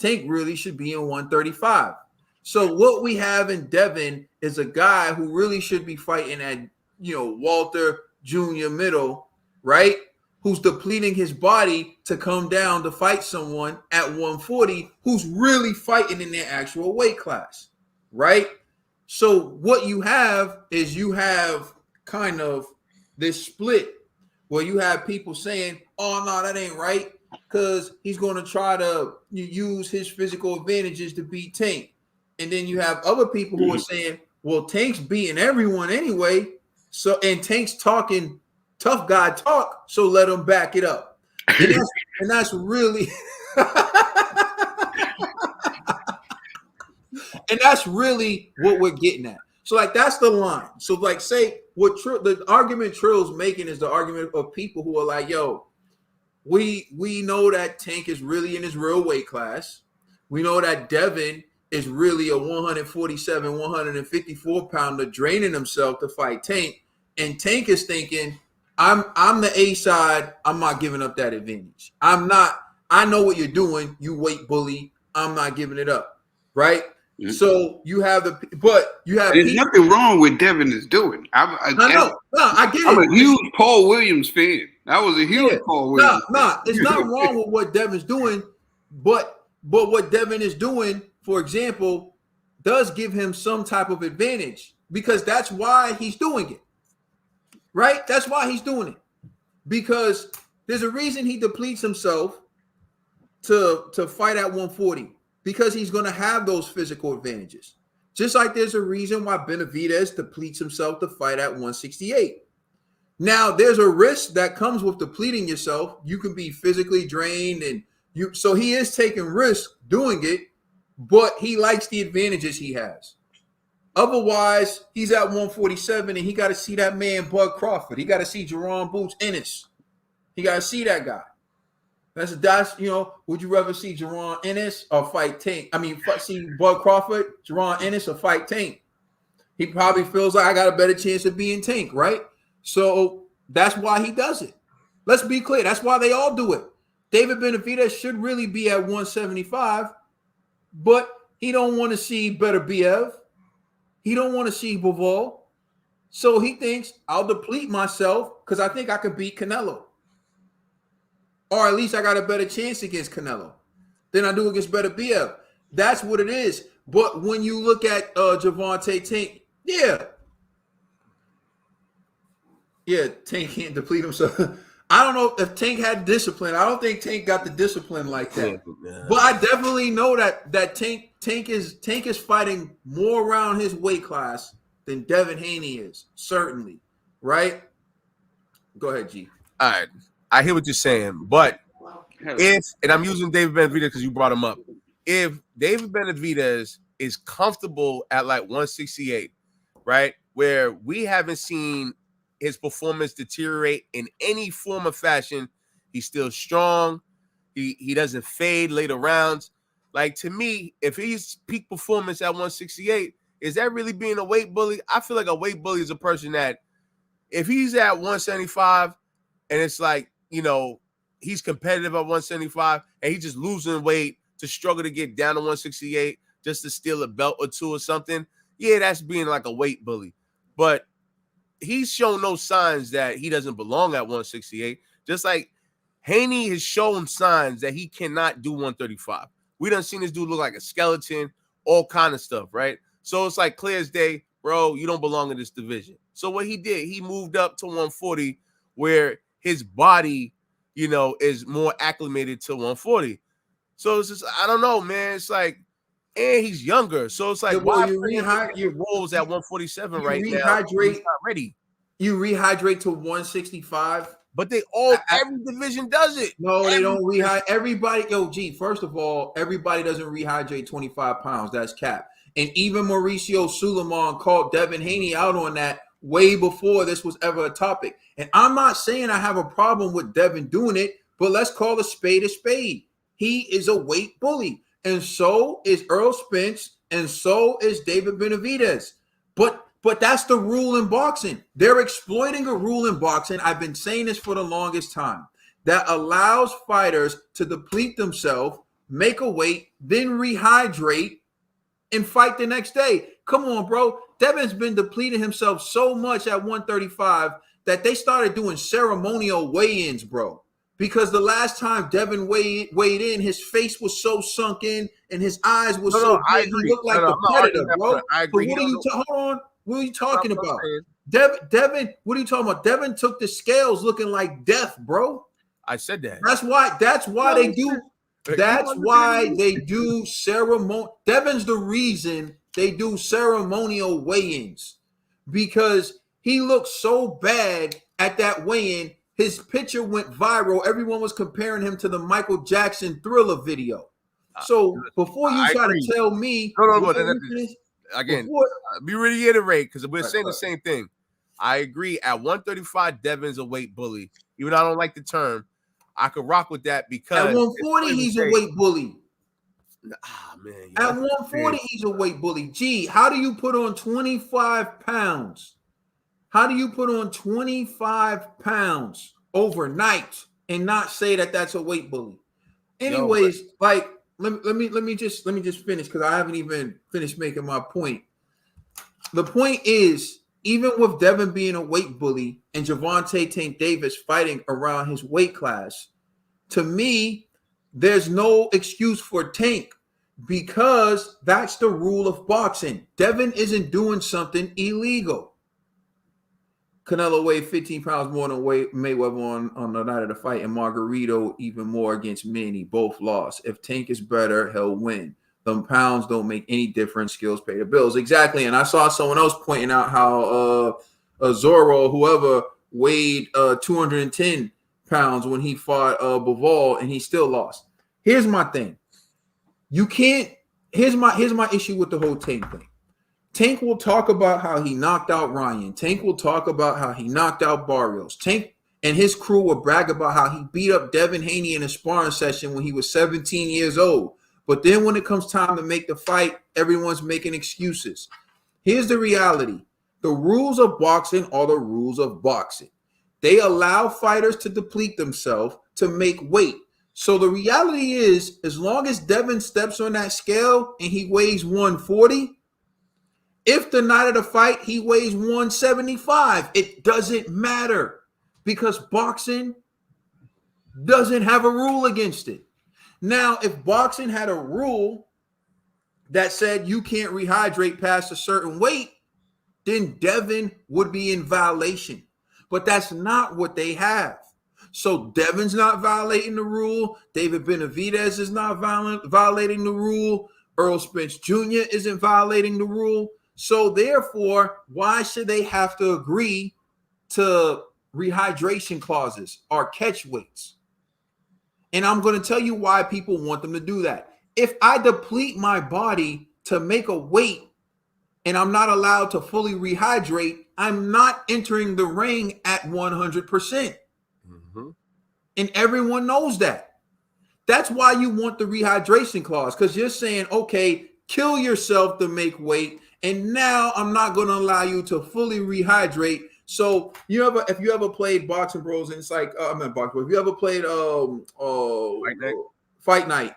Tank really should be in 135. So what we have in Devin is a guy who really should be fighting at, Walter Jr. middle, right? Who's depleting his body to come down to fight someone at 140 who's really fighting in their actual weight class, right? So what you have is you have kind of this split where you have people saying, oh, no, that ain't right, because he's going to try to use his physical advantages to beat Tank. And then you have other people who are saying, well, Tank's beating everyone anyway. So, and Tank's talking tough guy talk, so let him back it up. And that's really and that's really what we're getting at. So like that's the line. So like say what the argument Trill's making is the argument of people who are like, yo, we know that Tank is really in his real weight class. We know that Devin is really a 147, 154 pounder draining himself to fight Tank. And Tank is thinking, I'm the A side. I'm not giving up that advantage. I know what you're doing. You weight bully. I'm not giving it up. Right. Mm-hmm. So you have there's nothing wrong with Devin is doing. I know. No, I get it. I'm a huge Paul Williams fan. I was a huge Paul Williams. It's not wrong with what Devin's doing, but what Devin is doing, for example, does give him some type of advantage because that's why he's doing it. Right? That's why he's doing it. Because there's a reason he depletes himself to fight at 140 because he's going to have those physical advantages. Just like there's a reason why Benavidez depletes himself to fight at 168. Now, there's a risk that comes with depleting yourself. You can be physically drained so he is taking risks doing it, but he likes the advantages he has. Otherwise, he's at 147 and he got to see that man, Bud Crawford. He got to see Jerron Boots Ennis. He got to see that guy. That's would you rather see Jerron Ennis or fight Tank? I mean, see Bud Crawford, Jerron Ennis or fight Tank? He probably feels like I got a better chance of being Tank, right? So that's why he does it. Let's be clear. That's why they all do it. David Benavidez should really be at 175, but he don't want to see better BF. He don't want to see Bivol. So he thinks I'll deplete myself because I think I could beat Canelo. Or at least I got a better chance against Canelo than I do against better BF. That's what it is. But when you look at Gervonta Tank, Tank can't deplete himself. I don't know if Tank had discipline. I don't think Tank got the discipline like that. Yeah. But I definitely know that Tank is fighting more around his weight class than Devin Haney is, certainly. Right? Go ahead, G. All right. I hear what you're saying, but and I'm using David Benavidez because you brought him up. If David Benavidez is comfortable at like 168, right, where we haven't seen his performance deteriorate in any form or fashion, he's still strong. He doesn't fade later rounds. Like, to me, if he's peak performance at 168, is that really being a weight bully? I feel like a weight bully is a person that if he's at 175 and it's like, he's competitive at 175 and he's just losing weight to struggle to get down to 168 just to steal a belt or two or something, that's being like a weight bully. But he's shown no signs that he doesn't belong at 168. Just like Haney has shown signs that he cannot do 135. We done seen this dude look like a skeleton, all kind of stuff, right? So it's like clear as day, bro, you don't belong in this division. So what he did, he moved up to 140 where his body, is more acclimated to 140. So it's just, I don't know, man. It's like, and he's younger. So it's like, why your roles at 147 right now? He's not ready. You rehydrate to 165. But every division does it. No, they don't rehydrate. Everybody, first of all, everybody doesn't rehydrate 25 pounds. That's cap. And even Mauricio Suleiman called Devin Haney out on that way before this was ever a topic. And I'm not saying I have a problem with Devin doing it, but let's call a spade a spade. He is a weight bully. And so is Earl Spence, and so is David Benavidez. But that's the rule in boxing. They're exploiting a rule in boxing. I've been saying this for the longest time. That allows fighters to deplete themselves make a weight, then rehydrate, and fight the next day. Come on, bro. Devin's been depleting himself so much at 135 that they started doing ceremonial weigh-ins, bro. Because the last time Devin weighed in, his face was so sunk in and his eyes were so big. He looked like the predator, bro. I agree. But hold on. What are you talking about? Devin, what are you talking about? Devin took the scales looking like death, bro. I said that. That's why they do. That's why they do ceremonial. Devin's the reason they do ceremonial weigh-ins, because he looked so bad at that weigh-in. His picture went viral. Everyone was comparing him to the Michael Jackson Thriller video. So before you try to tell me, we reiterate, because we're saying the same thing. I agree. At 135, Devin's a weight bully. Even though I don't like the term, I could rock with that because at 140 he's a weight bully. Man, at 140 he's a weight bully. Gee, how do you put on 25 pounds? How do you put on 25 pounds overnight and not say that that's a weight bully? Anyways, let me just finish, because I haven't even finished making my point. The point is, even with Devin being a weight bully and Gervonta Tank Davis fighting around his weight class, to me, there's no excuse for Tank, because that's the rule of boxing. Devin isn't doing something illegal. Canelo weighed 15 pounds more than Mayweather on the night of the fight, and Margarito even more against Manny. Both lost. If Tank is better, he'll win. Them pounds don't make any difference. Skills pay the bills. Exactly. And I saw someone else pointing out how Zorro, whoever, weighed 210 pounds when he fought Bivol, and he still lost. Here's my thing. Here's my issue with the whole Tank thing. Tank will talk about how he knocked out Ryan. Tank will talk about how he knocked out Barrios. Tank and his crew will brag about how he beat up Devin Haney in a sparring session when he was 17 years old. But then when it comes time to make the fight, everyone's making excuses. Here's the reality. The rules of boxing are the rules of boxing. They allow fighters to deplete themselves to make weight. So the reality is, as long as Devin steps on that scale and he weighs 140, if the night of the fight he weighs 175, it doesn't matter, because boxing doesn't have a rule against it. Now, if boxing had a rule that said you can't rehydrate past a certain weight, then Devin would be in violation. But that's not what they have. So Devin's not violating the rule. David Benavidez is not violating the rule. Earl Spence Jr. isn't violating the rule. So therefore, why should they have to agree to rehydration clauses or catch weights? And I'm going to tell you why people want them to do that. If I deplete my body to make a weight and I'm not allowed to fully rehydrate, I'm not entering the ring at 100%. Mm-hmm. And everyone knows that. That's why you want the rehydration clause, because you're saying, okay, kill yourself to make weight, and now I'm not going to allow you to fully rehydrate. So if you ever played Boxing Bros, and it's like if you ever played Fight Night,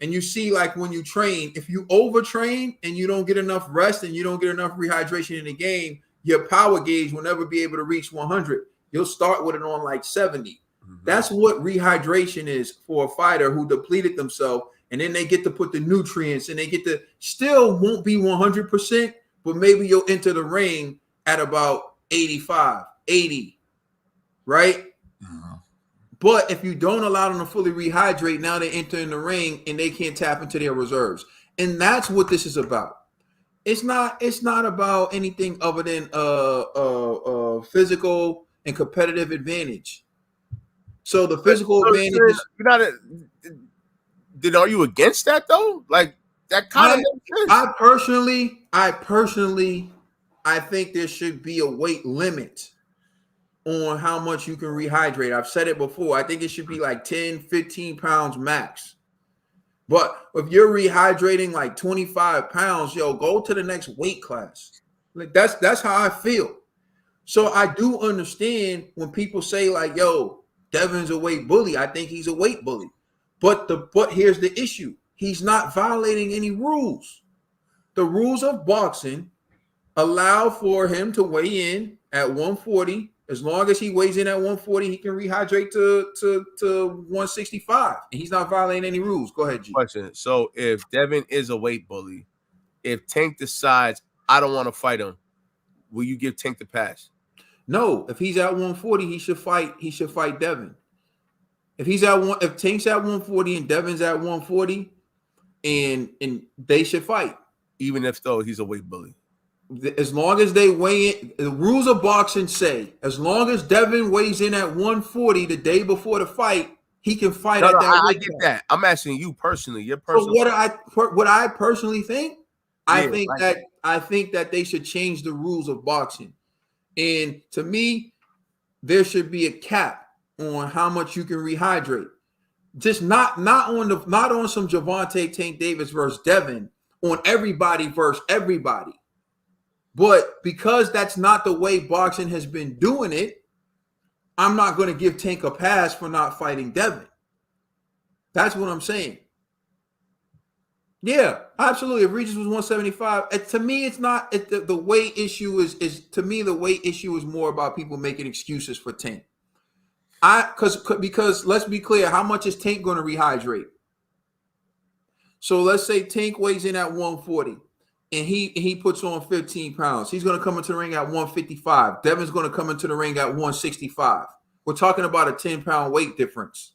and you see, like, when you train, if you overtrain and you don't get enough rest and you don't get enough rehydration in the game, your power gauge will never be able to reach 100. You'll start with it on like 70. Mm-hmm. That's what rehydration is for a fighter who depleted themselves, and then they get to put the nutrients, and they get to still won't be 100%, but maybe you'll enter the ring at about 85, 80, right? Mm-hmm. But if you don't allow them to fully rehydrate, now they enter in the ring and they can't tap into their reserves. And that's what this is about. It's not about anything other than physical and competitive advantage. So the physical advantage is, are you against that though? Like, that kind of makes sense. I personally think there should be a weight limit on how much you can rehydrate. I've said it before. I think it should be like 10, 15 pounds max. But if you're rehydrating like 25 pounds, go to the next weight class. Like, that's how I feel. So I do understand when people say, like, Devin's a weight bully. I think he's a weight bully. But here's the issue. He's not violating any rules. The rules of boxing allow for him to weigh in at 140. As long as he weighs in at 140, he can rehydrate to 165. And he's not violating any rules. Go ahead, G. Question. So if Devin is a weight bully, if Tank decides I don't want to fight him, will you give Tank the pass? No, if he's at 140, he should fight Devin. If Tank's at 140 and Devin's at 140, and they should fight. Even if though he's a weight bully. As long as they weigh in, the rules of boxing say, as long as Devin weighs in at 140 the day before the fight, he can fight at that weight. I get that. I'm asking you personally. Your So personal. what I personally think, I Yeah, think that they should change the rules of boxing. And to me, there should be a cap on how much you can rehydrate. Just not on some Gervonta Tank Davis versus Devin, on everybody versus everybody. But because that's not the way boxing has been doing it, I'm not going to give Tank a pass for not fighting Devin. That's what I'm saying. Yeah, absolutely. If Regis was 175, to me, it's not. The weight issue is to me the weight issue is more about people making excuses for Tank. Because let's be clear, how much is Tank going to rehydrate? So let's say Tank weighs in at 140. And he puts on 15 pounds. He's going to come into the ring at 155. Devin's going to come into the ring at 165. We're talking about a 10-pound weight difference.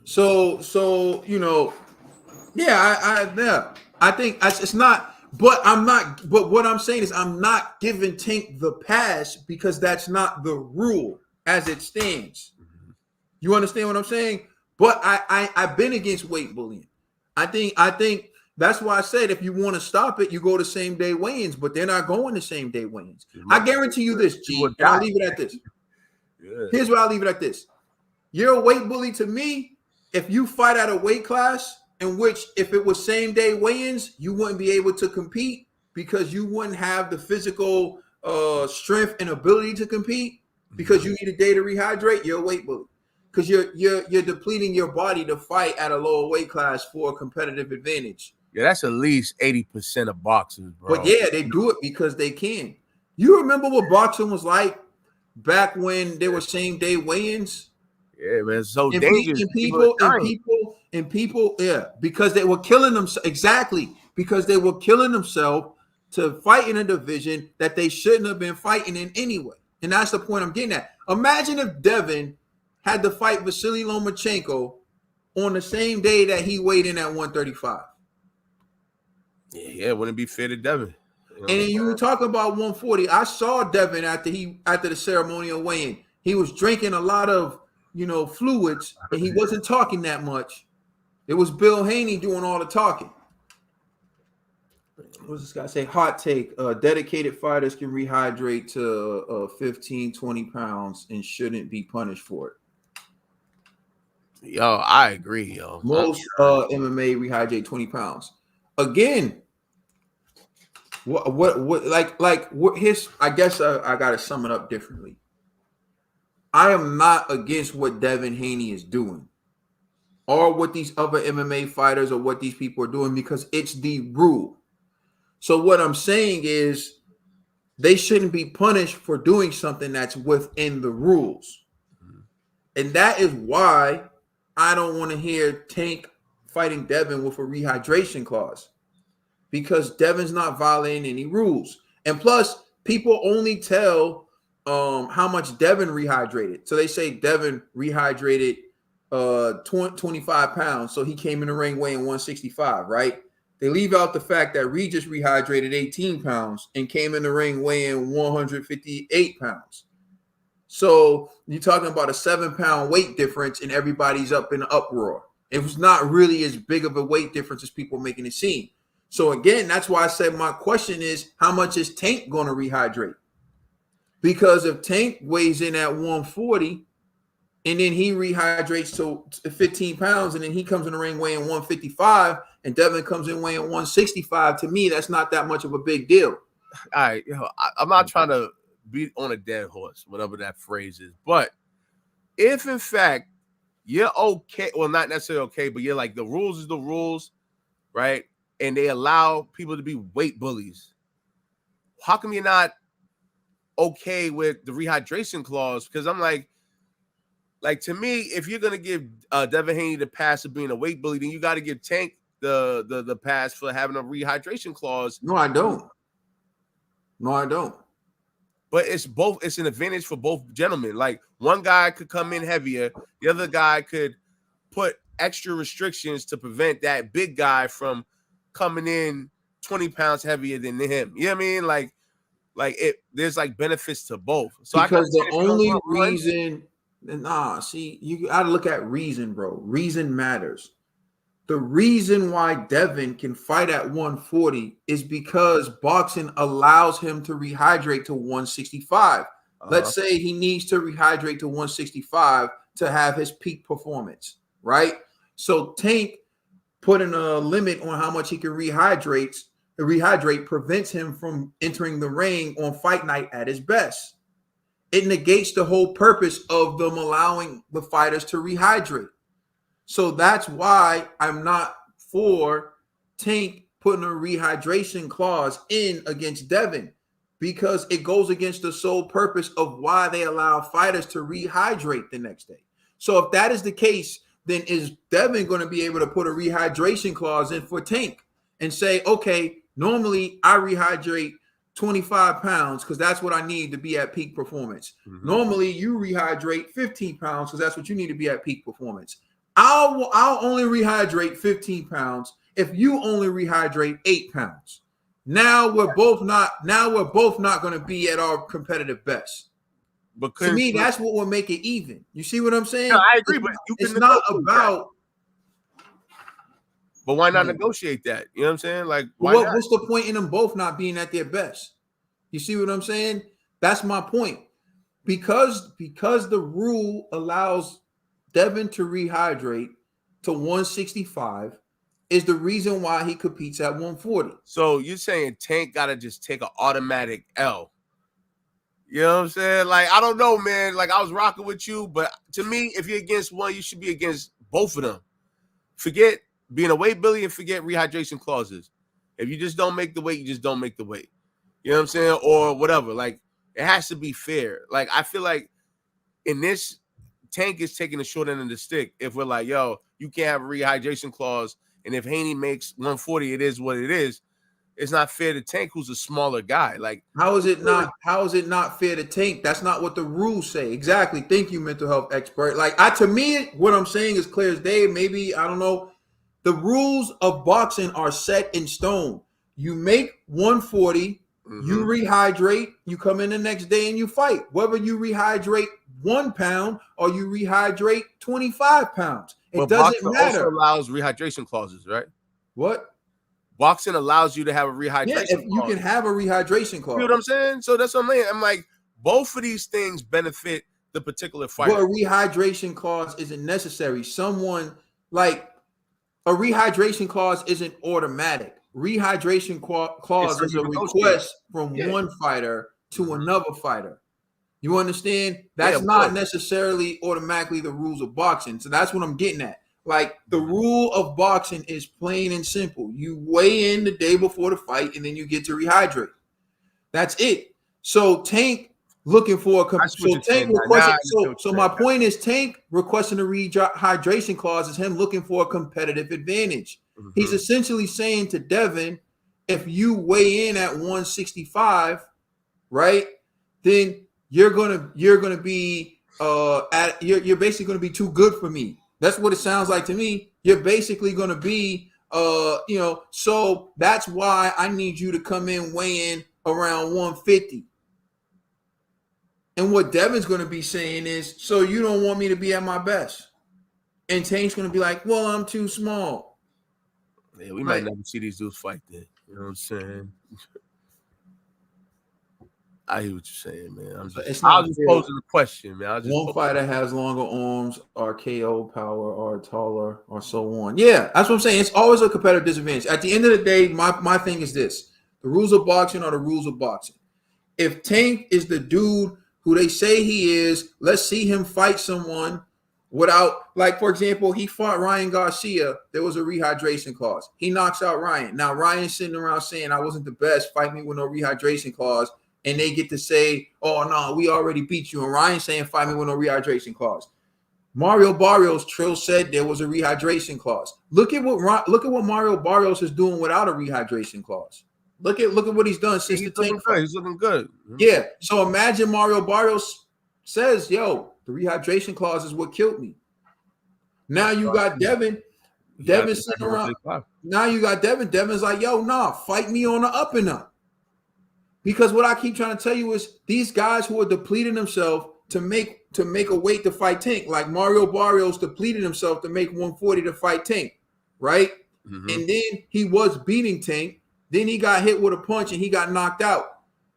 So you know, I think it's not. But I'm not. But what I'm saying is, I'm not giving Tank the pass because that's not the rule as it stands. You understand what I'm saying? But I've been against weight bullying. I think that's why I said if you want to stop it, you go to same day weigh-ins, but they're not going to same day weigh-ins. I guarantee you this, G, and I'll leave it at this. Yeah. Here's what I'll leave it at this. You're a weight bully to me if you fight at a weight class in which if it was same day weigh-ins, you wouldn't be able to compete because you wouldn't have the physical strength and ability to compete because you need a day to rehydrate. You're a weight bully. Because you're depleting your body to fight at a lower weight class for a competitive advantage. Yeah, that's at least 80% of boxers, bro. But yeah, they do it because they can. You remember what boxing was like back when there were same day weigh-ins? Yeah, man, it's so and dangerous. People, yeah, because they were killing them. Exactly, because they were killing themselves to fight in a division that they shouldn't have been fighting in anyway. And that's the point I'm getting at. Imagine if Devin had to fight Vasily Lomachenko on the same day that he weighed in at 135. Yeah, it wouldn't be fair to Devin. And then you were talking about 140. I saw Devin after the ceremonial weigh-in. He was drinking a lot of, fluids, and he wasn't talking that much. It was Bill Haney doing all the talking. What does this guy say? Hot take. Dedicated fighters can rehydrate to 15, 20 pounds and shouldn't be punished for it. Yo, I agree, yo. Most MMA rehydrate 20 pounds. Again, his, I guess I got to sum it up differently. I am not against what Devin Haney is doing or what these other MMA fighters or what these people are doing because it's the rule. So what I'm saying is they shouldn't be punished for doing something that's within the rules. And that is why I don't want to hear Tank fighting Devin with a rehydration clause because Devin's not violating any rules. And plus, people only tell how much Devin rehydrated. So they say Devin rehydrated 25 pounds. So he came in the ring weighing 165, right? They leave out the fact that Regis rehydrated 18 pounds and came in the ring weighing 158 pounds. So you're talking about a 7-pound weight difference and everybody's up in an uproar. It was not really as big of a weight difference as people making it seem. So again, that's why I said my question is, how much is Tank going to rehydrate? Because if Tank weighs in at 140 and then he rehydrates to 15 pounds and then he comes in the ring weighing 155 and Devin comes in weighing 165, to me, that's not that much of a big deal. All right, I'm not trying to beat on a dead horse, whatever that phrase is, but if in fact you're okay, well, not necessarily okay, but you're like the rules is the rules, right? And they allow people to be weight bullies. How come you're not okay with the rehydration clause? Because I'm like to me, if you're gonna give Devin Haney the pass of being a weight bully, then you got to give Tank the pass for having a rehydration clause. No, I don't. No, I don't. But it's both. It's an advantage for both gentlemen. Like one guy could come in heavier, the other guy could put extra restrictions to prevent that big guy from coming in 20 pounds heavier than him. You know what I mean? Like there's like benefits to both. So because the only reason, see, you got to look at reason, bro. Reason matters. The reason why Devin can fight at 140 is because boxing allows him to rehydrate to 165. Let's say he needs to rehydrate to 165 to have his peak performance, right? So Tank putting a limit on how much he can rehydrate prevents him from entering the ring on fight night at his best. It negates the whole purpose of them allowing the fighters to rehydrate. So that's why I'm not for Tank putting a rehydration clause in against Devin, because it goes against the sole purpose of why they allow fighters to rehydrate the next day. So if that is the case, then is Devin going to be able to put a rehydration clause in for Tank and say, okay, normally I rehydrate 25 pounds because that's what I need to be at peak performance. Mm-hmm. Normally you rehydrate 15 pounds because that's what you need to be at peak performance. I'll only rehydrate 15 pounds if you only rehydrate 8 pounds. Now we're both not going to be at our competitive best. But to me, that's what will make it even. You see what I'm saying? No, I agree, but it's not about. But why not negotiate that? You know what I'm saying? Like, what's the point in them both not being at their best? You see what I'm saying? That's my point. Because the rule allows Devin to rehydrate to 165 is the reason why he competes at 140. So you're saying Tank got to just take an automatic L. You know what I'm saying? Like, I don't know, man. Like, I was rocking with you, but to me, if you're against one, you should be against both of them. Forget being a weight bully and forget rehydration clauses. If you just don't make the weight, you just don't make the weight. You know what I'm saying? Or whatever. Like, it has to be fair. Like, I feel like in this, Tank is taking the short end of the stick. If we're like, yo, you can't have a rehydration clause, and if Haney makes 140, it is what it is. It's not fair to Tank, who's a smaller guy. Like, how is it not fair to Tank? That's not what the rules say. Exactly. Thank you, mental health expert. Like, to me, what I'm saying is clear as day. Maybe, I don't know. The rules of boxing are set in stone. You make 140, you rehydrate, you come in the next day and you fight. Whether you rehydrate 1 pound or you rehydrate 25 pounds. It doesn't matter. Also allows rehydration clauses, right? What? Boxing allows you to have a rehydration clause. If you can have a rehydration clause. You know what I'm saying? So that's what I'm saying. I'm like, both of these things benefit the particular fighter. But a rehydration clause isn't necessary. Someone, like, a rehydration clause isn't automatic. Rehydration clause is a request from one fighter to another fighter. You understand? That's not necessarily automatically the rules of boxing. So that's what I'm getting at. Like, the rule of boxing is plain and simple. You weigh in the day before the fight, and then you get to rehydrate. That's it. So Tank looking for so my point is Tank requesting a rehydration clause is him looking for a competitive advantage. He's essentially saying to Devin, if you weigh in at 165, right, then you're gonna be you're basically gonna be too good for me. That's what it sounds like to me. You're basically gonna be so that's why I need you to come in weighing around 150. And what Devin's gonna be saying is, so you don't want me to be at my best. And Tank's gonna be like, well, I'm too small. Yeah, we might never see these dudes fight then. You know what I'm saying? I hear what you're saying, man. I was just posing the question, man. One fighter has longer arms, or KO power, or taller, or so on. Yeah, that's what I'm saying. It's always a competitive disadvantage. At the end of the day, my thing is this. The rules of boxing are the rules of boxing. If Tank is the dude who they say he is. Let's see him fight someone without, like, for example, he fought Ryan Garcia. There was a rehydration clause. He knocks out Ryan. Now, Ryan's sitting around saying, I wasn't the best. Fight me with no rehydration clause. And they get to say, oh, no, we already beat you. And Ryan's saying, fight me with no rehydration clause. Mario Barrios, Trill said there was a rehydration clause. Look at what Mario Barrios is doing without a rehydration clause. Look at what he's done since the tank fight. He's looking good. Yeah. So imagine Mario Barrios says, yo, the rehydration clause is what killed me. Now you got Devin. Devin's sitting around. Now you got Devin. Devin's like, yo, nah, fight me on the up and up. Because what I keep trying to tell you is these guys who are depleting themselves to make a weight to fight Tank, like Mario Barrios depleted himself to make 140 to fight Tank, right? Mm-hmm. And then he was beating Tank. Then he got hit with a punch and he got knocked out.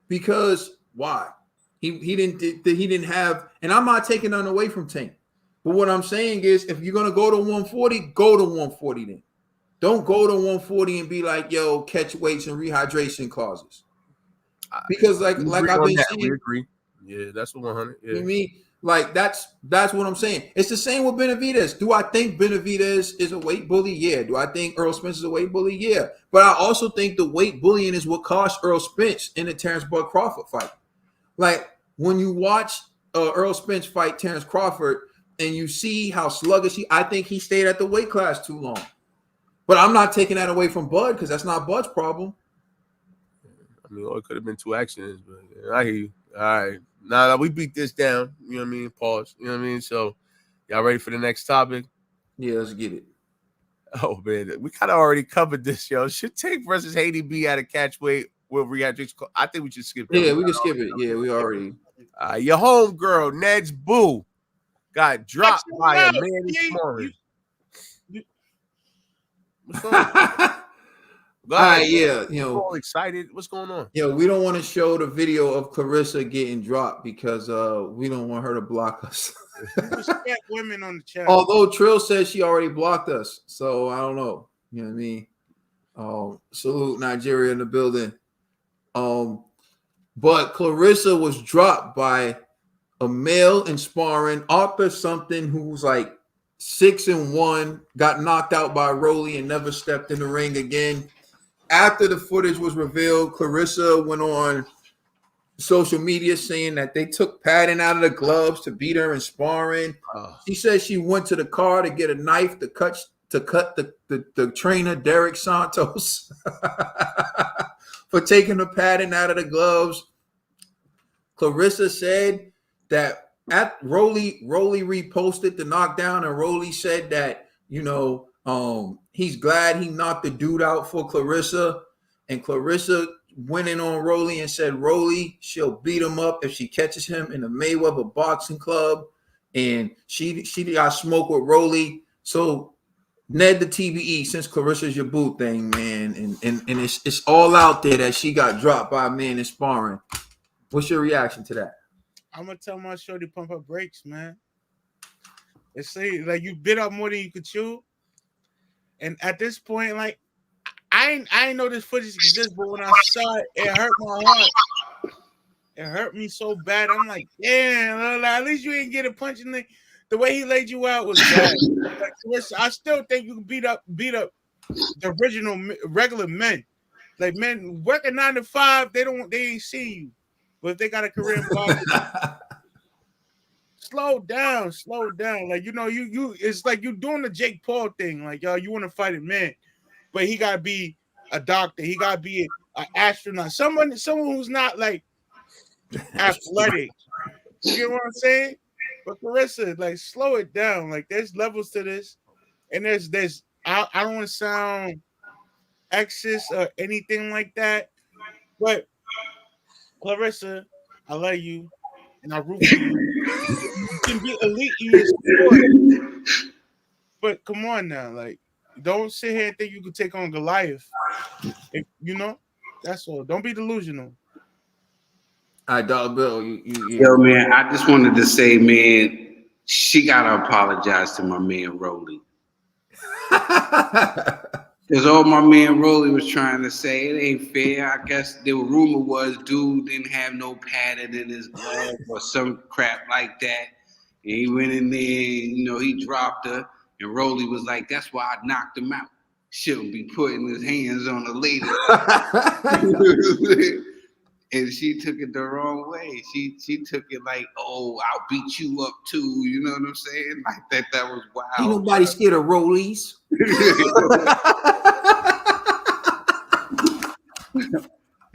Because why? He didn't have, and I'm not taking none away from Tank. But what I'm saying is, if you're gonna go to 140, go to 140 then. Don't go to 140 and be like, yo, catch weights and rehydration clauses. Because like I've been saying, we agree. Yeah, that's 100. Yeah. You mean like that's what I'm saying. It's the same with Benavidez. Do I think Benavidez is a weight bully? Yeah. Do I think Errol Spence is a weight bully? Yeah. But I also think the weight bullying is what cost Errol Spence in the Terrence Bud Crawford fight. Like when you watch Errol Spence fight Terrence Crawford and you see how sluggish I think he stayed at the weight class too long. But I'm not taking that away from Bud because that's not Bud's problem. I mean, it could have been 2 accidents, but I hear you. All right. Now we beat this down. You know what I mean? Pause. You know what I mean? So, y'all ready for the next topic? Yeah, let's get it. Oh, man. We kind of already covered this, yo. Should Tank versus Haney be at a catch weight with rehydration? I think we should skip it. Yeah, we can skip it. Yeah, we already. Your homegirl, Ned's Boo, got dropped by a man this morning. What's on? All right, yeah, all excited. What's going on? Yeah, we don't want to show the video of Claressa getting dropped because we don't want her to block us. Respect women on the channel. Although Trill says she already blocked us, so I don't know. You know what I mean? Salute Nigeria in the building. But Claressa was dropped by a male in sparring, Otto something who's like 6-1, got knocked out by Rolly and never stepped in the ring again. After the footage was revealed, Claressa went on social media saying that they took padding out of the gloves to beat her in sparring. She said she went to the car to get a knife to cut the trainer Derek Santos for taking the padding out of the gloves. Claressa said that at Rolly reposted the knockdown, and Rolly said that, he's glad he knocked the dude out for Claressa. And Claressa went in on Rolly and said, Rolly, she'll beat him up if she catches him in the Mayweather boxing club. And she got smoke with Rolly. So Ned the TBE, since Claressa's your boo thing, man, and it's all out there that she got dropped by a man in sparring. What's your reaction to that? I'm gonna tell my shorty pump her brakes, man. It's like you bit up more than you could chew. And at this point, like I ain't know this footage exists, but when I saw it, it hurt my heart. It hurt me so bad. I'm like, damn, at least you ain't get a punch in the way he laid you out was bad. Like, listen, I still think you can beat up the original regular men. Like men working 9 to 5, they ain't see you. But if they got a career in boxing, slow down. Like, you it's like you doing the Jake Paul thing. Like, yo, you want to fight a man, but he gotta be a doctor, he gotta be an astronaut, someone who's not like athletic. You get what I'm saying? But Claressa, like, slow it down. Like, there's levels to this, and there's I don't want to sound sexist or anything like that, but Claressa, I love you, and I root for you. You can be elite in your sport, but come on now, like, don't sit here and think you can take on Goliath. That's all. Don't be delusional. All right, Dollar Bill, you. Yo, man, I just wanted to say, man, she gotta apologize to my man Rolly. Because all my man Rolly was trying to say, it ain't fair. I guess the rumor was dude didn't have no padding in his glove or some crap like that. And he went in there, he dropped her. And Rolly was like, that's why I knocked him out. Shouldn't be putting his hands on a lady. And she took it the wrong way. She took it like, oh, I'll beat you up too. You know what I'm saying? Like that was wild. Ain't nobody scared of rollies.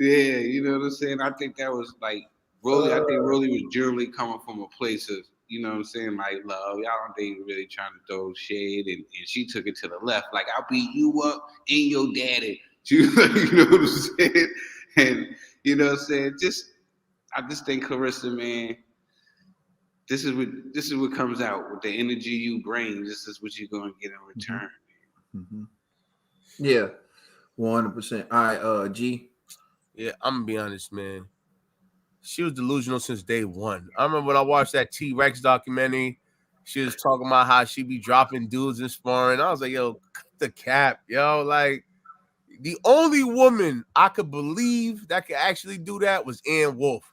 Yeah, you know what I'm saying? I think that was like Rolly. I think Rolly was generally coming from a place of, you know what I'm saying, like love. Y'all don't think really trying to throw shade, and she took it to the left, like I'll beat you up and your daddy. She was like, you know what I'm saying? And you know what I'm saying? I just think Claressa, man, this is what comes out with the energy you bring. This is what you're gonna get in return. Mm-hmm. Yeah, 100%. All right, G. Yeah, I'm gonna be honest, man. She was delusional since day one. I remember when I watched that T-Rex documentary. She was talking about how she be dropping dudes in sparring. I was like, yo, cut the cap, yo. Like, the only woman I could believe that could actually do that was Ann Wolfe.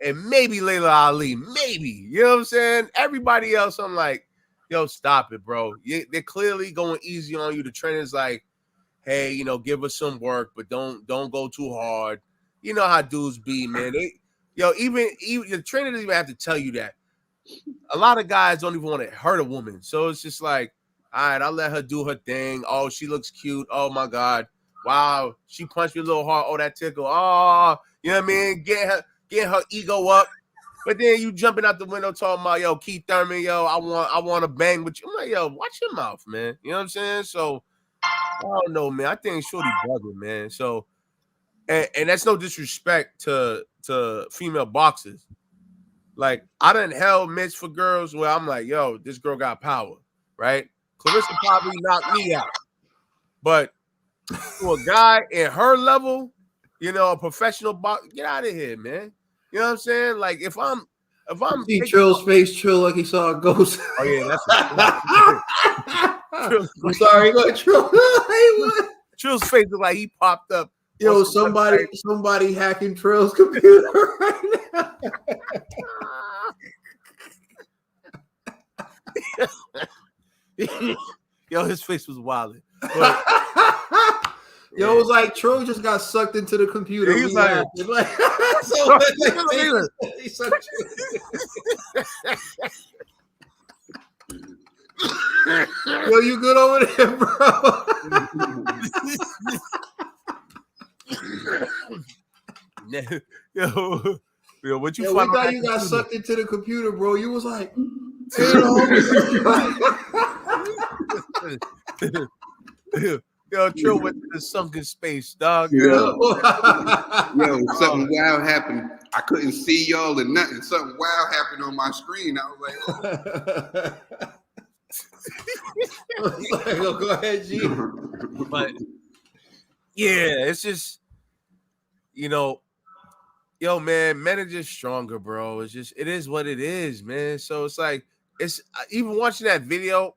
And maybe Layla Ali. Maybe. You know what I'm saying? Everybody else, I'm like, yo, stop it, bro. They're clearly going easy on you. The trainer's like, hey, give us some work, but don't go too hard. You know how dudes be, man. Even the trainer doesn't even have to tell you that. A lot of guys don't even want to hurt a woman. So it's just like, all right, I'll let her do her thing. Oh, she looks cute. Oh, my God. Wow. She punched me a little hard. Oh, that tickle. Oh, you know what I mean? Get her ego up. But then you jumping out the window talking about, yo, Keith Thurman, yo, I want to bang with you. I'm like, yo, watch your mouth, man. You know what I'm saying? So, I don't know, man. I think Shorty bugging, man. So, and that's no disrespect to female boxers. Like, I done held mitts for girls where I'm like, yo, this girl got power, right? Claressa probably knocked me out. But for a guy at her level, a professional boxer, get out of here, man. You know what I'm saying? Like, if I'm see Trill's face, Trill like he saw a ghost. Oh yeah, that's I'm sorry, go Trill. Trill's face look like he popped up. Yo, somebody hacking Trill's computer right now. Yo, his face was wilding. Yo, it was like Trill just got sucked into the computer. He was like yo, you good over there, bro? yo, what you? Yo, we thought you got sucked into the computer, bro. You was like, yo, Trill went to the sunken space, dog. Yo, something wild happened. I couldn't see y'all or nothing. Something wild happened on my screen. I was like, oh. Go ahead, G. But yeah, it's just, yo, man, men are just stronger, bro. It is what it is, man. So it's like, it's even watching that video,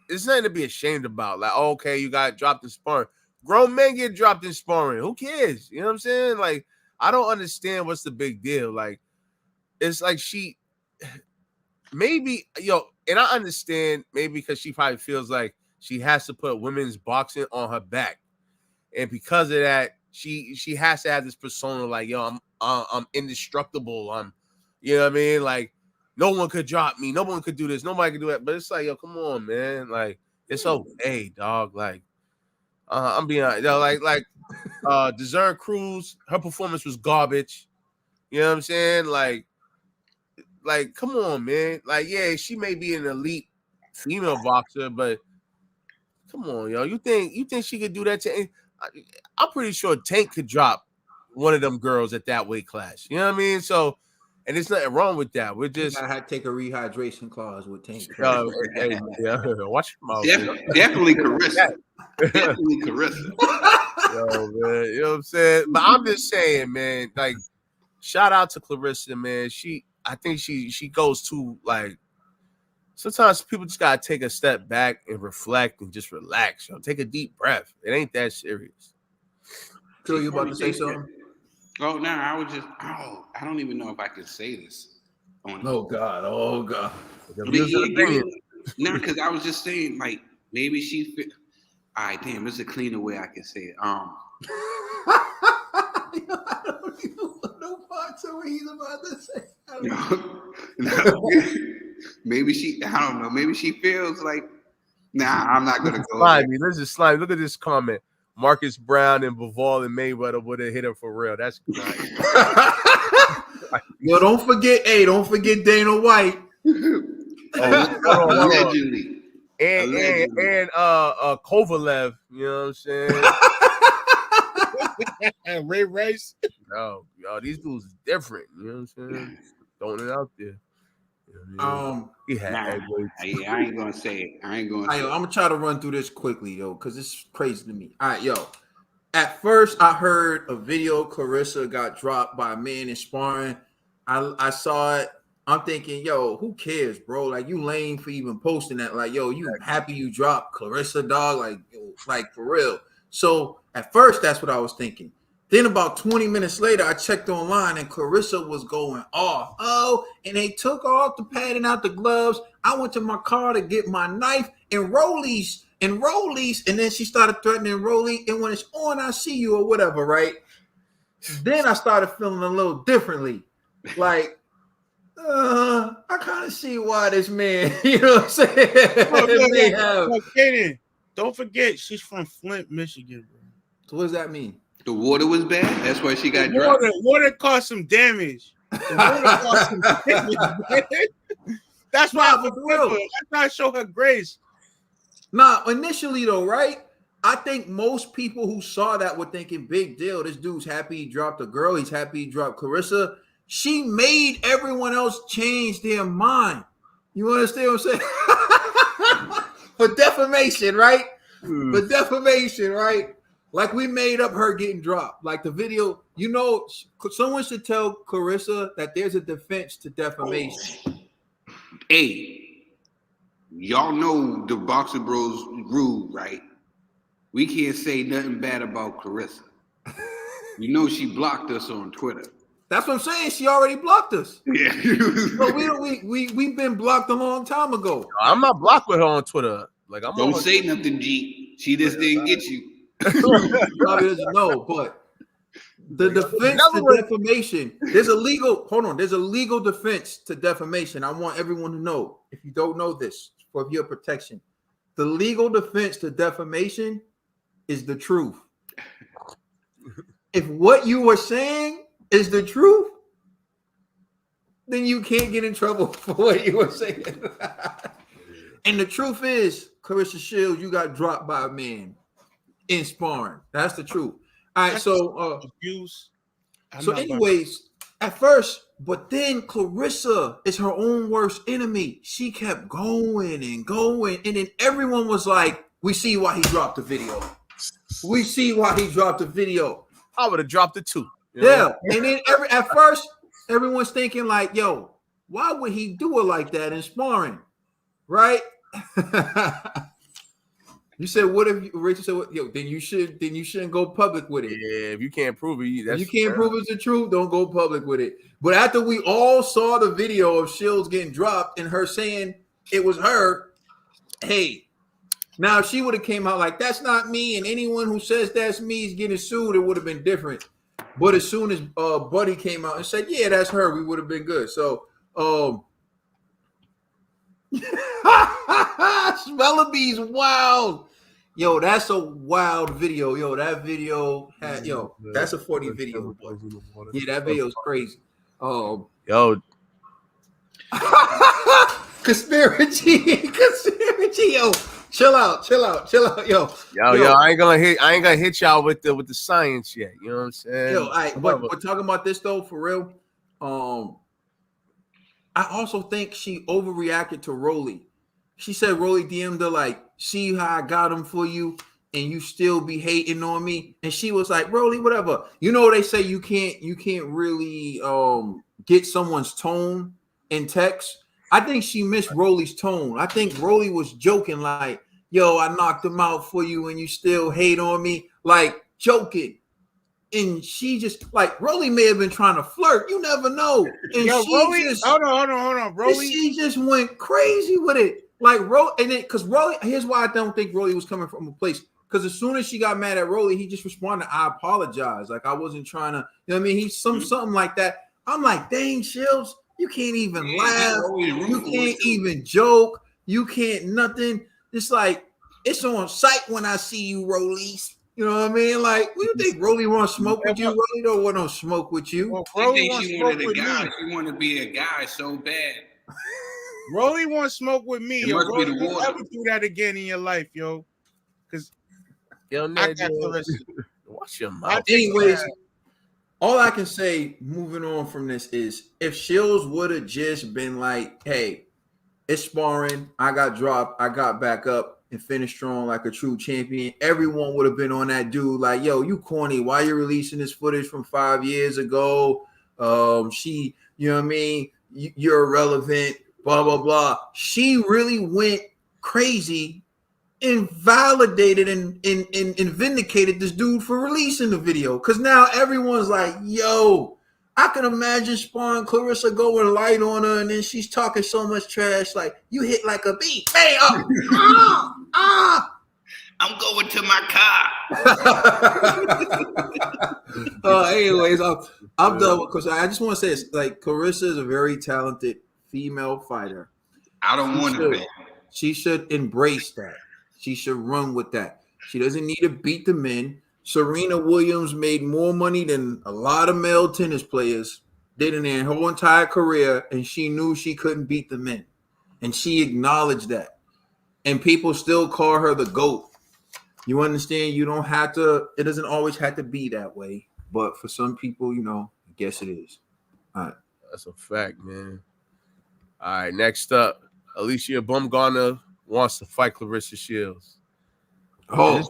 it's nothing to be ashamed about. Like, okay, you got dropped in sparring. Grown men get dropped in sparring. Who cares? You know what I'm saying? Like, I don't understand what's the big deal. Like, it's like maybe, and I understand maybe because she probably feels like she has to put women's boxing on her back. And because of that, she has to have this persona like, yo, I'm indestructible. You know what I mean? Like, no one could drop me. No one could do this. Nobody could do that. But it's like, yo, come on, man. Like, it's okay, dog. Like, I'm being honest. Desiree Cruz, her performance was garbage. You know what I'm saying? Like, come on, man. Like, yeah, she may be an elite female boxer, but come on, yo. You think she could do that to? I'm pretty sure Tank could drop one of them girls at that weight class. You know what I mean? So, and there's nothing wrong with that. We're just I had to take a rehydration clause with Tank. Yeah, watch your mouth. Definitely Claressa. Definitely Claressa. Yo, man, you know what I'm saying? But I'm just saying, man, like, shout out to Claressa, man. I think she goes too, like, sometimes people just gotta take a step back and reflect and just relax. Take a deep breath. It ain't that serious. Phil, you about to say something? Oh no, I don't even know if I can say this. Oh God. No, because I was just saying, like, maybe she. All right, damn, there's a cleaner way I can say it. I don't even want no parts of what he's about to say. Maybe she. I don't know. Maybe she feels like. Nah, I'm not gonna go. Slimy. Let's just slime. Look at this comment. Marcus Brown and Bivol and Mayweather would have hit him for real. That's nice. Yo, don't forget Dana White. Allegedly. And Kovalev, you know what I'm saying? Ray Rice. Yo, these dudes is different. You know what I'm saying? Throwing it out there. He had I ain't gonna say it. I'm gonna try to run through this quickly, yo, because it's crazy to me. All right, yo. At first, I heard a video Claressa got dropped by a man in sparring. I saw it. I'm thinking, yo, who cares, bro? Like, you lame for even posting that. Like, yo, you happy you dropped Claressa, dog? Like for real. So at first, that's what I was thinking. Then about 20 minutes later, I checked online and Claressa was going off. Oh, and they took off the padding out the gloves. I went to my car to get my knife and rollies. And then she started threatening Rolly. And when it's on, I see you or whatever, right? Then I started feeling a little differently. Like, I kind of see why this man, you know what I'm saying? Kaden, don't forget, she's from Flint, Michigan, bro. So what does that mean? The water was bad. That's why she got dropped. Water caused some damage. That's why I was real. That's not show her grace. Nah, initially though, right? I think most people who saw that were thinking, big deal. This dude's happy he dropped a girl. He's happy he dropped Claressa. She made everyone else change their mind. You understand what I'm saying? For defamation, right? For defamation, right? Like, we made up her getting dropped. Like the video, you know, someone should tell Claressa that there's a defense to defamation. Hey, y'all know the Boxer Bros rule, right? We can't say nothing bad about Claressa. You know she blocked us on Twitter. That's what I'm saying. She already blocked us. Yeah. So we've been blocked a long time ago. I'm not blocked with her on Twitter. Like, I'm don't say nothing, G. She just didn't get you. Probably doesn't know, but the defense to defamation, there's a legal defense to defamation. I want everyone to know, if you don't know this, for your protection. The legal defense to defamation is the truth. If what you were saying is the truth, then you can't get in trouble for what you were saying. And the truth is, Claressa Shields, you got dropped by a man in sparring. That's the truth. All right, so anyways, at first, but then Claressa is her own worst enemy. She kept going and going, and then everyone was like, we see why he dropped the video. We see why he dropped the video. I would have dropped it too. Yeah, and then at first, everyone's thinking like, yo, why would he do it like that in sparring? Right? You said, what if Rachel said, yo, then you shouldn't go public with it. Yeah, if you can't prove it, you can't prove it's the truth, don't go public with it. But after we all saw the video of Shields getting dropped and her saying it was her, hey, now if she would have came out like, that's not me, and anyone who says that's me is getting sued, it would have been different. But as soon as Buddy came out and said, yeah, that's her, we would have been good. So Smellaby's wild. Yo, that's a wild video. Yo, that video had, that's a 40 video. Boy. Yeah, that video is crazy. Yo. Conspiracy, yo. Chill out, yo. I ain't gonna hit y'all with the science yet. You know what I'm saying? Yo, but talking about this though, for real. I also think she overreacted to Rolly. She said Rolly DM'd her like, see how I got him for you, and you still be hating on me. And she was like, Rolly, whatever. You know, they say you can't really get someone's tone in text. I think she missed Rolly's tone. I think Rolly was joking like, yo, I knocked him out for you and you still hate on me. Like joking. And she just like Rolly may have been trying to flirt. You never know. And Yo, she Rolly, just hold on. Rolly, she just went crazy with it. Like Rolly, and then because Rolly, here's why I don't think Rolly was coming from a place. Because as soon as she got mad at Rolly, he just responded, I apologize. Like I wasn't trying to, you know what I mean? He's something like that. I'm like, dang, Shields, you can't even laugh. You can't even joke. You can't nothing. It's like, it's on sight when I see you, Rollies. You know what I mean? Like, what do you think Rolly want to smoke with you? Rolly don't want to smoke with you. Well, I Rolly think wants she smoke wanted a with guy. me. She wanted to be a guy so bad. Rolly wants smoke with me. It Yo, must be Rolly, the don't water. ever do that again in your life, yo. Because Yo, I Ned, got Claressa. watch your I mouth. take Anyways, that. all I can say moving on from this is if Shields would have just been like, hey, it's sparring, I got dropped, I got back up and finished strong like a true champion, everyone would have been on that dude like, yo, you corny, why you releasing this footage from 5 years ago? She, you know what I mean? You're irrelevant, blah, blah, blah. She really went crazy and validated and vindicated this dude for releasing the video. Because now everyone's like, yo, I can imagine Spawn Claressa going light on her and then she's talking so much trash. Like, you hit like a beat. Hey, I'm going to my car. Anyways, I'm done with because I just want to say it's like Claressa is a very talented female fighter. I don't want to be. She should embrace that. She should run with that. She doesn't need to beat the men. Serena Williams made more money than a lot of male tennis players did in their whole entire career, and she knew she couldn't beat the men. And she acknowledged that. And people still call her the GOAT. You understand? You don't have to, it doesn't always have to be that way. But for some people, you know, I guess it is. All right. That's a fact, man. All right, next up, Alicia Bumgarner wants to fight Claressa Shields. Oh,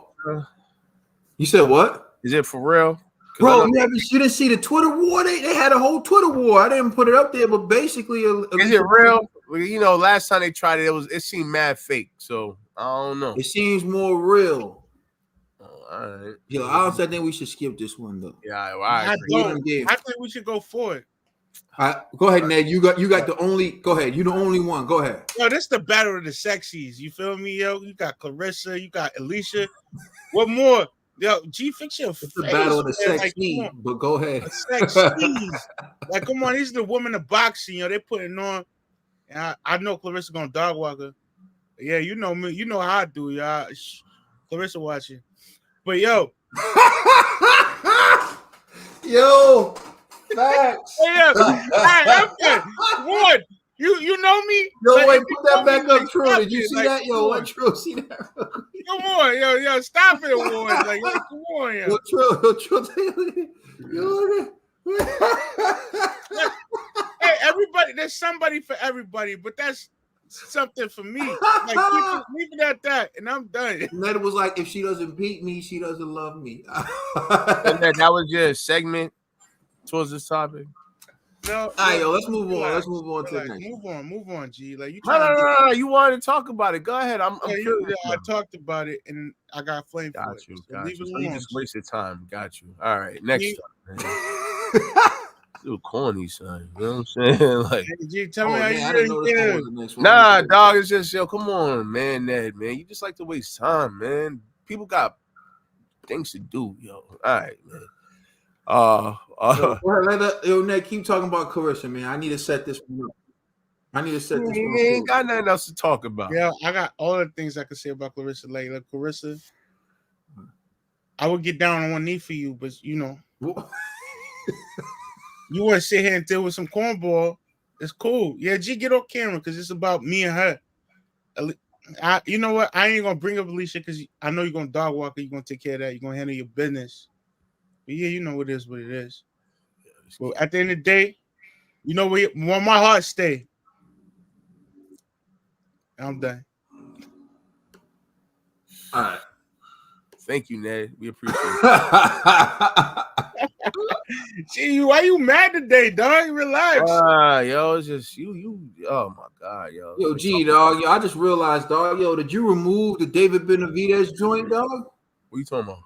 you said what? Is it for real? Bro, you didn't see the Twitter war? They had a whole Twitter war. I didn't put it up there, but basically, is it real? You know, last time they tried it, it seemed mad fake. So I don't know. It seems more real. Oh, all right. Yo, I also think we should skip this one though. Yeah, I think we should go for it. Go ahead, Ned. You got the only. Go ahead. You the only one. Go ahead. Yo, this is the battle of the sexies. You feel me, yo? You got Claressa, you got Alicia. What more? Yo, G, fix your face. It's the battle of the sexies, like, but go ahead. Sexies. Like, come on, these are the women of boxing, yo. They putting on. And I know Claressa gonna dog walk her. Yeah, you know me. You know how I do, y'all. Claressa watching. But yo. Yo. Facts. Yeah. I'm good. One. You know me? Yo, like, wait, put that back up, True. Did you see like, that? Yo, what True? See that? Come on, yo, stop it, Warren. Like, come on, yo. Hey, everybody, there's somebody for everybody, but that's something for me. Like, leave it at that, and I'm done. Ned was like, if she doesn't beat me, she doesn't love me. And that was your segment towards this topic. No, all right, yo, let's move on. Relax, Let's move on to the next. Move on, G. Like you. No. You wanted to talk about it. Go ahead. I'm curious. I talked about it, and I got flame for it. Got leave you. it So alone. you just wasted time. Got you. All right. Next up, man. Still corny, son. You know what I'm saying? Like, hey, G, tell me how you. Nah, dog. It's just come on, man, Ned, man. You just like to waste time, man. People got things to do, yo. All right, man. Yo, Ned, keep talking about Claressa, man. I need to set this one up. Ain't got nothing else to talk about. Yeah, I got all the things I could say about Claressa. Like Claressa, I would get down on one knee for you, but you know, you want to sit here and deal with some cornball. It's cool. Yeah, G, get on camera because it's about me and her. You know what? I ain't gonna bring up Alicia because I know you're gonna dog walk her. You're gonna take care of that. You're gonna handle your business. But yeah, you know what it is. Well, at the end of the day, you know where my heart stay. I'm done. All right. Thank you, Ned. We appreciate it. Gee, why you mad today, dog? Relax. Yo, it's just you Oh my God, yo. Yo, G, dog. Yo, I just realized, dog. Yo, did you remove the David Benavidez joint, dog? What you talking about?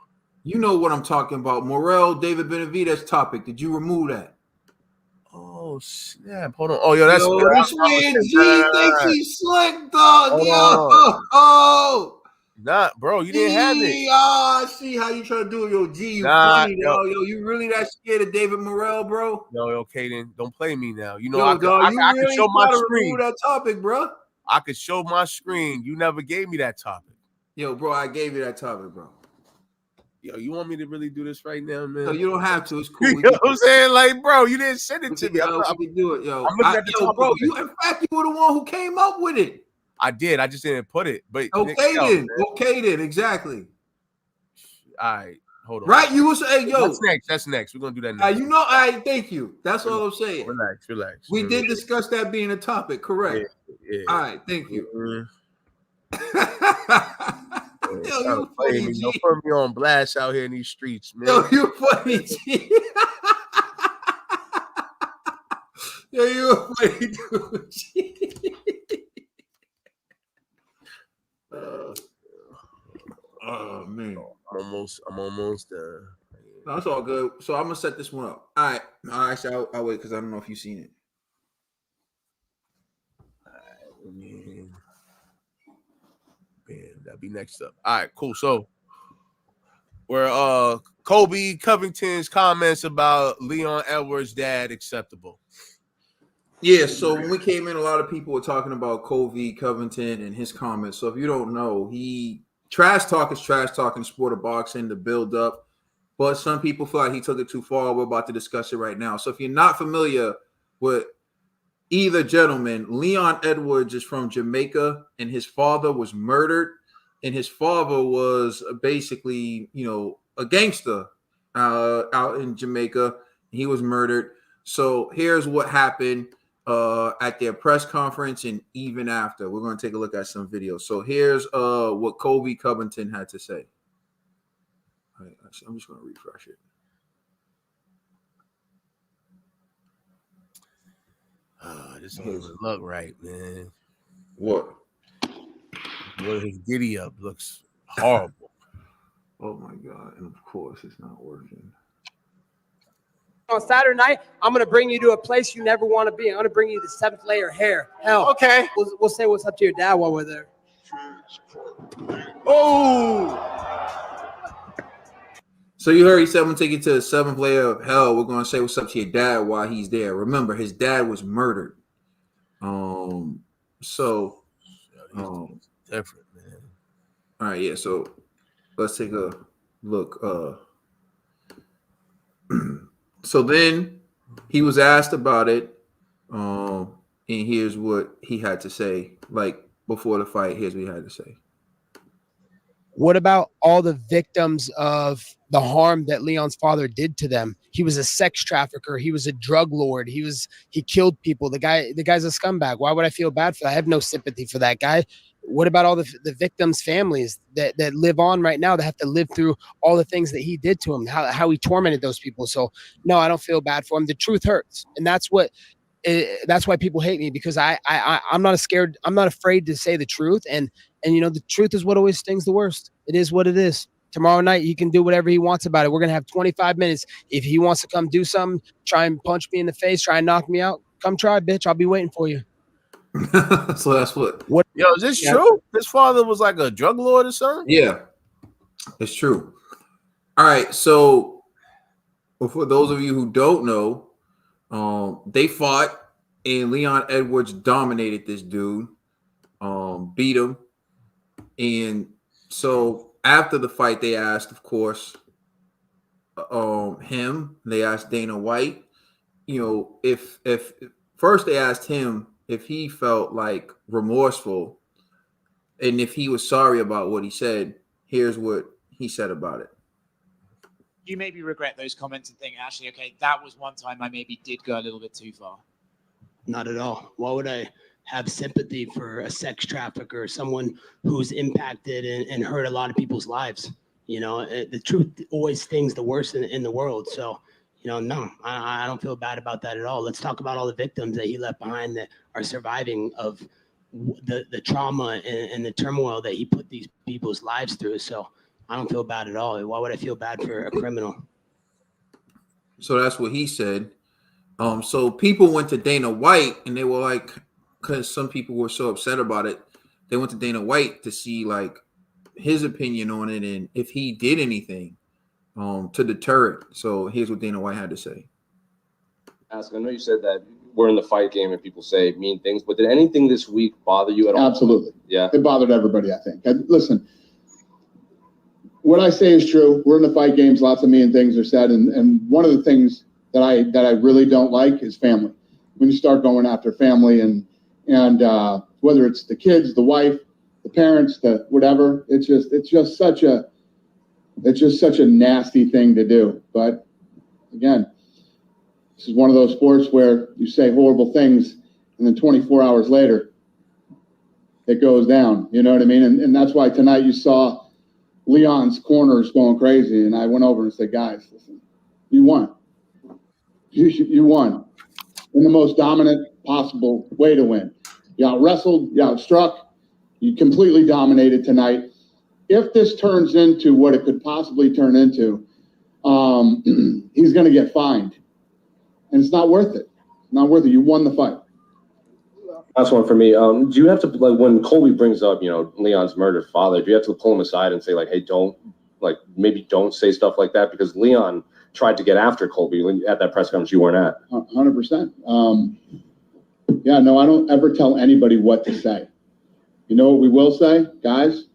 You know what I'm talking about. Morrell, David Benavidez topic. Did you remove that? Oh snap! Hold on. Oh, yo, that's this weird G thinks he's slick, dog. Hold Yo, on. oh. Nah, bro, you didn't have it. I see how you trying to do it, yo. G, you funny, dog. Yo, you really that scared of David Morrell, bro? Yo, Kaden, don't play me now. You know, Yo, I could show my screen. Remove that topic, bro. I could show my screen. You never gave me that topic. Yo, bro, I gave you that topic, bro. Yo, you want me to really do this right now, man? No, you don't have to. It's cool. You know what I'm saying? Like, bro, you didn't send it to me. We can do it, yo. I'm looking at the topic. Bro, in fact, you were the one who came up with it. I did. I just didn't put it. But okay, then. Exactly. All right. Hold on. Right? You were saying, yo. That's next. We're gonna do that next. You know, thank you. That's all I'm saying. Relax. We did discuss that being a topic, correct? Yeah. All right, thank you. Yo, you funny, G. Don't put me on blast out here in these streets, man. Yo, you funny, G. Yo, you a funny dude, G. Oh man, I'm almost done. No, it's all good. So I'm gonna set this one up. All right. Actually, I'll wait because I don't know if you've seen it. All right, man, that'll be next up. All right, cool. So where Colby Covington's comments about Leon Edwards' dad acceptable? Yeah, so when we came in, a lot of people were talking about Colby Covington and his comments. So if you don't know, trash talk is trash talking sport of boxing to build up. But some people feel like he took it too far. We're about to discuss it right now. So if you're not familiar with either gentleman, Leon Edwards is from Jamaica, and his father was murdered. And his father was basically, a gangster out in Jamaica. He was murdered. So here's what happened at their press conference and even after. We're going to take a look at some videos. So here's what Colby Covington had to say. All right, I'm just going to refresh it. This doesn't look right, man. What? Well, his giddy up looks horrible. Oh my God. And of course it's not working. On Saturday night, I'm going to bring you to a place you never want to be. I'm going to bring you to 7th layer hair. Hell. Okay. We'll say what's up to your dad while we're there. Oh. So you heard he said, I'm going to take you to the 7th layer of hell. We're going to say what's up to your dad while he's there. Remember, his dad was murdered. Different, man. All right, yeah. So let's take a look. So then he was asked about it, and here's what he had to say. Like before the fight, here's what he had to say. What about all the victims of the harm that Leon's father did to them? He was a sex trafficker. He was a drug lord. He killed people. The guy's a scumbag. Why would I feel bad for that? I have no sympathy for that guy. What about all the victims' families that live on right now that have to live through all the things that he did to them, how he tormented those people? So no, I don't feel bad for him. The truth hurts. And that's why people hate me, because I'm not scared. I'm not afraid to say the truth. And the truth is what always stings the worst. It is what it is. Tomorrow night, he can do whatever he wants about it. We're going to have 25 minutes. If he wants to come do something, try and punch me in the face, try and knock me out, come try, bitch. I'll be waiting for you. So that's what. Yo, is this true? His father was like a drug lord or something? Yeah, it's true. All right. So for those of you who don't know, they fought and Leon Edwards dominated this dude, beat him. And so after the fight, they asked, of course, they asked Dana White, if first they asked him if he felt like remorseful and if he was sorry about what he said. Here's what he said about it. You maybe regret those comments and think, actually, okay, that was one time I maybe did go a little bit too far. Not at all. Why would I have sympathy for a sex trafficker, someone who's impacted and hurt a lot of people's lives? The truth always stings the worst in the world. So, No, I don't feel bad about that at all. Let's talk about all the victims that he left behind that are surviving of the trauma and the turmoil that he put these people's lives through. So I don't feel bad at all. Why would I feel bad for a criminal? So that's what he said. So people went to Dana White and they were like, because some people were so upset about it, they went to Dana White to see like his opinion on it and if he did anything to deter it. So here's what Dana White had to say. I know you said that we're in the fight game and people say mean things, but did anything this week bother you at all? Absolutely. Yeah. It bothered everybody, I think. Listen, what I say is true. We're in the fight games. Lots of mean things are said. And one of the things that I really don't like is family. When you start going after family and whether it's the kids, the wife, the parents, the whatever, it's just such a nasty thing to do. But again, this is one of those sports where you say horrible things and then 24 hours later it goes down. You know what I mean? And that's why tonight you saw Leon's corners going crazy. And I went over and said, guys, listen, you won. You won in the most dominant possible way to win. You out-wrestled, you out-struck, you completely dominated tonight. If this turns into what it could possibly turn into, he's going to get fined. And it's not worth it. Not worth it. You won the fight. Last one for me. Do you have to, like, when Colby brings up, Leon's murdered father, do you have to pull him aside and say, like, hey, maybe don't say stuff like that? Because Leon tried to get after Colby at that press conference you weren't at. 100%. Yeah, no, I don't ever tell anybody what to say. You know what we will say? Guys,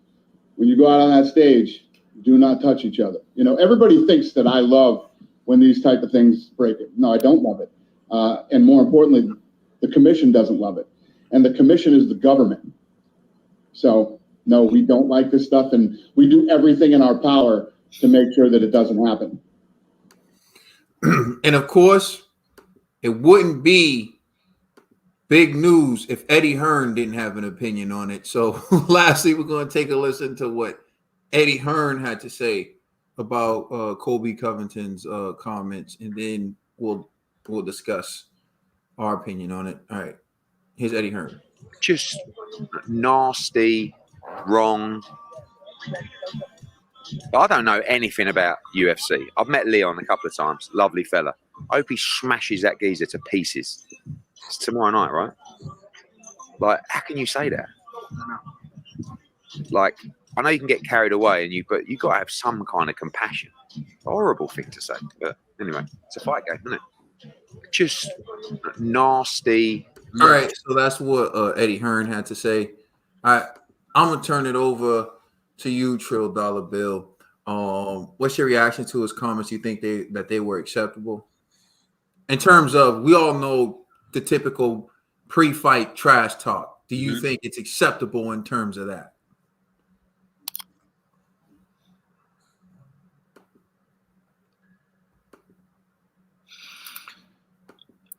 when you go out on that stage, do not touch each other. Everybody thinks that I love when these type of things break it. No, I don't love it. And more importantly, the commission doesn't love it. And the commission is the government. So, no, we don't like this stuff. And we do everything in our power to make sure that it doesn't happen. And of course, it wouldn't be big news if Eddie Hearn didn't have an opinion on it. So lastly, we're going to take a listen to what Eddie Hearn had to say about Colby Covington's comments, and then we'll discuss our opinion on it. All right. Here's Eddie Hearn. Just nasty, wrong. I don't know anything about UFC. I've met Leon a couple of times. Lovely fella. I hope he smashes that geezer to pieces. It's tomorrow night, right? Like, how can you say that? Like, I know you can get carried away, but you got to have some kind of compassion. Horrible thing to say, but anyway, it's a fight game, isn't it? Just nasty. All right, so that's what Eddie Hearn had to say. All right, I'm gonna turn it over to you, Trill Dollar Bill. What's your reaction to his comments? You think that they were acceptable? In terms of, we all know the typical pre-fight trash talk. Do you think it's acceptable in terms of that?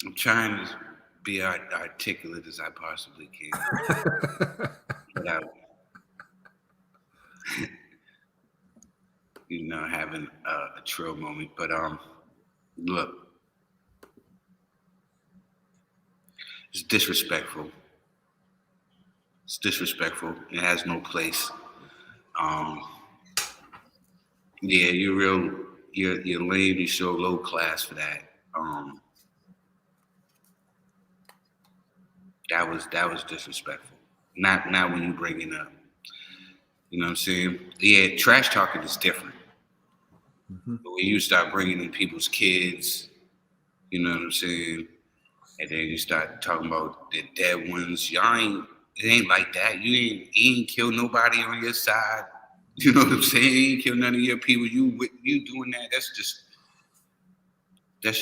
I'm trying to be articulate as I possibly can. Without, having a trill moment. But look, it's disrespectful. It's disrespectful. It has no place. Yeah, you're lame. You're so low class for that. That was disrespectful. Not when you bring it up. You know what I'm saying? Yeah, trash talking is different. But when you start bringing in people's kids, you know what I'm saying? And then you start talking about the dead ones. It ain't like that. You ain't killed nobody on your side. You know what I'm saying? You ain't killed none of your people. You doing that, that's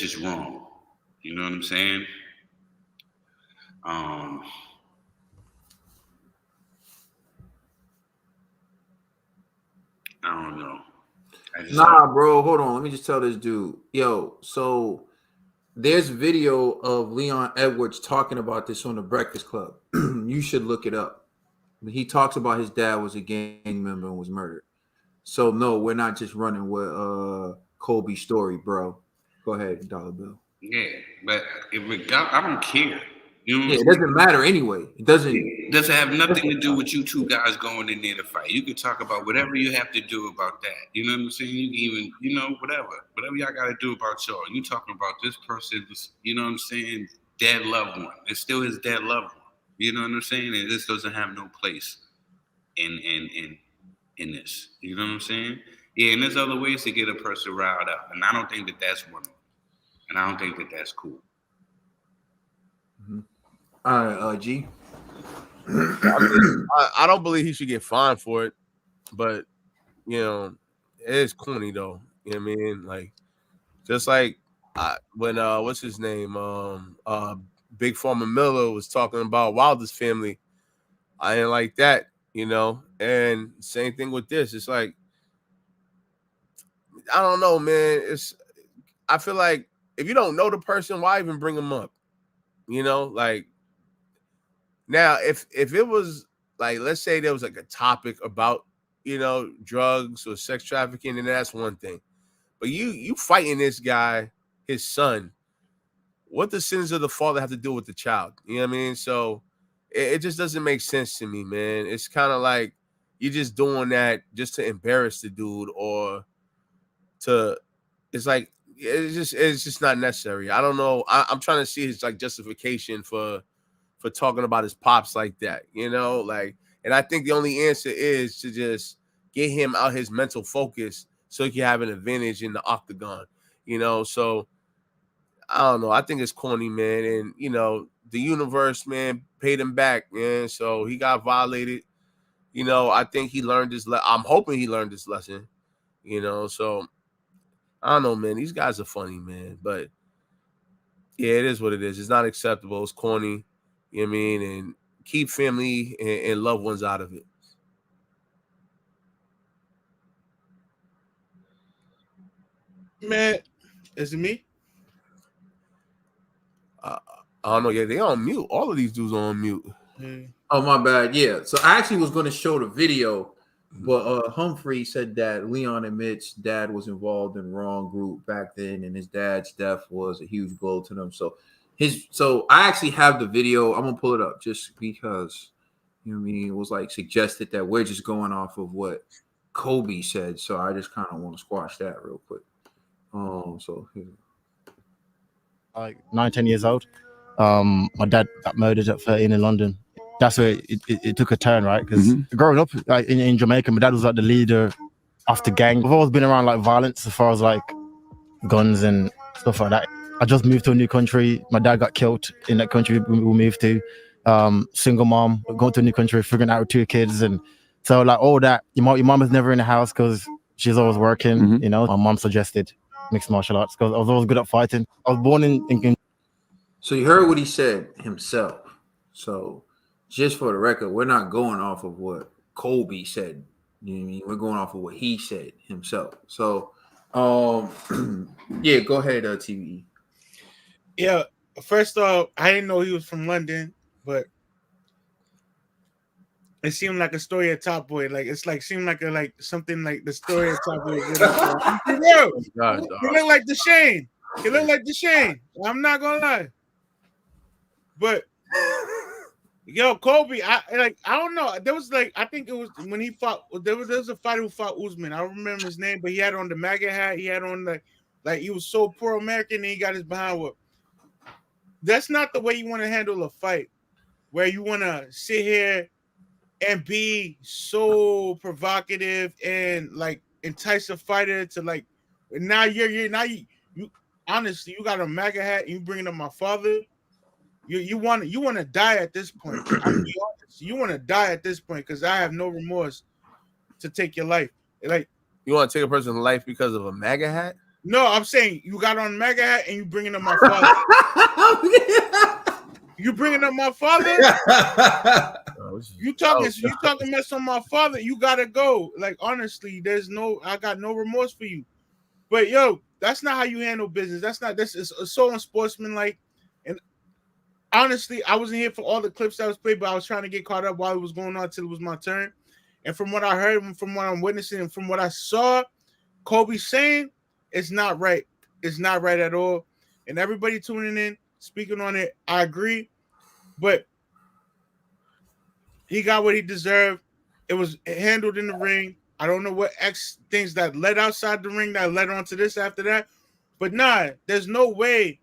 just wrong. You know what I'm saying? I don't know. Nah, bro, hold on. Let me just tell this dude. Yo, so there's video of Leon Edwards talking about this on the Breakfast Club. You should look it up. He talks about his dad was a gang member and was murdered. So no, we're not just running with Colby's story, bro. Go ahead, Dollar Bill. Yeah, but I don't care. You know what Yeah, I'm it saying? doesn't matter anyway. It doesn't. It doesn't have nothing to do with you two guys going in there to fight. You can talk about whatever you have to do about that. You know what I'm saying? You can even, whatever y'all got to do about y'all. You talking about this person's, you know what I'm saying, dead loved one. It's still his dead loved one. You know what I'm saying? And this doesn't have no place in this. You know what I'm saying? Yeah, and there's other ways to get a person riled up, and I don't think that that's one of them. And I don't think that that's cool. Mm-hmm. All right, G. I don't believe he should get fined for it, but it is corny though. You know what I mean? Like, just like when what's his name? Big Farmer Miller was talking about Wilder's family. I ain't like that, And same thing with this. It's like, I don't know, man. I feel like if you don't know the person, why even bring them up? Like, now if it was like, let's say there was like a topic about drugs or sex trafficking, then that's one thing. But you fighting this guy, his son, what the sins of the father have to do with the child? You know what I mean? So it just doesn't make sense to me, man. It's kind of like you're just doing that just to embarrass the dude, or it's just not necessary. I don't know. I'm trying to see his like justification for talking about his pops like that, and I think the only answer is to just get him out his mental focus so he can have an advantage in the octagon, so I don't know. I think it's corny, man. And, the universe, man, paid him back, man. So he got violated. I think he learned his I'm hoping he learned his lesson, so I don't know, man. These guys are funny, man. But, yeah, it is what it is. It's not acceptable. It's corny, you know what I mean? And keep family and loved ones out of it. Man, is it me? I don't know. Yeah, they on mute. All of these dudes are on mute. Oh, my bad. Yeah. So I actually was going to show the video, but Humphrey said that Leon admits dad was involved in the wrong group back then, and his dad's death was a huge blow to them. So I actually have the video. I'm gonna pull it up just because it was like suggested that we're just going off of what Colby said. So I just kind of want to squash that real quick. So here. Like 9-10 years old. My dad got murdered at 13 in London. That's where it took a turn, right? Because growing up like in Jamaica, my dad was like the leader of the gang. I've always been around like violence as far as like guns and stuff like that. I just moved to a new country. My dad got killed in that country we moved to. Single mom, going to a new country, figuring out with 2 kids. And so like all that, your mom is never in the house because she's always working. My mom suggested mixed martial arts because I was always good at fighting. I was born in. So you heard what he said himself. So just for the record, we're not going off of what Colby said. You know what I mean? We're going off of what he said himself. So, yeah, go ahead, TVE. Yeah, first off, I didn't know he was from London, but it seemed like a story of Top Boy. Like seemed like something like the story of Top Boy. He looked like the Shane. He looked like the Shane. I'm not gonna lie. But yo, Colby, I don't know. There was I think it was when he fought. There was a fighter who fought Usman. I don't remember his name, but he had on the MAGA hat. He had on like he was so pro-American, and he got his behind whipped. That's not the way you want to handle a fight, where you want to sit here and be so provocative and like entice a fighter to like. Now you honestly, you got a MAGA hat and you bringing up my father. You want to die at this point. I'll be honest. You want to die at this point because I have no remorse to take your life. Like, you want to take a person's life because of a MAGA hat? No, I'm saying you got on MAGA hat and you bringing up my father. You bringing up my father? You talking mess on my father? You gotta go. Like, honestly, I got no remorse for you. But yo, that's not how you handle business. This is so unsportsmanlike. And honestly, I wasn't here for all the clips that was played, but I was trying to get caught up while it was going on till it was my turn. And from what I heard, from what I'm witnessing, and from what I saw Colby saying, it's not right. is not right at all. And everybody tuning in, speaking on it, I agree. But he got what he deserved. It was handled in the ring. I don't know what X things that led outside the ring that led on to this after that. But nah, there's no way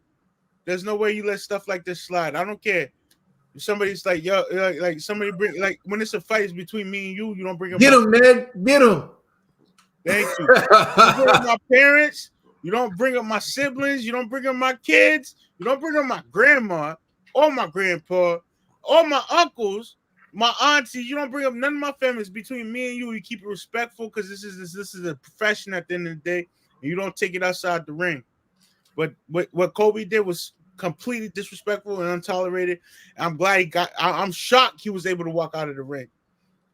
you let stuff like this slide. I don't care. If somebody's like, yo, like somebody bring, like when it's a fight, it's between me and you don't bring him Get up. him, Ned. Get him. Thank you. You don't bring up my parents. You don't bring up my siblings. You don't bring up my kids. You don't bring up my grandma or my grandpa or my uncles, my auntie. You don't bring up none of my family. It's between me and you. You keep it respectful because this is a profession at the end of the day, and you don't take it outside the ring. But what Colby did was completely disrespectful and untolerated. I'm glad he got. I'm shocked he was able to walk out of the ring.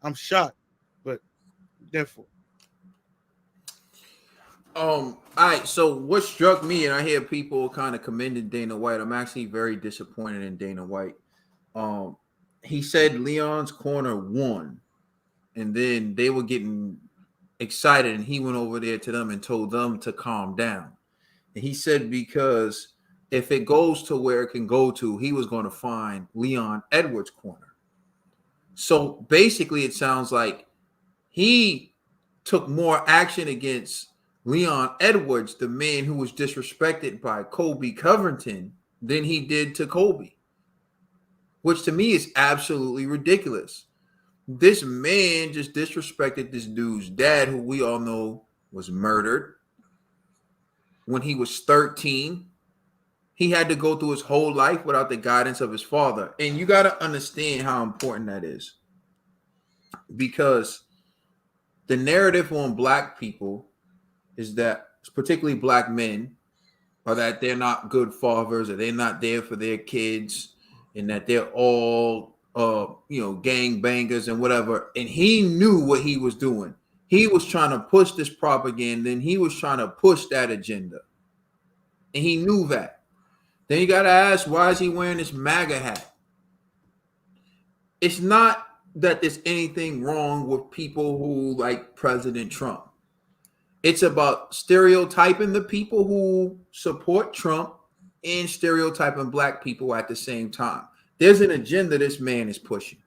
I'm shocked, but therefore. All right. So what struck me, and I hear people kind of commending Dana White. I'm actually very disappointed in Dana White. He said Leon's corner won, and then they were getting excited, and he went over there to them and told them to calm down. And he said because if it goes to where it can go to, he was going to find Leon Edwards' corner. So basically, it sounds like he took more action against Leon Edwards, the man who was disrespected by Colby Covington, than he did to Colby, which to me is absolutely ridiculous. This man just disrespected this dude's dad, who we all know was murdered when he was 13. He had to go through his whole life without the guidance of his father. And you got to understand how important that is, because the narrative on black people is that, particularly black men, are that they're not good fathers, or they're not there for their kids, and that they're all gang bangers and whatever. And he knew what he was doing. He was trying to push this propaganda, and he was trying to push that agenda. And he knew that. Then you got to ask, why is he wearing this MAGA hat? It's not that there's anything wrong with people who like President Trump. It's about stereotyping the people who support Trump and stereotyping black people at the same time. There's an agenda this man is pushing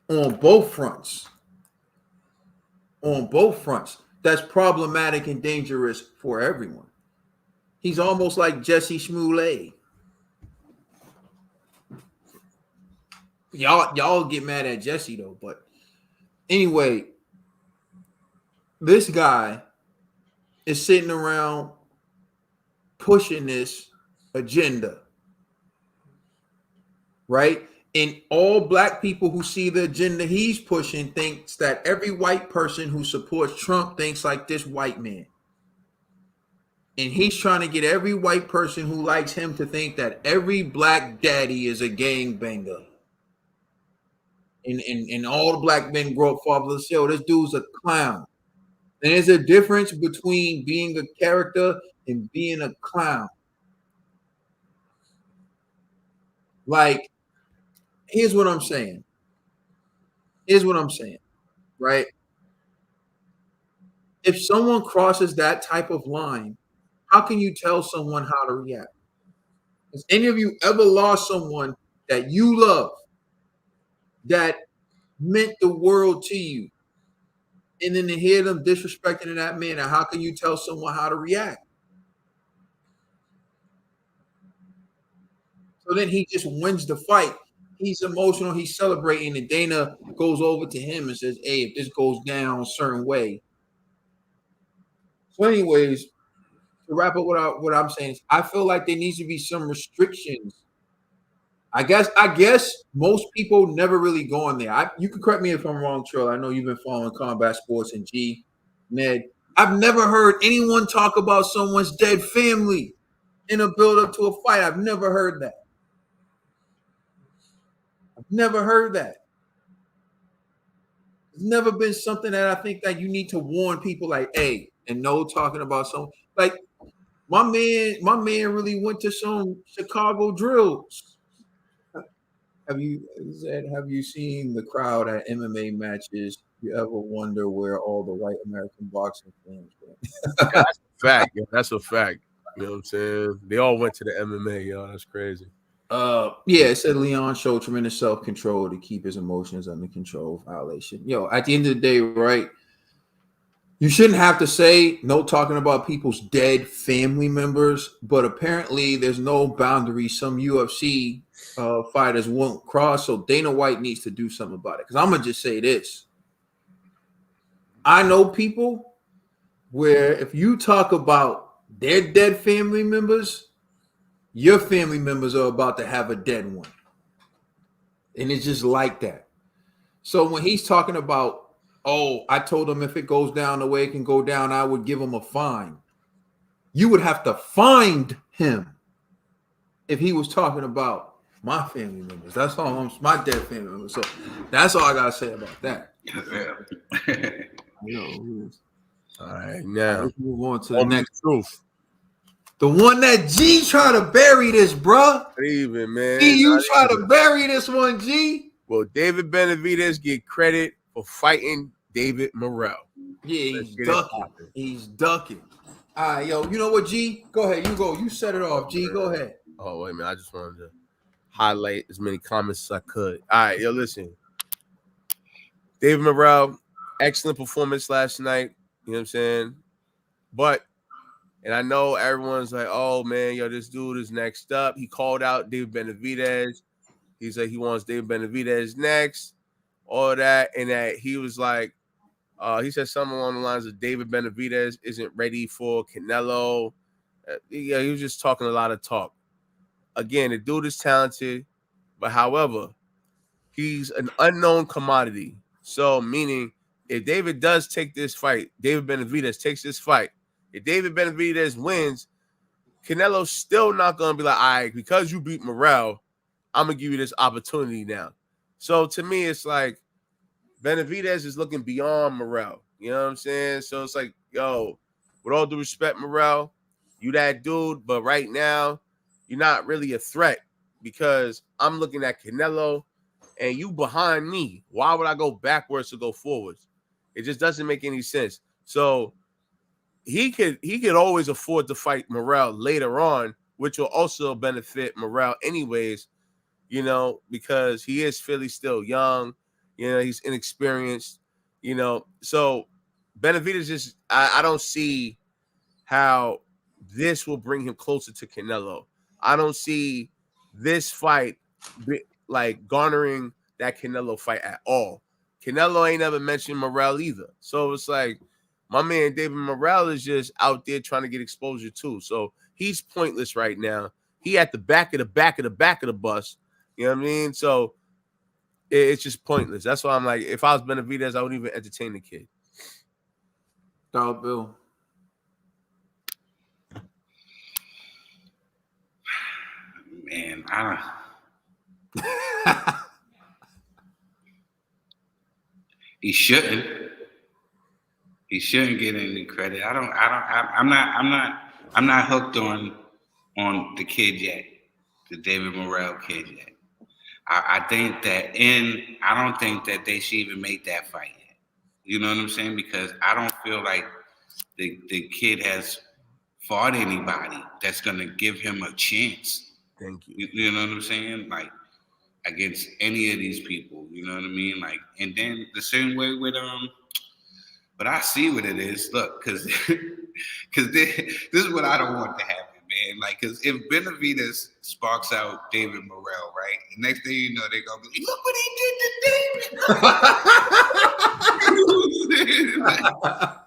on both fronts. On both fronts. That's problematic and dangerous for everyone. He's almost like Jesse Smollett. Y'all get mad at Jesse though, but anyway, this guy is sitting around pushing this agenda, right? And all black people who see the agenda he's pushing thinks that every white person who supports Trump thinks like this white man. And he's trying to get every white person who likes him to think that every black daddy is a gangbanger. And all the black men grow up fatherless. Yo, this dude's a clown. And there's a difference between being a character and being a clown. Like, here's what I'm saying. Right? If someone crosses that type of line, how can you tell someone how to react? Has any of you ever lost someone that you love, that meant the world to you, and then to hear them disrespecting in that manner, how can you tell someone how to react? So then he just wins the fight. He's emotional. He's celebrating, and Dana goes over to him and says, hey, if this goes down a certain way. So anyways, to wrap up what I'm saying is, I feel like there needs to be some restrictions. I guess most people never really go on there. You can correct me if I'm wrong, Trill. I know you've been following combat sports and G, Ned. I've never heard anyone talk about someone's dead family in a build-up to a fight. I've never heard that. It's never been something that I think that you need to warn people like, hey, and no talking about someone. Like, my man really went to some Chicago drills. Have you seen the crowd at MMA matches? You ever wonder where all the white American boxing fans went? Fact. Yeah, that's a fact. You know what I'm saying? They all went to the MMA, yo. That's crazy. Yeah, it said Leon showed tremendous self-control to keep his emotions under control. Violation. Yo, at the end of the day, right? You shouldn't have to say no talking about people's dead family members, but apparently there's no boundary some UFC fighters won't cross. So Dana White needs to do something about it. Because I'm gonna just say this: I know people where if you talk about their dead family members, your family members are about to have a dead one, and it's just like that. So when he's talking about, oh, I told him if it goes down the way it can go down, I would give him a fine. You would have to find him if he was talking about my family members. That's all. My dead family members. So that's all I gotta say about that. All right, now let's move on to the next truth. The one that G try to bury this, bruh. Even, man. G, you try to bury this one, G. Well, David Benavidez get credit for fighting David Morrell. Yeah, he's ducking. He's ducking. All right, yo, you know what, G? Go ahead. You go. You set it off, G. Go ahead. Oh, wait a minute. I just wanted to highlight as many comments as I could. All right, yo, listen. David Morrell, excellent performance last night. You know what I'm saying? But, and I know everyone's like, oh, man, yo, this dude is next up. He called out David Benavidez. He said he wants David Benavidez next, all that. And that he was like, he said something along the lines of David Benavidez isn't ready for Canelo. Yeah, he was just talking a lot of talk. Again, the dude is talented, but however, he's an unknown commodity. So, meaning, if David does take this fight, David Benavidez takes this fight, if David Benavidez wins, Canelo's still not going to be like, all right, because you beat Morrell, I'm going to give you this opportunity now. So, to me, it's like Benavidez is looking beyond Morrell. You know what I'm saying? So, it's like, yo, with all due respect, Morrell, you that dude, but right now, you're not really a threat because I'm looking at Canelo and you behind me. Why would I go backwards to go forwards? It just doesn't make any sense. So he could always afford to fight Morrell later on, which will also benefit Morrell anyways, you know, because he is Philly still young, you know, he's inexperienced, you know. So Benavidez just I don't see how this will bring him closer to Canelo. I don't see this fight like garnering that Canelo fight at all. Canelo ain't ever mentioned Morrell either. So it's like my man David Morrell is just out there trying to get exposure too. So he's pointless right now. He at the back of the bus. You know what I mean? So it's just pointless. That's why I'm like, if I was Benavidez, I wouldn't even entertain the kid. Dollar Bill. Man, he shouldn't. He shouldn't get any credit. I'm not hooked on the kid yet, the David Morrell kid yet. I think that I don't think that they should even make that fight yet. You know what I'm saying? Because I don't feel like the kid has fought anybody that's gonna give him a chance. Thank you. You know what I'm saying? Like against any of these people. You know what I mean? Like, and then the same way with but I see what it is. Look, because this is what I don't want to happen, man. Like, because if Benavidez sparks out David Morrell, right? The next thing you know, they're gonna be, look what he did to David.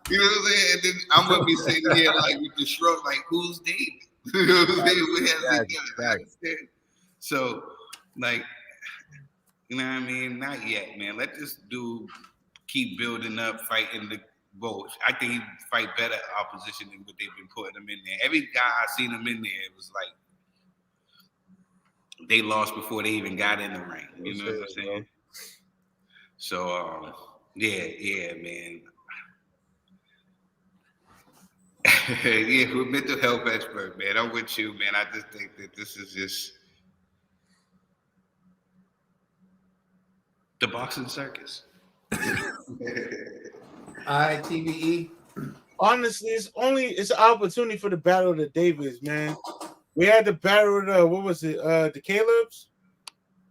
You know what I'm saying? And then I'm gonna be sitting here like with the shrug, like, who's David? You know what I'm saying? So, like, you know what I mean? Not yet, man. Let this dude keep building up, fighting the both. I think he fight better opposition than what they've been putting him in there. Every guy I seen him in there, it was like they lost before they even got in the ring. You know what I'm saying? So, yeah, man. Yeah, we're mental health expert, man. I'm with you, man. I just think that this is just the boxing circus. All right, TBE. honestly, it's an opportunity for the battle of the Davids, man. We had the battle of the the Caleb's,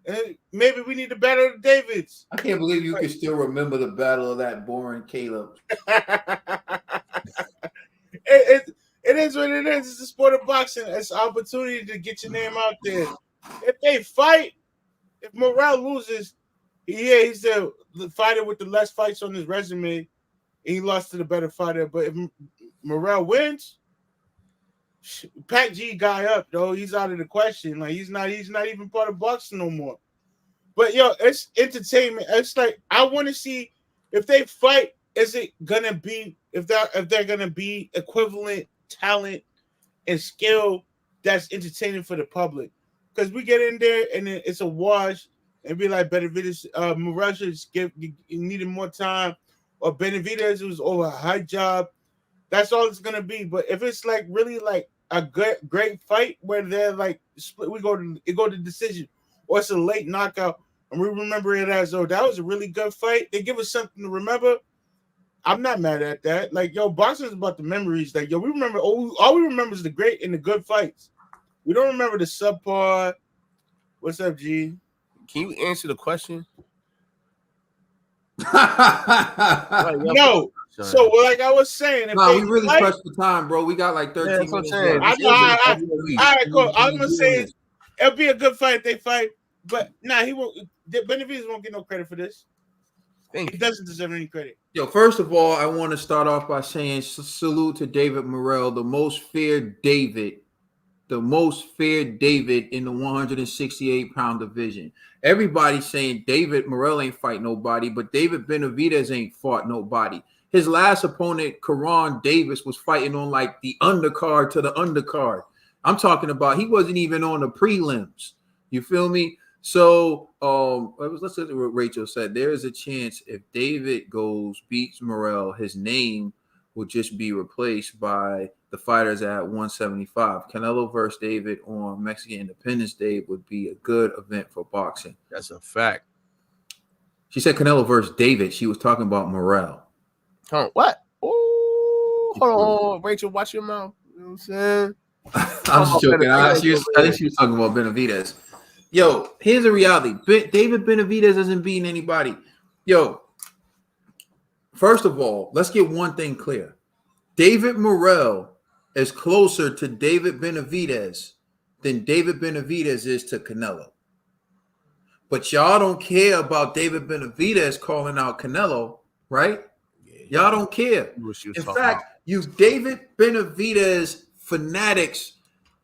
and maybe we need the battle of the Davids. I can't believe you can still remember the battle of that boring Caleb. It is what it is. It's the sport of boxing. It's an opportunity to get your name out there. If they fight, if Morrell loses, he's the fighter with the less fights on his resume. He lost to the better fighter. But if Morrell wins, Pat G guy up, though. He's out of the question. Like he's not even part of boxing no more. But yo, it's entertainment. It's like I want to see if they fight. Is it gonna be if they're gonna be equivalent talent and skill that's entertaining for the public? Because we get in there and it's a wash and be like Benavidez, Morrell needed more time, or Benavidez was over a high job. That's all it's gonna be. But if it's like really like a great fight where they're like split, we go to decision, or it's a late knockout, and we remember it as though that was a really good fight. They give us something to remember. I'm not mad at that. Like, yo, boxing is about the memories. Like, yo, we remember all we remember is the great and the good fights. We don't remember the subpar. What's up, G? Can you answer the question? No. So, like I was saying, if we really pressed the time, bro. We got like 13 minutes. I know. All right, cool. I'm gonna say it'll be a good fight if they fight, but he won't. Benavidez won't get no credit for this. He doesn't deserve any credit. Yo, first of all, I want to start off by saying salute to David Morrell, the most feared David in the 168-pound division. Everybody's saying David Morrell ain't fight nobody, but David Benavidez ain't fought nobody. His last opponent, Karan Davis, was fighting on like the undercard to the undercard. I'm talking about he wasn't even on the prelims. You feel me? So let's look at what Rachel said. There is a chance if David beats Morrell, his name will just be replaced by the fighters at 175. Canelo versus David on Mexican Independence Day would be a good event for boxing. That's a fact. She said Canelo versus David. She was talking about Morrell. Oh, what? Oh, hold on, Rachel, watch your mouth. You know what I'm saying? I'm just joking. I think she was talking about Benavidez. Yo, here's the reality. David Benavidez isn't beating anybody. Yo, first of all, let's get one thing clear. David Morrell is closer to David Benavidez than David Benavidez is to Canelo. But y'all don't care about David Benavidez calling out Canelo, right? Y'all don't care. In fact, you David Benavidez fanatics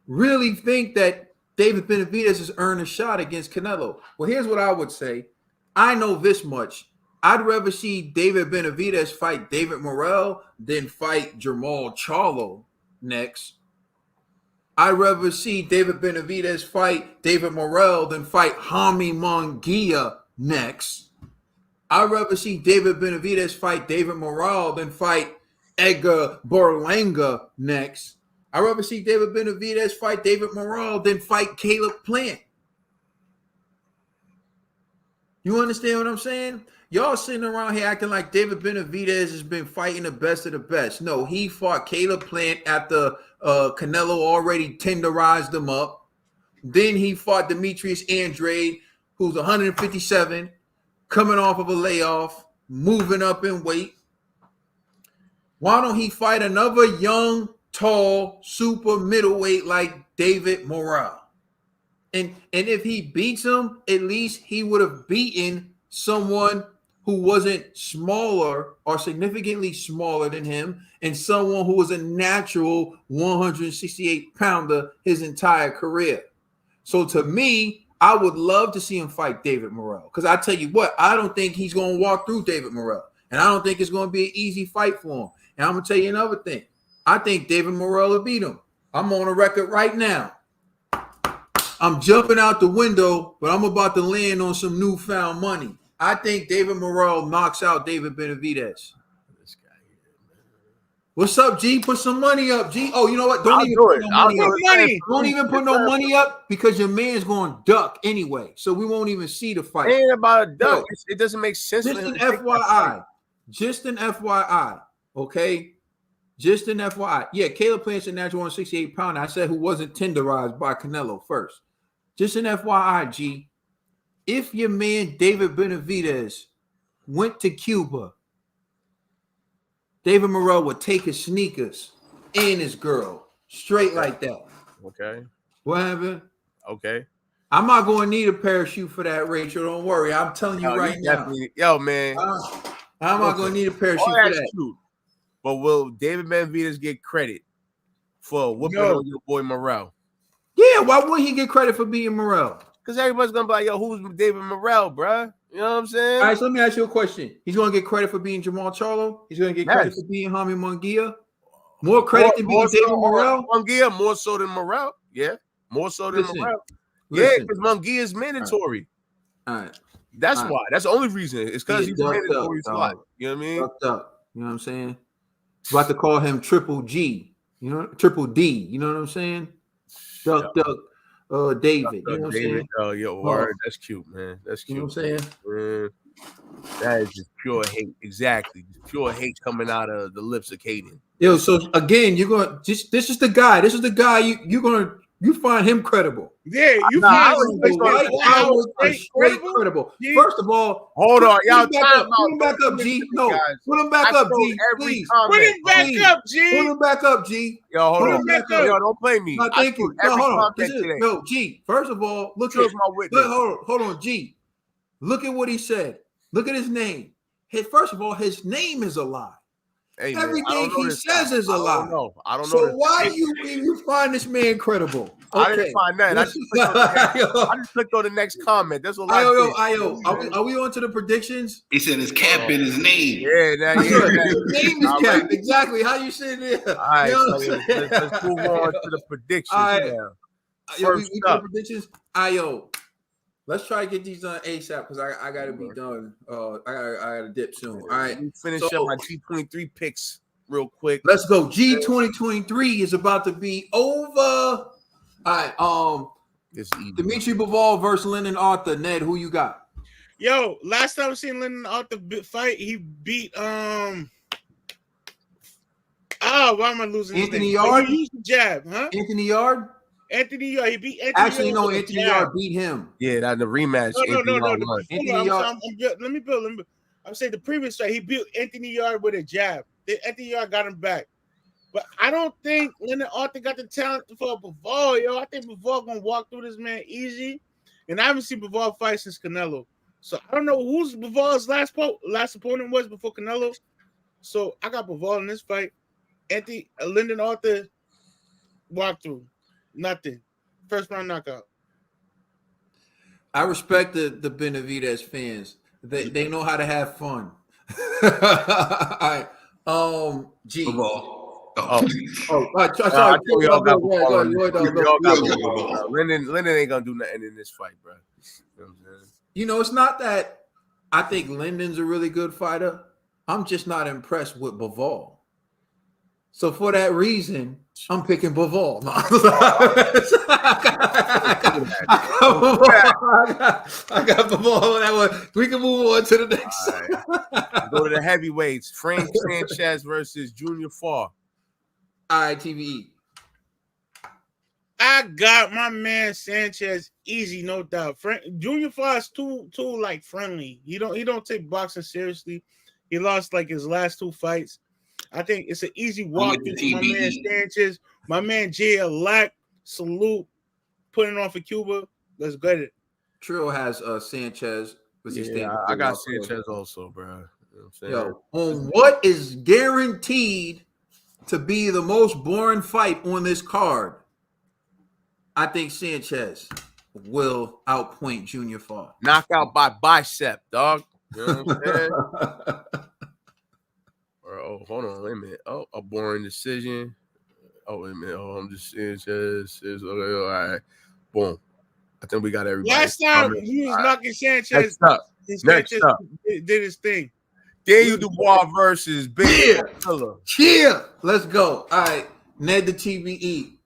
really think that David Benavidez has earned a shot against Canelo. Well, here's what I would say. I know this much. I'd rather see David Benavidez fight David Morrell than fight Jermall Charlo next. I'd rather see David Benavidez fight David Morrell than fight Jaime Munguia next. I'd rather see David Benavidez fight David Morrell than fight Edgar Berlanga next. I'd rather see David Benavidez fight David Morrell than fight Caleb Plant. You understand what I'm saying? Y'all sitting around here acting like David Benavidez has been fighting the best of the best. No, he fought Caleb Plant after Canelo already tenderized him up. Then he fought Demetrius Andrade, who's 157, coming off of a layoff, moving up in weight. Why don't he fight another young, tall, super middleweight like David Morrell? And if he beats him, at least he would have beaten someone who wasn't smaller or significantly smaller than him, and someone who was a natural 168-pounder his entire career. So to me, I would love to see him fight David Morrell, because I tell you what, I don't think he's going to walk through David Morrell, and I don't think it's going to be an easy fight for him. And I'm going to tell you another thing. I think David Morrell will beat him. I'm on a record right now. I'm jumping out the window, but I'm about to land on some newfound money. I think David Morrell knocks out David Benavidez. What's up, G? Put some money up, G. Oh, you know what? Don't even put no money up. Don't even put no money up because your man's going to duck anyway. So we won't even see the fight. It ain't about a duck. It doesn't make sense. Just an FYI. Just an FYI. Okay. Just an FYI. Yeah, Caleb Plant's a natural 168 pounder. I said who wasn't tenderized by Canelo first. Just an FYI, G. If your man David Benavidez went to Cuba, David Morrell would take his sneakers and his girl straight like that. Okay. What happened? Okay. I'm not going to need a parachute for that, Rachel. Don't worry. I'm telling you right now. Yo, man. I'm not going to need a parachute for that. Cute. But will David Benavidez get credit for whooping on your boy Morrell? Yeah, why wouldn't he get credit for beating Morrell? Because everybody's going to be like, yo, who's David Morrell, bruh? You know what I'm saying? All right, so let me ask you a question. He's going to get credit for beating Jamal Charlo? He's going to get credit for beating Jaime Munguia? More credit than beating David Morrell? Munguia, more so than Morrell. Yeah, more so than Morrell. Yeah, because Munguia is mandatory. All right. That's why. That's the only reason. It's because he's mandatory slot. You know what I mean? Fucked up. You know what I'm saying? About to call him Triple G. You know, Triple D. You know what I'm saying? Duck, David. You know what I'm saying? Oh, yo, word. That's cute, man. That's cute. You know what I'm saying? Man. That is just pure hate. Exactly. Just pure hate coming out of the lips of Caden. Yo, so again, you're going to this is the guy. This is the guy you find him credible. Yeah, you straight credible. First of all, hold on, y'all. Put him back up, G. No, put him back up, G. Please. Put him back up, G. Put him back up, G. Yo, hold on. Yo, don't play me. No, thank you. No, hold on. No, G. First of all, look at my witness. Hold on, G. Look at what he said. Look at his name. First of all, his name is a lie. Hey, man, everything he says is a lie. I don't know. So why you find this man credible? Okay. I didn't find that. I just clicked on the next comment. That's what Are we on to the predictions? He said his cap in his name. Yeah, his name is cap. Exactly. How you saying there? All right, let's move on to the predictions. All right. Now. First up. Predictions. Let's try to get these done ASAP because I gotta be done. I gotta dip soon. All right. Finish up my G23 picks real quick. Let's go. G2023 is about to be over. All right. Dmitry Bivol versus Lyndon Arthur. Ned, who you got? Yo, last time I seen Lyndon Arthur fight, he beat why am I losing? Anthony Yard. He used the jab, huh? Anthony Yard. Anthony Yard. He beat Anthony. Actually, no. Anthony Yard beat him. Yeah, that the rematch. No. Anthony Yard. Let me build. I'm saying the previous fight, he beat Anthony Yard with a jab. Anthony Yard got him back. But I don't think Lyndon Arthur got the talent for Bivol, yo. I think Bivol gonna walk through this man easy. And I haven't seen Bivol fight since Canelo. So I don't know who's Bivol's last opponent was before Canelo. So I got Bivol in this fight. Lyndon Arthur walk through. Nothing. First round knockout. I respect the Benavidez fans. They know how to have fun. All right. G. Sorry. Lyndon ain't gonna do nothing in this fight, bro. You know, it's not that I think Lyndon's a really good fighter. I'm just not impressed with Bivol. So for that reason, I'm picking Bivol. I got Bivol on that one. We can move on to the next. Right. Go to the heavyweights. Frank Sanchez versus Junior Farr. All right, TVE. I got my man Sanchez easy, no doubt. Junior Farr is too like friendly. He don't take boxing seriously. He lost like his last two fights. I think it's an easy walk through my man Sanchez. My man Jay Lack, salute, putting on for Cuba. Let's get it. Trill has Sanchez. I got Sanchez also, bro. You know what I'm saying? On what is guaranteed to be the most boring fight on this card, I think Sanchez will outpoint Junior Farr. Knockout by bicep, dog. You know what I'm saying? Oh, hold on, wait a minute. Oh, a boring decision. Oh, wait a minute. Oh, I'm just Sanchez. Okay, all right. Boom. I think we got everybody. Last time he was knocking Sanchez. Next up. Did his thing. Daniel Dubois versus Big Killer. Yeah. Let's go. All right. Ned the TVE.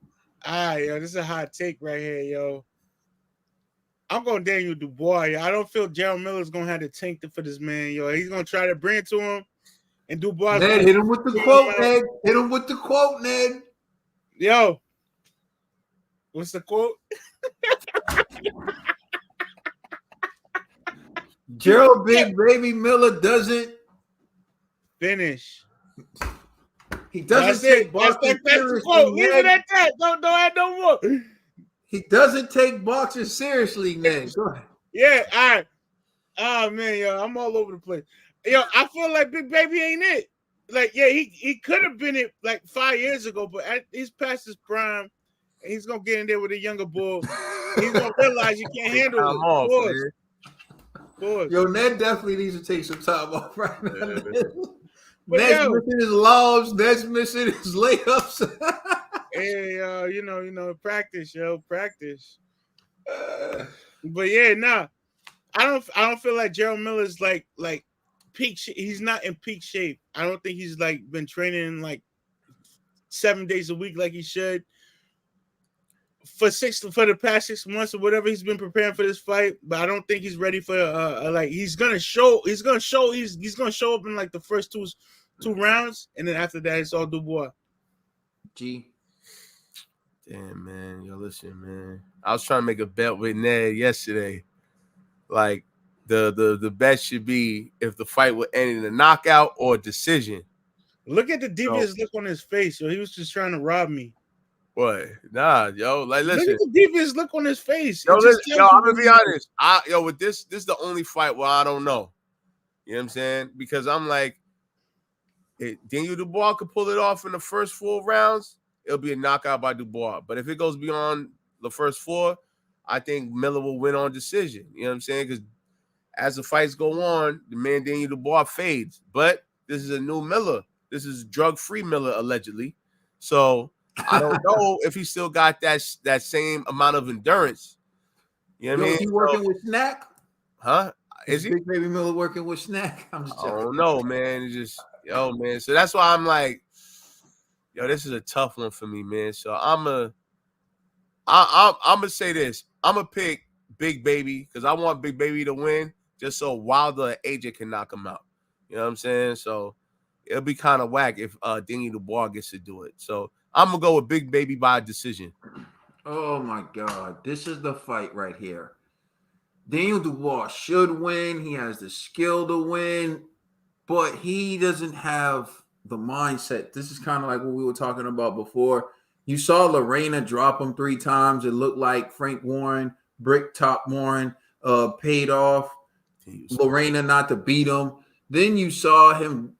All right, yo. This is a hot take right here, yo. I'm going Daniel Dubois. Yo. I don't feel Jarrell Miller's going to have the tank for this man, yo. He's going to try to bring it to him. And Dubois. Ned, hit him with the quote, Ned. Hit him with the quote, Ned. Ned. Hit him with the quote, Ned. Yo, what's the quote? Jarrell Big Baby Miller doesn't finish. He doesn't take boxing seriously. Leave it at that. Don't add no more. He doesn't take boxing seriously, Ned. Go ahead. Yeah, all right. Oh man, yo, I'm all over the place. Yo, I feel like Big Baby ain't it. Like, yeah, he could have been it like 5 years ago, but he's past his prime, and he's gonna get in there with a younger bull. He's gonna realize you can't handle it. Off, yo, Ned definitely needs to take some time off right now. But Ned's missing his lobs. Ned's missing his layups. Hey, you know, practice, practice. But yeah, nah, I don't feel like Jarrell Miller's like peak. He's not in peak shape. I don't think he's like been training like 7 days a week like he should. For the past 6 months or whatever, he's been preparing for this fight, but I don't think he's ready for he's gonna show up in like the first two rounds, and then after that it's all Dubois. Damn, man. Yo, listen, man. I was trying to make a bet with Ned yesterday. Like the bet should be if the fight would end in a knockout or a decision. Look at the devious look on his face, yo. He was just trying to rob me. What? Nah, yo. Like, listen. Look at the devious look on his face. Yo, listen, I'm gonna be honest. With this is the only fight where I don't know. You know what I'm saying? Because I'm like, Daniel Dubois could pull it off in the first 4 rounds. It'll be a knockout by Dubois. But if it goes beyond the first 4, I think Miller will win on decision. You know what I'm saying? Because as the fights go on, the man Daniel Dubois fades. But this is a new Miller. This is drug-free Miller, allegedly. So I don't know if he still got that same amount of endurance. You know what I mean? He working with Snack? Huh? Is he? Big Baby Miller working with Snack? I'm just joking. I don't know, man. It's just, man. So that's why I'm like, this is a tough one for me, man. So I'm gonna say this. I'm gonna pick Big Baby because I want Big Baby to win, just so Wilder and AJ can knock him out. You know what I'm saying? So it'll be kind of whack if Daniel Dubois gets to do it. So I'm gonna go with Big Baby by decision. Oh my God, this is the fight right here. Daniel Dubois should win. He has the skill to win, but he doesn't have the mindset. This is kind of like what we were talking about before. You saw Lorena drop him 3 times. It looked like Frank Warren, Brick Top Warren, paid off Lorena not to beat him. Then you saw him,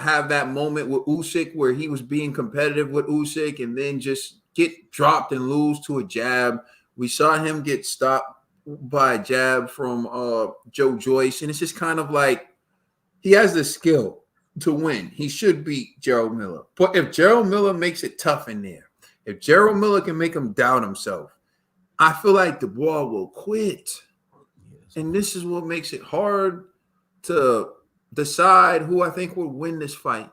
have that moment with Usyk where he was being competitive with Usyk and then just get dropped and lose to a jab. We saw him get stopped by a jab from Joe Joyce. And it's just kind of like he has the skill to win. He should beat Jarrell Miller. But if Jarrell Miller makes it tough in there, if Jarrell Miller can make him doubt himself, I feel like Dubois will quit. And this is what makes it hard to decide who I think will win this fight.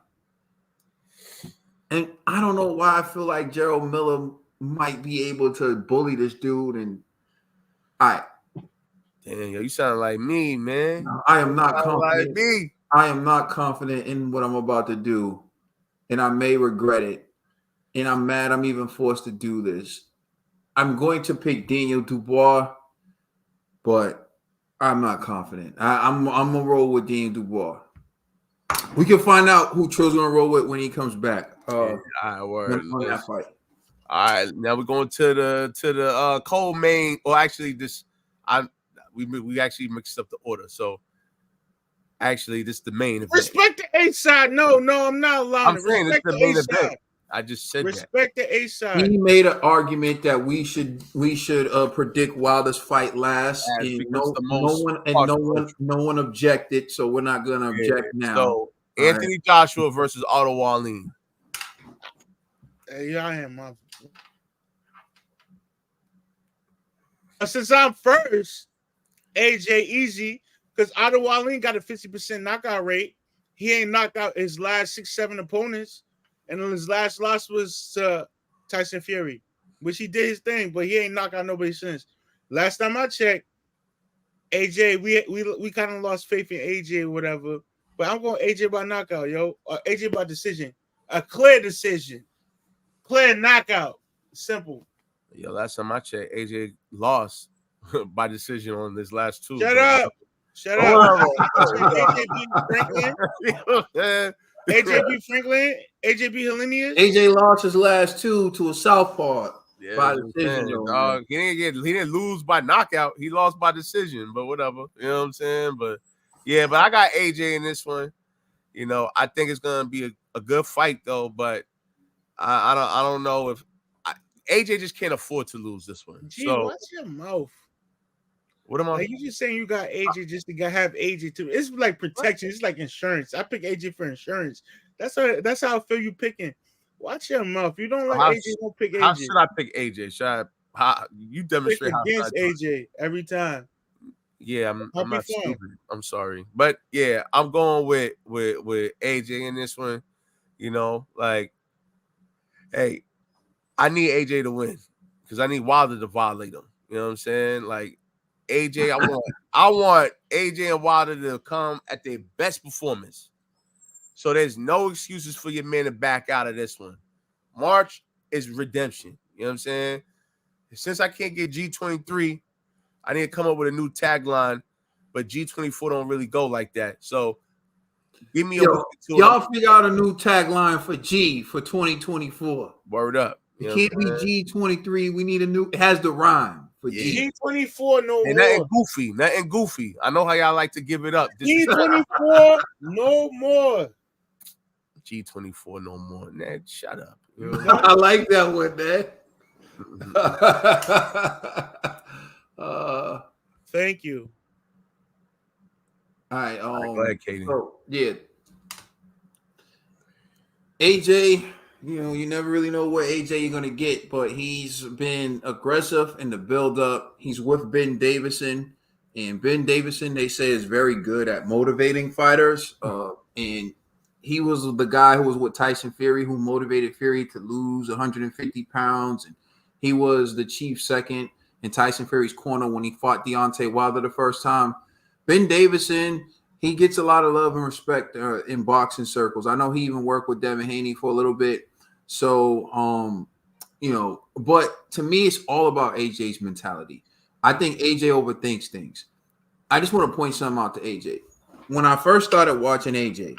And I don't know why I feel like Jarrell Miller might be able to bully this dude. And damn, you sound like me, man. I am not confident. Like me. I am not confident in what I'm about to do, and I may regret it. And I'm mad I'm even forced to do this. I'm going to pick Daniel Dubois, but I'm not confident. I'm gonna roll with Daniel Dubois. We can find out who Trill's gonna roll with when he comes back. All right, word. On that fight. All right, now we're going to the co-main. Or actually, we actually mixed up the order. So actually, this is the main event. Respect the A side. No, I'm not allowed. I'm saying it's the main event. I just said respect the A side. He made an argument that we should predict Wilder's fight last, and no one objected, so we're not gonna object now. So Anthony Joshua versus Otto Wallin. Yeah, I am. Since I'm first, AJ easy because Otto Wallin got a 50% knockout rate. He ain't knocked out his last 6-7 opponents. And his last loss was Tyson Fury, which he did his thing, but he ain't knocked out nobody since. Last time I checked, AJ, we kind of lost faith in AJ or whatever. But I'm going AJ by knockout, yo. AJ by decision. A clear decision. Clear knockout. Simple. Yo, last time I checked, AJ lost by decision on this last two. Shut up. Shut up. AJ beat Franklin. AJ beat Franklin. AJ beat Hellenius. AJ lost his last two to a southpaw Yeah, by that's what I'm decision. saying, though, dog. He didn't lose by knockout. He lost by decision, but whatever. You know what I'm saying? But yeah, but I got AJ in this one. You know, I think it's gonna be a good fight though, but I don't know if AJ just can't afford to lose this one. Gee, So watch your mouth. what am I? Like you just saying you got AJ just to have AJ too. It's like protection. It's like insurance. I pick AJ for insurance. That's how I feel you picking. Watch your mouth. You don't like AJ, don't pick AJ. How should I pick AJ? You demonstrate how against AJ every time. Yeah, I'm I'll be not fine. stupid. I'm sorry. But yeah, I'm going with AJ in this one. You know, like, hey, I need AJ to win because I need Wilder to violate him. You know what I'm saying? Like AJ, I want AJ and Wilder to come at their best performance. So there's no excuses for your man to back out of this one. March is redemption. You know what I'm saying? Since I can't get G23, I need to come up with a new tagline, but G24 don't really go like that. So give me y'all figure out a new tagline for G for 2024. Word up. It can't be G23. We need a new. It has the rhyme for G. G24 no and more. Nothing goofy. I know how y'all like to give it up. G24 no more. G24 no more. Man, shut up. You know? I like that one, man. Thank you. All right. Go ahead, Katie. So, yeah. AJ, you know, you never really know what AJ you're gonna get, but he's been aggressive in the build-up. He's with Ben Davison, and Ben Davison, they say, is very good at motivating fighters. And he was the guy who was with Tyson Fury, who motivated Fury to lose 150 pounds, and he was the chief second in Tyson Fury's corner when he fought Deontay Wilder the first time. Ben Davison, he gets a lot of love and respect in boxing circles. I know he even worked with Devin Haney for a little bit. So, you know, but to me, it's all about AJ's mentality. I think AJ overthinks things. I just want to point something out to AJ. When I first started watching AJ,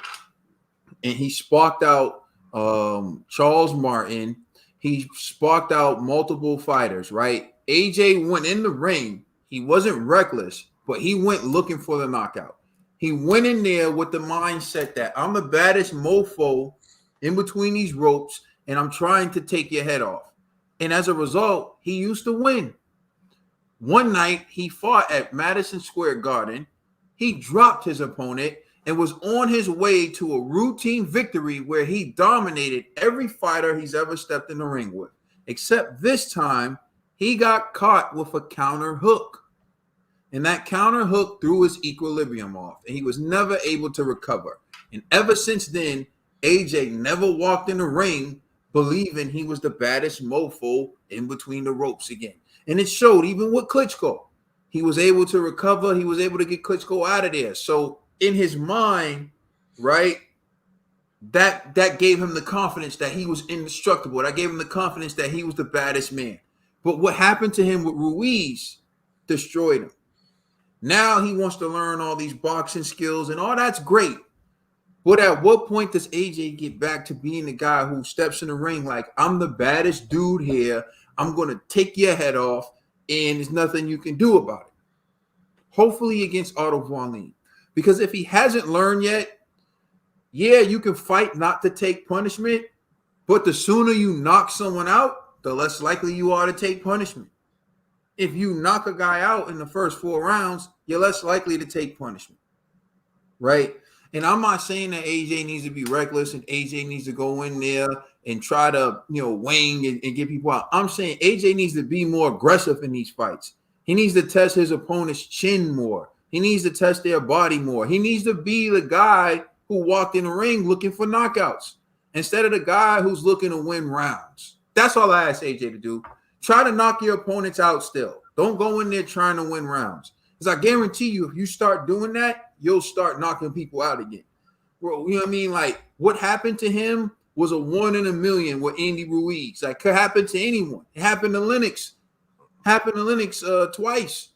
and he sparked out Charles Martin, he sparked out multiple fighters, right? AJ went in the ring. He wasn't reckless, but he went looking for the knockout. He went in there with the mindset that I'm the baddest mofo in between these ropes, and I'm trying to take your head off. And as a result, he used to win. One night, he fought at Madison Square Garden. He dropped his opponent and was on his way to a routine victory where he dominated every fighter he's ever stepped in the ring with. Except this time, he got caught with a counter hook. And that counter hook threw his equilibrium off, and he was never able to recover. And ever since then, AJ never walked in the ring believing he was the baddest mofo in between the ropes again. And it showed even with Klitschko. He was able to recover. He was able to get Klitschko out of there. So in his mind, right, that gave him the confidence that he was indestructible. That gave him the confidence that he was the baddest man. But what happened to him with Ruiz destroyed him. Now he wants to learn all these boxing skills, and all that's great. But at what point does AJ get back to being the guy who steps in the ring like, I'm the baddest dude here, I'm going to take your head off, and there's nothing you can do about it? Hopefully against Otto Wallin. Because if he hasn't learned yet, yeah, you can fight not to take punishment, but the sooner you knock someone out, the less likely you are to take punishment. If you knock a guy out in the first 4 rounds, you're less likely to take punishment, right? And I'm not saying that AJ needs to be reckless and AJ needs to go in there and try to, wing and get people out. I'm saying AJ needs to be more aggressive in these fights. He needs to test his opponent's chin more. He needs to test their body more. He needs to be the guy who walked in the ring looking for knockouts instead of the guy who's looking to win rounds. That's all I ask AJ to do. Try to knock your opponents out still. Don't go in there trying to win rounds. Because I guarantee you, if you start doing that, you'll start knocking people out again. bro. You know what I mean? Like, what happened to him was a 1 in a million with Andy Ruiz. Like, could happen to anyone. It happened to Lennox. Twice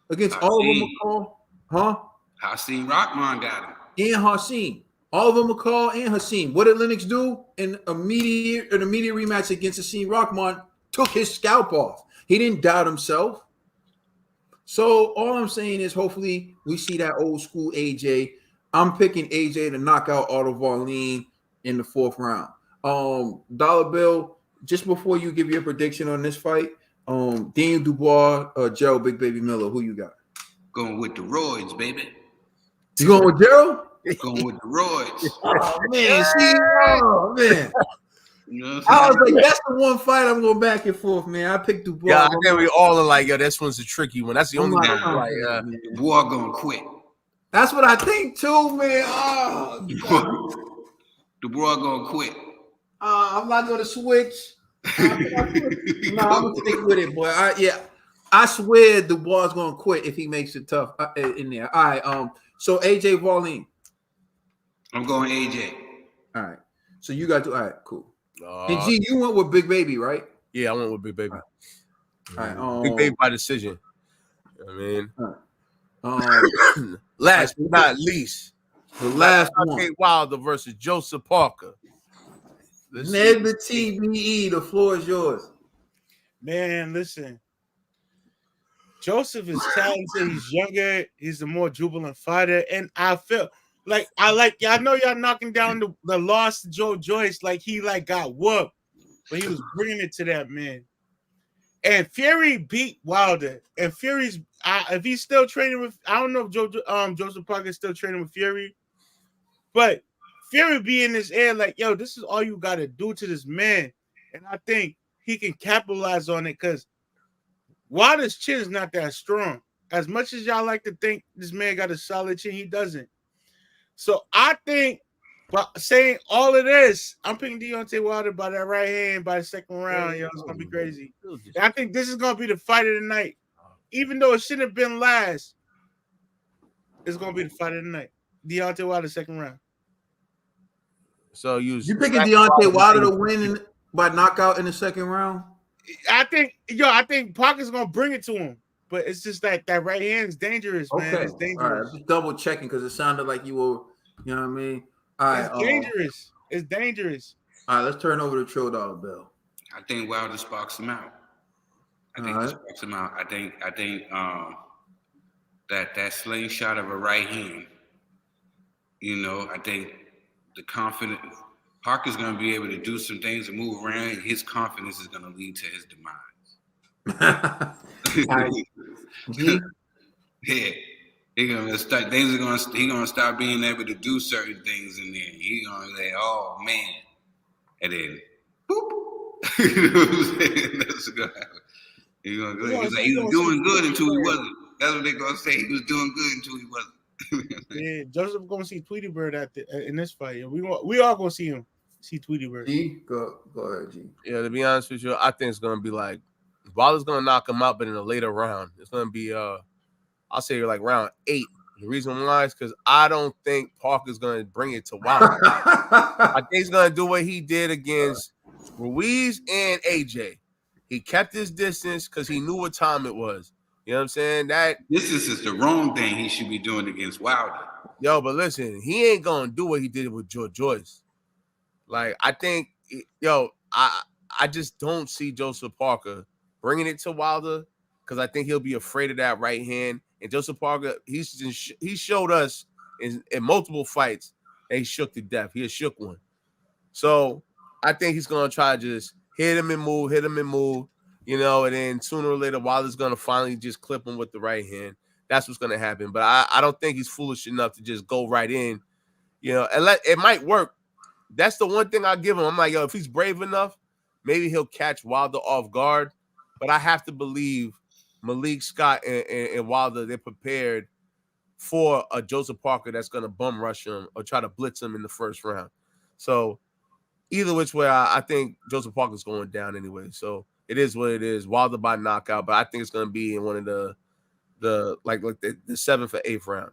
against Oliver McCall. Huh? Hasim Rahman got him. And Hasim. Oliver McCall and Hasim. What did Lennox do? In an immediate rematch against Hasim Rahman, took his scalp off. He didn't doubt himself. So all I'm saying is hopefully we see that old school AJ. I'm picking AJ to knock out Otto Wallin in the 4th round. Dollar Bill, just before you give your prediction on this fight, Daniel Dubois, Jarrell Big Baby Miller, who you got? Going with the roids, baby. You going with Jarrell? Going with the roids. Oh man, man. You know I was like, that's the one fight I'm going back and forth, man. I picked Dubois. Yeah, I think we all are like, yo, this one's a tricky one. That's the only one. Like, Dubois gonna quit. That's what I think too, man. Oh, Dubois gonna quit. I'm not gonna switch. I'm gonna stick with it, boy. I swear Dubois is gonna quit if he makes it tough in there. All right. So AJ Wallin. I'm going AJ. All right. So you got to. All right. Cool. And G, you went with Big Baby, right? Yeah, I went with Big Baby. All right. Big Baby by decision. You know what I mean? Last but not least, the last one. Wilder versus Joseph Parker. Ned the TBE, the floor is yours. Man, listen. Joseph is talented. He's younger. He's a more jubilant fighter. And I feel like I know y'all knocking down the loss to Joe Joyce. Like he got whooped, but he was bringing it to that man. And Fury beat Wilder. And Fury's if he's still training with, I don't know if Joseph Parker is still training with Fury, but Fury be in his air like, yo, this is all you got to do to this man. And I think he can capitalize on it because Wilder's chin is not that strong. As much as y'all like to think this man got a solid chin, he doesn't. So I think, but saying all of this, I'm picking Deontay Wilder by that right hand by the 2nd round. Yo, it's gonna be crazy. And I think this is gonna be the fight of the night, even though it shouldn't have been last. It's gonna be the fight of the night. Deontay Wilder 2nd round. So you picking Deontay Wilder to win by knockout in the 2nd round? I think Parker's gonna bring it to him, but it's just that right hand is dangerous, man. Okay. It's dangerous. All right. Just double checking because it sounded like you were, you know what I mean? All right. It's dangerous. It's dangerous. All right, let's turn over to Trill Dollar Bill. I think Wilder sparks him out. I think that slingshot of a right hand. You know, I think the confidence. Parker's going to be able to do some things and move around, and his confidence is going to lead to his demise. Yeah, he's gonna start. He's gonna start being able to do certain things, and then he's gonna say, "Oh man," and then, boop. You know what I'm saying? That's gonna happen. He's gonna go. He's like, he was doing good until he wasn't. That's what they're gonna say. He was doing good until he wasn't. Yeah, Joseph gonna see Tweety Bird in this fight. We all gonna see Tweety Bird. G, go ahead, G. Yeah, to be honest with you, I think it's gonna be like Wilder's gonna knock him out, but in a later round. It's gonna be I'll say like round 8. The reason why is because I don't think Parker's gonna bring it to Wilder. I think he's gonna do what he did against Ruiz and AJ. He kept his distance because he knew what time it was. You know what I'm saying? That this is the wrong thing he should be doing against Wilder. Yo, but listen, he ain't gonna do what he did with George Joyce. Like, I think, I just don't see Joseph Parker bringing it to Wilder because I think he'll be afraid of that right hand. And Joseph Parker, he showed us in multiple fights that he shook to death. He had shook one. So I think he's gonna try to just hit him and move, you know, and then sooner or later, Wilder's gonna finally just clip him with the right hand. That's what's gonna happen. But I don't think he's foolish enough to just go right in, you know, and it might work. That's the one thing I give him. I'm like, yo, if he's brave enough, maybe he'll catch Wilder off guard. But I have to believe Malik Scott and Wilder, they're prepared for a Joseph Parker that's going to bum rush him or try to blitz him in the first round. So either which way, I think Joseph Parker's going down anyway. So it is what it is. Wilder by knockout, but I think it's going to be in one of the 7th or 8th round.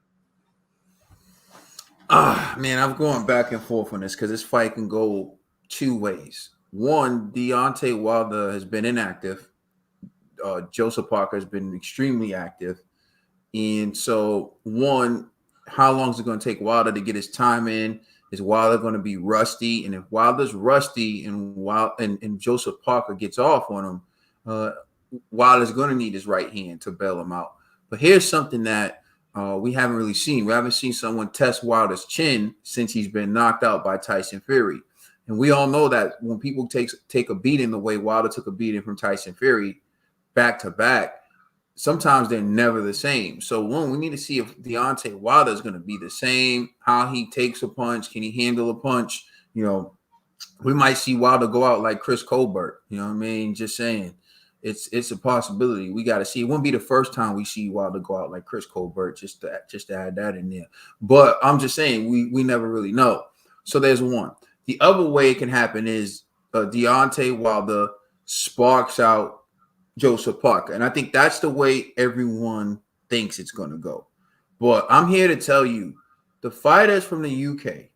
Man, I'm going back and forth on this because this fight can go two ways. One, Deontay Wilder has been inactive. Joseph Parker has been extremely active. And so, one, how long is it going to take Wilder to get his time in? Is Wilder going to be rusty? And if Wilder's rusty and Joseph Parker gets off on him, Wilder's going to need his right hand to bail him out. But here's something that we haven't really seen. We haven't seen someone test Wilder's chin since he's been knocked out by Tyson Fury. And we all know that when people take a beating the way Wilder took a beating from Tyson Fury back to back, sometimes they're never the same. So one, we need to see if Deontay Wilder is going to be the same, how he takes a punch. Can he handle a punch? You know, we might see Wilder go out like Chris Colbert. You know what I mean? Just saying. It's a possibility. We got to see. It won't be the first time we see Wilder go out like Chris Colbert, just to add that in there. But I'm just saying, we never really know. So there's one. The other way it can happen is Deontay Wilder sparks out Joseph Parker. And I think that's the way everyone thinks it's going to go. But I'm here to tell you, the fighters from the UK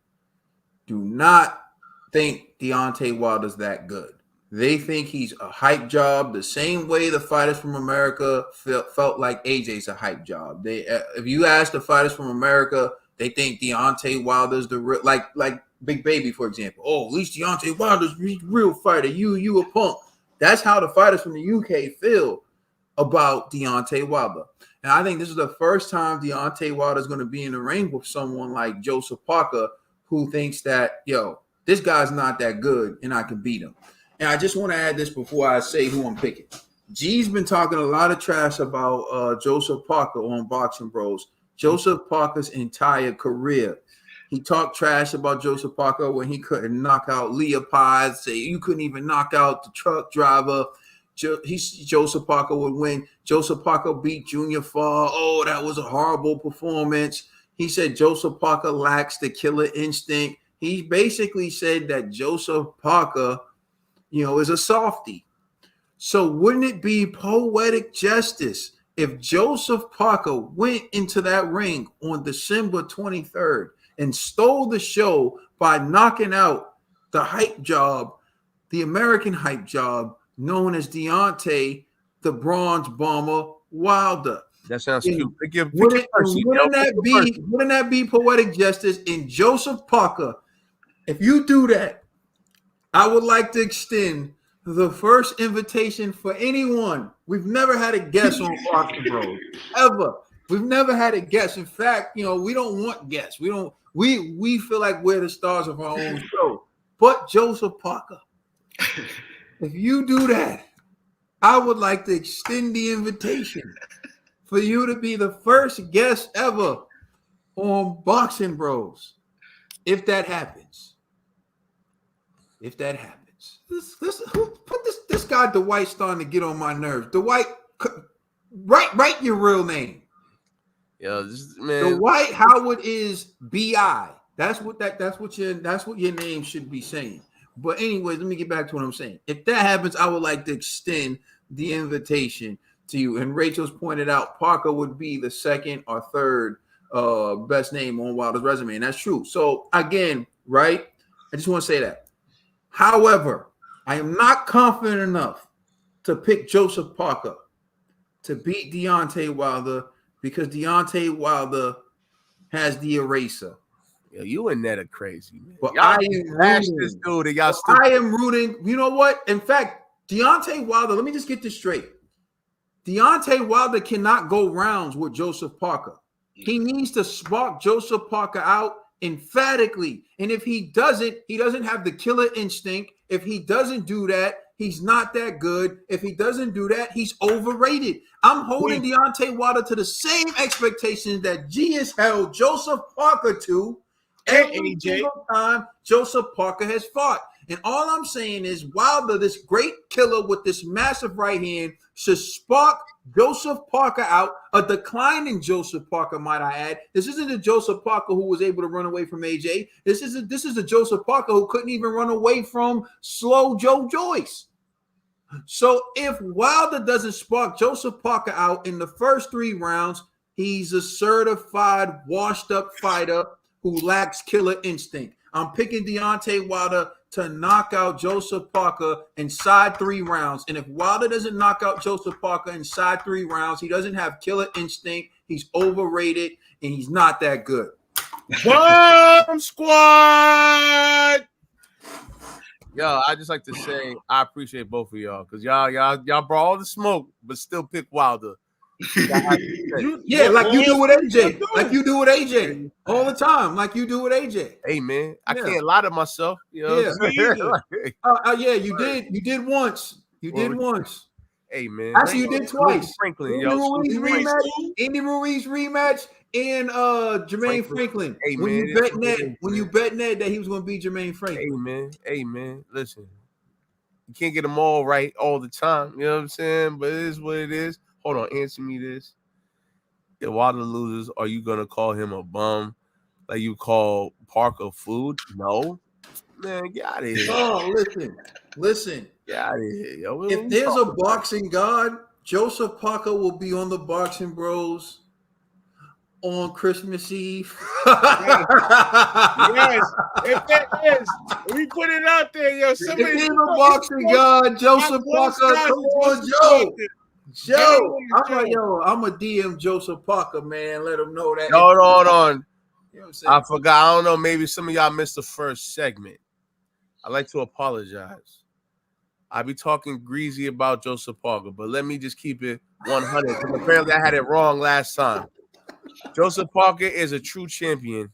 do not think Deontay Wilder's that good. They think he's a hype job the same way the fighters from America felt like AJ's a hype job. If you ask the fighters from America, they think Deontay Wilder's the real, like Big Baby, for example. Oh, at least Deontay Wilder's a real fighter. You a punk. That's how the fighters from the UK feel about Deontay Wilder. And I think this is the first time Deontay Wilder is going to be in the ring with someone like Joseph Parker, who thinks that, this guy's not that good and I can beat him. And I just want to add this before I say who I'm picking. G's been talking a lot of trash about Joseph Parker on Boxing Bros. Joseph Parker's entire career, he talked trash about Joseph Parker when he couldn't knock out Leopold, say you couldn't even knock out the truck driver. Joseph Parker would win. Joseph Parker beat Junior Fall. Oh, that was a horrible performance. He said Joseph Parker lacks the killer instinct. He basically said that Joseph Parker, is a softie. So wouldn't it be poetic justice if Joseph Parker went into that ring on December 23rd and stole the show by knocking out the hype job, the American hype job, known as Deontay, the Bronze Bomber Wilder? That sounds cute. Wouldn't that be poetic justice? In Joseph Parker, if you do that, I would like to extend the first invitation for anyone. We've never had a guest on Boxing Bros ever. We've never had a guest. In fact, we don't want guests. We feel like we're the stars of our own show. But Joseph Parker, if you do that, I would like to extend the invitation for you to be the first guest ever on Boxing Bros. If that happens. This guy Dwight starting to get on my nerves. Dwight, write your real name. Man. Dwight Howard is B.I. That's what your name should be saying. But anyways, let me get back to what I'm saying. If that happens, I would like to extend the invitation to you. And Rachel's pointed out Parker would be the second or third best name on Wilder's resume, and that's true. So again, right? I just want to say that. However, I am not confident enough to pick Joseph Parker to beat Deontay Wilder because Deontay Wilder has the eraser. Yo, you and Ned are crazy, man. But I am rooting. You know what? In fact, Deontay Wilder, let me just get this straight. Deontay Wilder cannot go rounds with Joseph Parker. He needs to spark Joseph Parker out emphatically. And if he doesn't have the killer instinct. If he doesn't do that, he's not that good. If he doesn't do that, he's overrated. I'm holding Deontay Wilder to the same expectations that G has held Joseph Parker to every single time Joseph Parker has fought. And all I'm saying is Wilder, this great killer with this massive right hand, should spark Joseph Parker out, a declining Joseph Parker, might I add. This isn't a Joseph Parker who was able to run away from AJ. This is a Joseph Parker who couldn't even run away from slow Joe Joyce. So if Wilder doesn't spark Joseph Parker out in the first 3 rounds, he's a certified, washed-up fighter who lacks killer instinct. I'm picking Deontay Wilder to knock out Joseph Parker inside 3 rounds. And if Wilder doesn't knock out Joseph Parker inside 3 rounds, he doesn't have killer instinct. He's overrated, and he's not that good. Bomb Squad. Yo, I just like to say I appreciate both of y'all because y'all brought all the smoke, but still pick Wilder. Yeah, like you do with AJ. Like you do with AJ all the time. Like you do with AJ. Hey man, I can't lie to myself. You know yeah, you did. You did once. You did once. Hey man. Actually, you did twice. Franklin, Andy Ruiz rematch and Jermaine Franklin. Hey, when man, you bet Ned that he was going to beat Jermaine Franklin. Hey man, listen. You can't get them all right all the time. You know what I'm saying? But it is what it is. Hold on, answer me this. If Wilder loses, are you gonna call him a bum like you call Parker food? No. Man, get out of here. Oh, listen. Get out of here, yo. If there's a boxing god, Joseph Parker will be on the Boxing Bros on Christmas Eve. Yes, if that is, we put it out there, yo. Somebody, if there's a boxing god, Joseph Parker, come on, Joe. I'm a DM Joseph Parker, man. Let him know that. Hold on. You know what I'm saying? I forgot. I don't know. Maybe some of y'all missed the first segment. I'd like to apologize. I be talking greasy about Joseph Parker, but let me just keep it 100 because apparently I had it wrong last time. Joseph Parker is a true champion.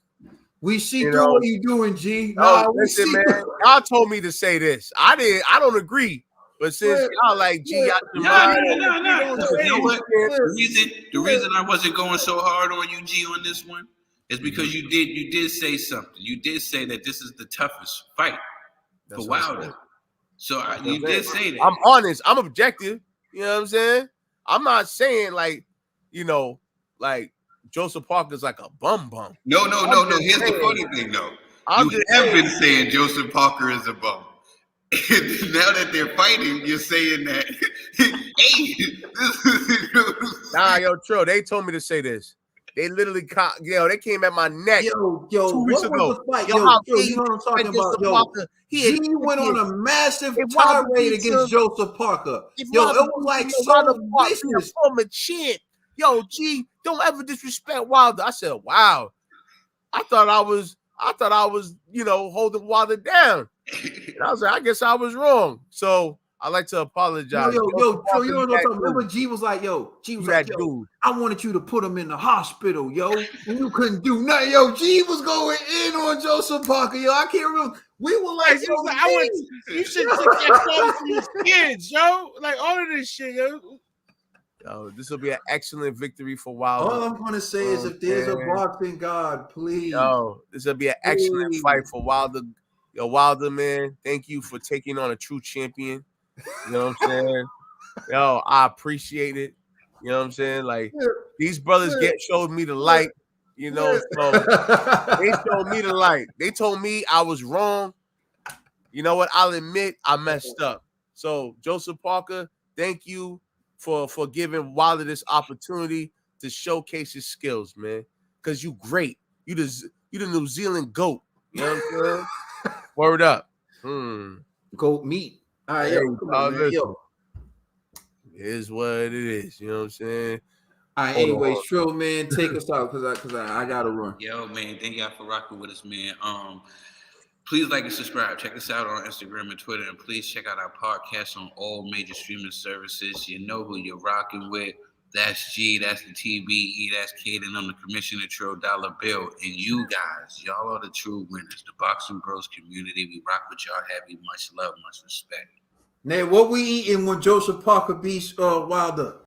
We see through what you doing, G. Listen, man. Y'all told me to say this. I don't agree. But since y'all like G, y'all You know what? The reason I wasn't going so hard on you, G, on this one is because you did say something. You did say that this is the toughest fight for Wilder. So you did say that. I'm honest. I'm objective. You know what I'm saying? I'm not saying like Joseph Parker's like a bum. No. Here's the funny thing, though. You have been saying Joseph Parker is a bum. Now that they're fighting, you're saying that. Nah, yo, Trill, they told me to say this. They literally, they came at my neck 2 weeks ago. You know what I'm talking about? Yo, G went on a massive tirade against Joseph Parker. It was like so vicious. Former champ. Yo, G, don't ever disrespect Wilder. I said, wow. I thought I was, holding Wilder down. And I was like, I guess I was wrong. So I like to apologize. Yo, you know what I'm talking about? Remember G was like, yo, I wanted you to put him in the hospital, yo. And you couldn't do nothing. Yo, G was going in on Joseph Parker, yo. I can't remember. We were like, you should take that phone from his kids, yo. Like all of this shit, yo. Yo, this will be an excellent victory for Wilder. All I'm gonna say is if there's a boxing god, please. Yo, this will be an excellent fight for Wilder. Yo, Wilder, man, thank you for taking on a true champion. You know what I'm saying? Yo, I appreciate it. You know what I'm saying? Like, these brothers showed me the light, you know, so they showed me the light. They told me I was wrong. You know what? I'll admit I messed up. So, Joseph Parker, thank you for giving Wilder this opportunity to showcase his skills, man. Because you great. You the New Zealand GOAT. You know what I'm saying? Word up. Goat meat. All right, yo. It is what it is. You know what I'm saying? All right, anyways, Trill, man, take us out because I got to run. Yo, man, thank y'all for rocking with us, man. Please like and subscribe. Check us out on Instagram and Twitter. And please check out our podcast on all major streaming services. You know who you're rocking with. That's G, that's the TBE, that's Caden on the Commissioner Trill Dollar Bill. And you guys, y'all are the true winners. The Boxing Bros community, we rock with y'all heavy. Much love, much respect. Now, what we eating when Joseph Parker beats Wilder?